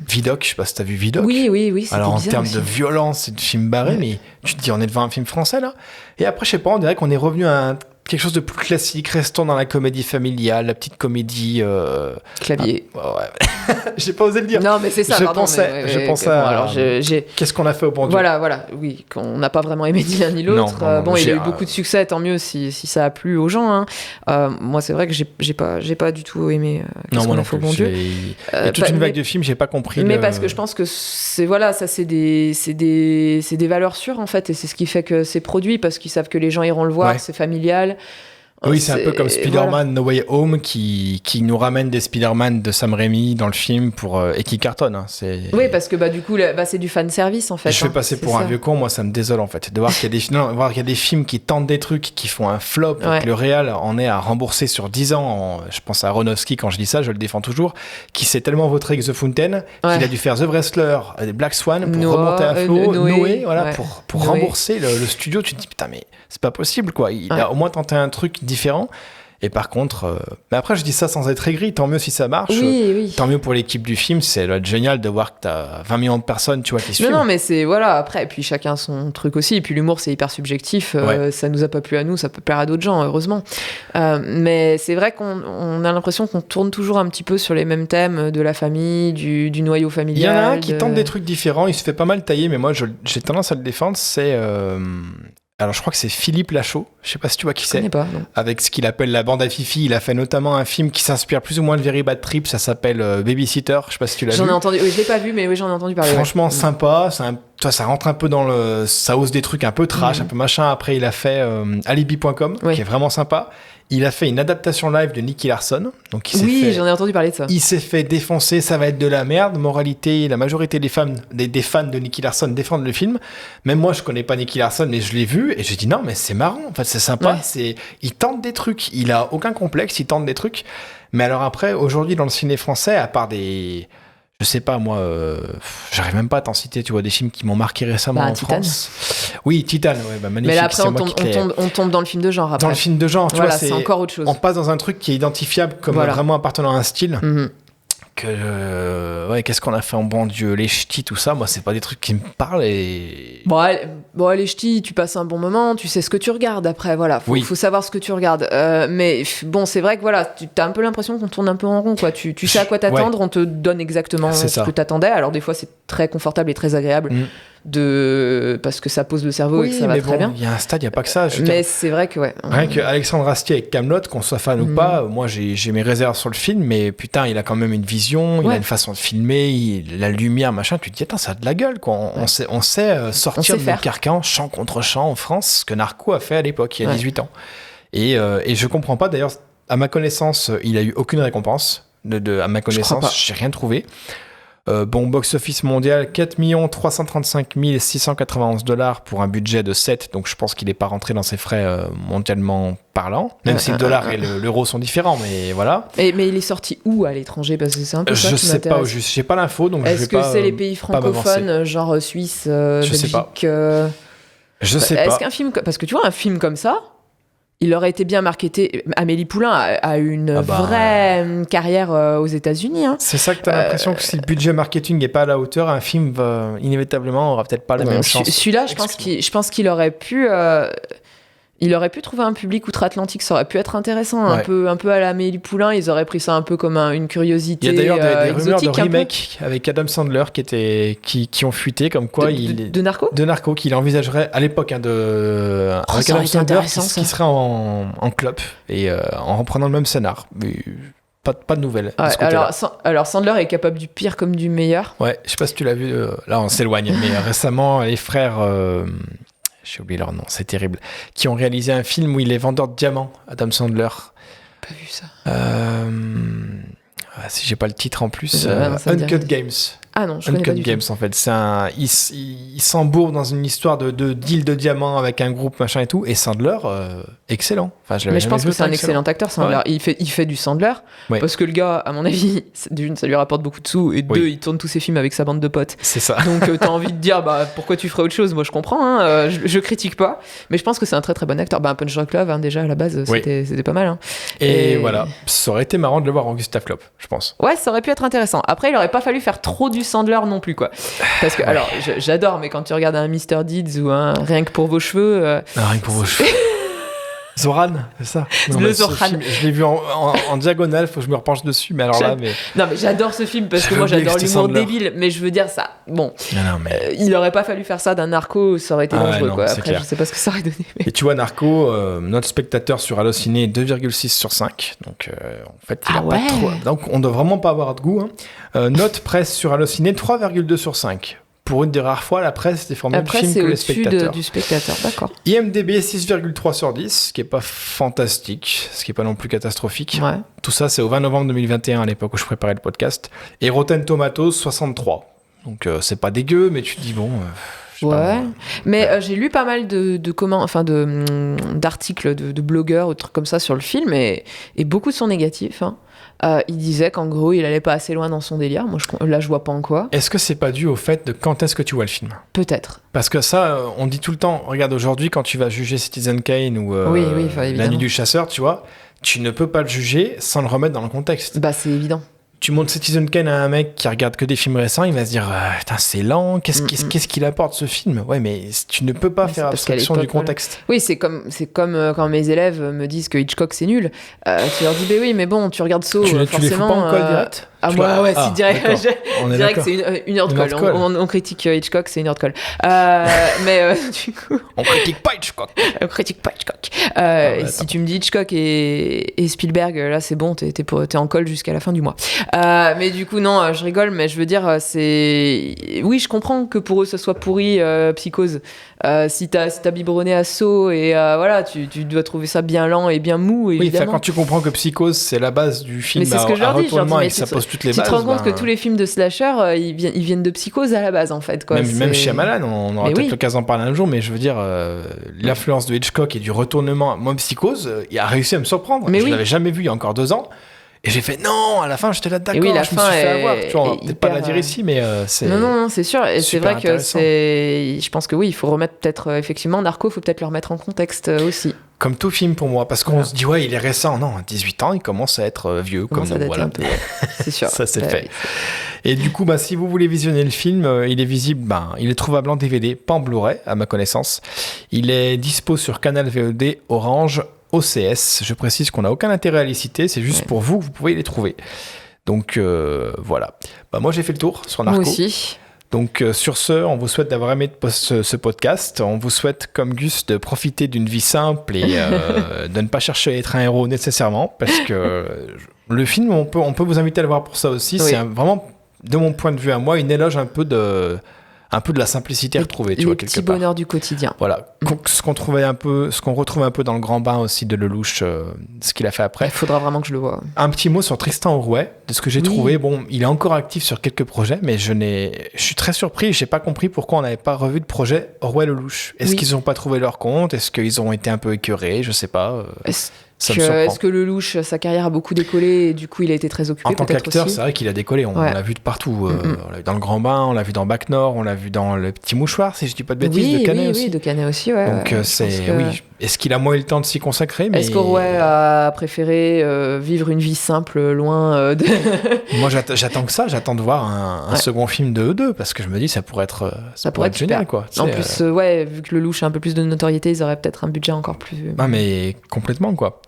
Vidoc, je sais pas si t'as vu Vidoc. Oui. Alors, en termes aussi. de violence, c'est de film barré, mais tu te dis, on est devant un film français, là. Et après, je sais pas, on dirait qu'on est revenu à quelque chose de plus classique. Restons dans la comédie familiale, la petite comédie... Clavier. Ouais. J'ai pas osé le dire. Non, mais c'est ça, je pensais à... Alors, qu'est-ce qu'on a fait au bon Dieu. Voilà. Oui, qu'on n'a pas vraiment aimé ni l'un ni l'autre. Non, il a eu beaucoup de succès, tant mieux si ça a plu aux gens. Moi, c'est vrai que j'ai pas du tout aimé qu'est-ce qu'on a fait au bon Dieu. Il y a toute une vague de films, j'ai pas compris. Mais parce que je pense que c'est des valeurs sûres, en fait, et c'est ce qui fait que c'est produit, parce qu'ils savent que les gens iront le voir, c'est familial. Oui, c'est un peu comme Spider-Man No Way Home qui nous ramène des Spider-Man de Sam Raimi dans le film et qui cartonne. Oui, parce que du coup, c'est du fan service en fait. Je fais passer pour un vieux con, moi ça me désole en fait. De voir qu'il y a des films qui tentent des trucs, qui font un flop, et que le réal en est à rembourser sur 10 ans. Je pense à Aronofsky quand je dis ça, je le défends toujours, qui s'est tellement vautré avec The Fountain qu'il a dû faire The Wrestler, Black Swan pour remonter à flot, Noé, pour rembourser le studio. Tu te dis putain, mais c'est pas possible quoi. Il a au moins tenté un truc différent. Et par contre, mais après je dis ça sans être aigri, tant mieux si ça marche. Oui. Tant mieux pour l'équipe du film, c'est génial de voir que t'as 20 millions de personnes, tu vois, qui suivent. Non, mais c'est après, et puis chacun son truc aussi, et puis l'humour c'est hyper subjectif, ça nous a pas plu à nous, ça peut plaire à d'autres gens, heureusement. Mais c'est vrai qu'on a l'impression qu'on tourne toujours un petit peu sur les mêmes thèmes de la famille, du noyau familial. Il y en a un qui tente des trucs différents, il se fait pas mal tailler, mais moi j'ai tendance à le défendre, c'est... Alors, je crois que c'est Philippe Lachaud. Je sais pas si tu vois qui c'est. Je connais pas, non. Avec ce qu'il appelle la bande à Fifi. Il a fait notamment un film qui s'inspire plus ou moins de Very Bad Trip. Ça s'appelle Babysitter. Je sais pas si tu l'as vu. J'en ai entendu. Oui, je l'ai pas vu, mais oui, j'en ai entendu parler. Franchement, sympa. Ça rentre un peu dans ça ose des trucs un peu trash, un peu machin. Après, il a fait Alibi.com, qui est vraiment sympa. Il a fait une adaptation live de Nicky Larson. Donc j'en ai entendu parler de ça. Il s'est fait défoncer, ça va être de la merde. Moralité, la majorité des fans de Nicky Larson défendent le film. Même moi, je connais pas Nicky Larson, mais je l'ai vu et j'ai dit non, mais c'est marrant. En fait, c'est sympa. Il tente des trucs. Il a aucun complexe. Il tente des trucs. Mais alors après, aujourd'hui, dans le ciné français, à part des Je sais pas, moi, j'arrive même pas à t'en citer, tu vois, des films qui m'ont marqué récemment en Titan. France. Oui, Titan, magnifique. Mais là, après, on tombe dans le film de genre. Après. Dans le film de genre, tu vois, c'est encore autre chose. On passe dans un truc qui est identifiable comme vraiment appartenant à un style. Mm-hmm. Qu'est-ce qu'on a fait en bon Dieu, les ch'tis, tout ça, moi, c'est pas des trucs qui me parlent et... Bon, les ch'tis, tu passes un bon moment, tu sais ce que tu regardes après, voilà. Faut savoir ce que tu regardes. Mais bon, c'est vrai que voilà, tu as un peu l'impression qu'on tourne un peu en rond, quoi. Tu sais à quoi t'attendre, on te donne exactement ce que t'attendais. Alors, des fois, c'est très confortable et très agréable. Parce que ça pose le cerveau et que ça va très bien. Il y a un stade, il n'y a pas que ça. Mais c'est vrai que rien que Alexandre Astier avec Kaamelott, qu'on soit fan ou pas, moi j'ai mes réserves sur le film, mais putain, il a quand même une vision, il a une façon de filmer, la lumière, machin. Tu te dis, attends, ça a de la gueule, quoi. On sait sortir de notre carcan, champ contre champ en France, ce que Narco a fait à l'époque, il y a 18 ans. Et je comprends pas, d'ailleurs, à ma connaissance, il a eu aucune récompense. À ma connaissance, j'ai rien trouvé. Box-office mondial, 4 335 691 $ pour un budget de 7, donc je pense qu'il n'est pas rentré dans ses frais mondialement parlant, même si le dollar et l'euro sont différents, mais voilà. Mais il est sorti où à l'étranger? Parce que c'est un peu ça qui m'intéresse. Je sais pas, j'ai pas l'info, donc est-ce que c'est les pays francophones, genre Suisse, Belgique? Sais pas. Je sais pas. Est-ce qu'un film... Parce que tu vois, un film comme ça, il aurait été bien marketé. Amélie Poulain a une vraie carrière aux États-Unis. Hein. C'est ça que tu as l'impression que si le budget marketing n'est pas à la hauteur, un film inévitablement aura peut-être pas la même chance. Celui-là, je pense qu'il aurait pu. Il aurait pu trouver un public outre-Atlantique, ça aurait pu être intéressant, un peu à la Amélie Poulain, ils auraient pris ça un peu comme une curiosité. Il y a d'ailleurs des rumeurs de remake avec Adam Sandler qui ont fuité, comme quoi de Narco ? De Narco, qu'il envisagerait à l'époque avec Adam Sandler qui serait en clope et en reprenant le même scénar. Mais pas de nouvelles. Alors Sandler est capable du pire comme du meilleur. Ouais, je sais pas si tu l'as vu, là on s'éloigne, mais récemment les frères... j'ai oublié leur nom, c'est terrible. Qui ont réalisé un film où il est vendeur de diamants, Adam Sandler. Pas vu ça. Si j'ai pas le titre en plus, Uncut Games. Ah non, je connais pas du Games, tout. En fait, il s'embourbe dans une histoire de deal de diamants avec un groupe machin et tout. Et Sandler, excellent. Enfin, mais je pense que c'est un excellent acteur, Sandler. Ouais. Il fait du Sandler parce que le gars, à mon avis, d'une, ça lui rapporte beaucoup de sous et deux, il tourne tous ses films avec sa bande de potes. C'est ça. Donc t'as envie de dire, pourquoi tu ferais autre chose ? Moi, je comprends. Hein, je critique pas, mais je pense que c'est un très très bon acteur. Punch Drunk Love, déjà à la base, c'était pas mal. Hein. Et voilà, ça aurait été marrant de le voir en Gustave Klopp, je pense. Ouais, ça aurait pu être intéressant. Après, il aurait pas fallu faire trop du Sandler non plus, quoi. Parce que, alors, j'adore, mais quand tu regardes un Mr. Deeds ou un Rien que pour vos cheveux... Rien que pour vos cheveux. Zoran, c'est ça. Le Zoran. Film, je l'ai vu en diagonale, faut que je me repenche dessus, mais alors là, Non, mais j'adore ce film parce que moi j'adore l'humour débile, mais je veux dire ça. Bon, il aurait pas fallu faire ça d'un Narco, ça aurait été dangereux, quoi. Après, je sais pas ce que ça aurait donné. Mais... Et tu vois, Narco, notre spectateur sur Allociné est 2,6 sur 5. Donc, en fait, il a pas trop. Donc, on doit vraiment pas avoir de goût. Hein. Note presse sur Allociné, 3,2 sur 5. Pour une des rares fois, la presse déforme le film que le spectateur. Du spectateur, d'accord. IMDb 6,3 sur 10, ce qui est pas fantastique, ce qui est pas non plus catastrophique. Ouais. Tout ça, c'est au 20 novembre 2021, à l'époque où je préparais le podcast. Et Rotten Tomatoes, 63. Donc, c'est pas dégueu, mais tu te dis, bon... mais j'ai lu pas mal d'articles de blogueurs ou de trucs comme ça sur le film et beaucoup sont négatifs. Hein. Il disait qu'en gros, il allait pas assez loin dans son délire. Moi, je vois pas en quoi. Est-ce que c'est pas dû au fait de quand est-ce que tu vois le film ? Peut-être. Parce que ça, on dit tout le temps, regarde aujourd'hui, quand tu vas juger Citizen Kane ou La Nuit du Chasseur, tu vois, tu ne peux pas le juger sans le remettre dans le contexte. C'est évident. Tu montres Citizen Kane à un mec qui regarde que des films récents, il va se dire putain, c'est lent, qu'est-ce qu'il apporte ce film ? Ouais, mais tu ne peux pas faire abstraction du contexte. Oui, c'est comme quand mes élèves me disent que Hitchcock c'est nul. Tu leur dis mais bon, tu regardes Saw, forcément. Tu les fous pas en colle direct ? Si direct que c'est une heure de colle. On critique Hitchcock, c'est une heure de colle. Mais du coup, on critique pas Hitchcock. Si tu me dis Hitchcock et Spielberg, là c'est bon, t'es en colle jusqu'à la fin du mois. Mais du coup non, je rigole, mais je veux dire oui, je comprends que pour eux ce soit pourri Psychose. Si t'as biberonné à Saw et voilà, tu dois trouver ça bien lent et bien mou, évidemment. Oui, quand tu comprends que Psychose c'est la base du film, mais c'est ce que je leur dis, et que ça pose toutes les bases. Tu te rends compte que tous les films de slasher, ils viennent de Psychose à la base, en fait. Quoi. Même Shyamalan, on aura peut-être l'occasion d'en parler un jour, mais je veux dire, l'influence de Hitchcock et du retournement. Moi, Psychose, il a réussi à me surprendre. Je l'avais jamais vu il y a encore 2 ans. Et j'ai fait non, à la fin j'étais là d'accord, oui, je me suis fait avoir. Tu vois, on va peut-être pas hyper, la dire ici, mais c'est. Non, c'est sûr. Et c'est vrai que intéressant. je pense que oui, il faut remettre peut-être, effectivement, Narco, il faut peut-être le remettre en contexte aussi. Comme tout film pour moi, parce qu'on se dit ouais, il est récent. Non, à 18 ans, il commence à être vieux, comme Ça nous. date Voilà. un peu, c'est sûr. Ça, c'est Ouais, fait. oui. Et du coup, si vous voulez visionner le film, il est visible, il est trouvable en DVD, pas en Blu-ray, à ma connaissance. Il est dispo sur Canal VOD, Orange, OCS. Je précise qu'on n'a aucun intérêt à les citer, c'est juste pour vous pouvez les trouver. Donc voilà. Moi, j'ai fait le tour sur Narco. Moi aussi. Donc sur ce, on vous souhaite d'avoir aimé ce podcast. On vous souhaite, comme Gus, de profiter d'une vie simple et de ne pas chercher à être un héros nécessairement, parce que le film, on peut vous inviter à le voir pour ça aussi. Oui. C'est vraiment, de mon point de vue à moi, une éloge un peu de la simplicité retrouvée, tu vois, quelque Les petits part. bonheurs du quotidien. Voilà, ce qu'on retrouve un peu dans Le Grand Bain aussi de Lelouch, ce qu'il a fait après. Il faudra vraiment que je le voie. Un petit mot sur Tristan Orouet, de ce que j'ai trouvé. Bon, il est encore actif sur quelques projets, mais je suis très surpris. J'ai pas compris pourquoi on n'avait pas revu de projet Orouet-Lelouch. Est-ce qu'ils n'ont pas trouvé leur compte? Est-ce qu'ils ont été un peu écœurés? Je sais pas. Ça me surprend. Est-ce que Lelouch, sa carrière a beaucoup décollé et du coup il a été très occupé En tant qu'acteur, aussi. c'est vrai qu'il a décollé. On l'a vu de partout. On l'a vu dans Le Grand Bain, on l'a vu dans Bac Nord, on l'a vu dans Le Petit Mouchoir, si je dis pas de bêtises, de Canet aussi. Oui, de Canet aussi, ouais. Donc oui. Est-ce qu'il a moins eu le temps de s'y consacrer? Est-ce qu'Orouet a préféré vivre une vie simple, loin de... Moi, j'attends que ça. J'attends de voir un second film de eux deux, parce que je me dis ça pourrait être génial, quoi. En plus, vu que Lelouch a un peu plus de notoriété, ils auraient peut-être un budget encore plus... Ah, mais complètement, quoi.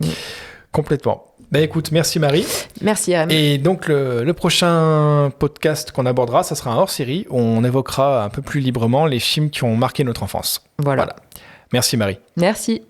Complètement. Écoute, merci Marie. Merci Anne. Et donc le prochain podcast qu'on abordera, ça sera un hors-série où on évoquera un peu plus librement les films qui ont marqué notre enfance. Voilà. Merci Marie. Merci.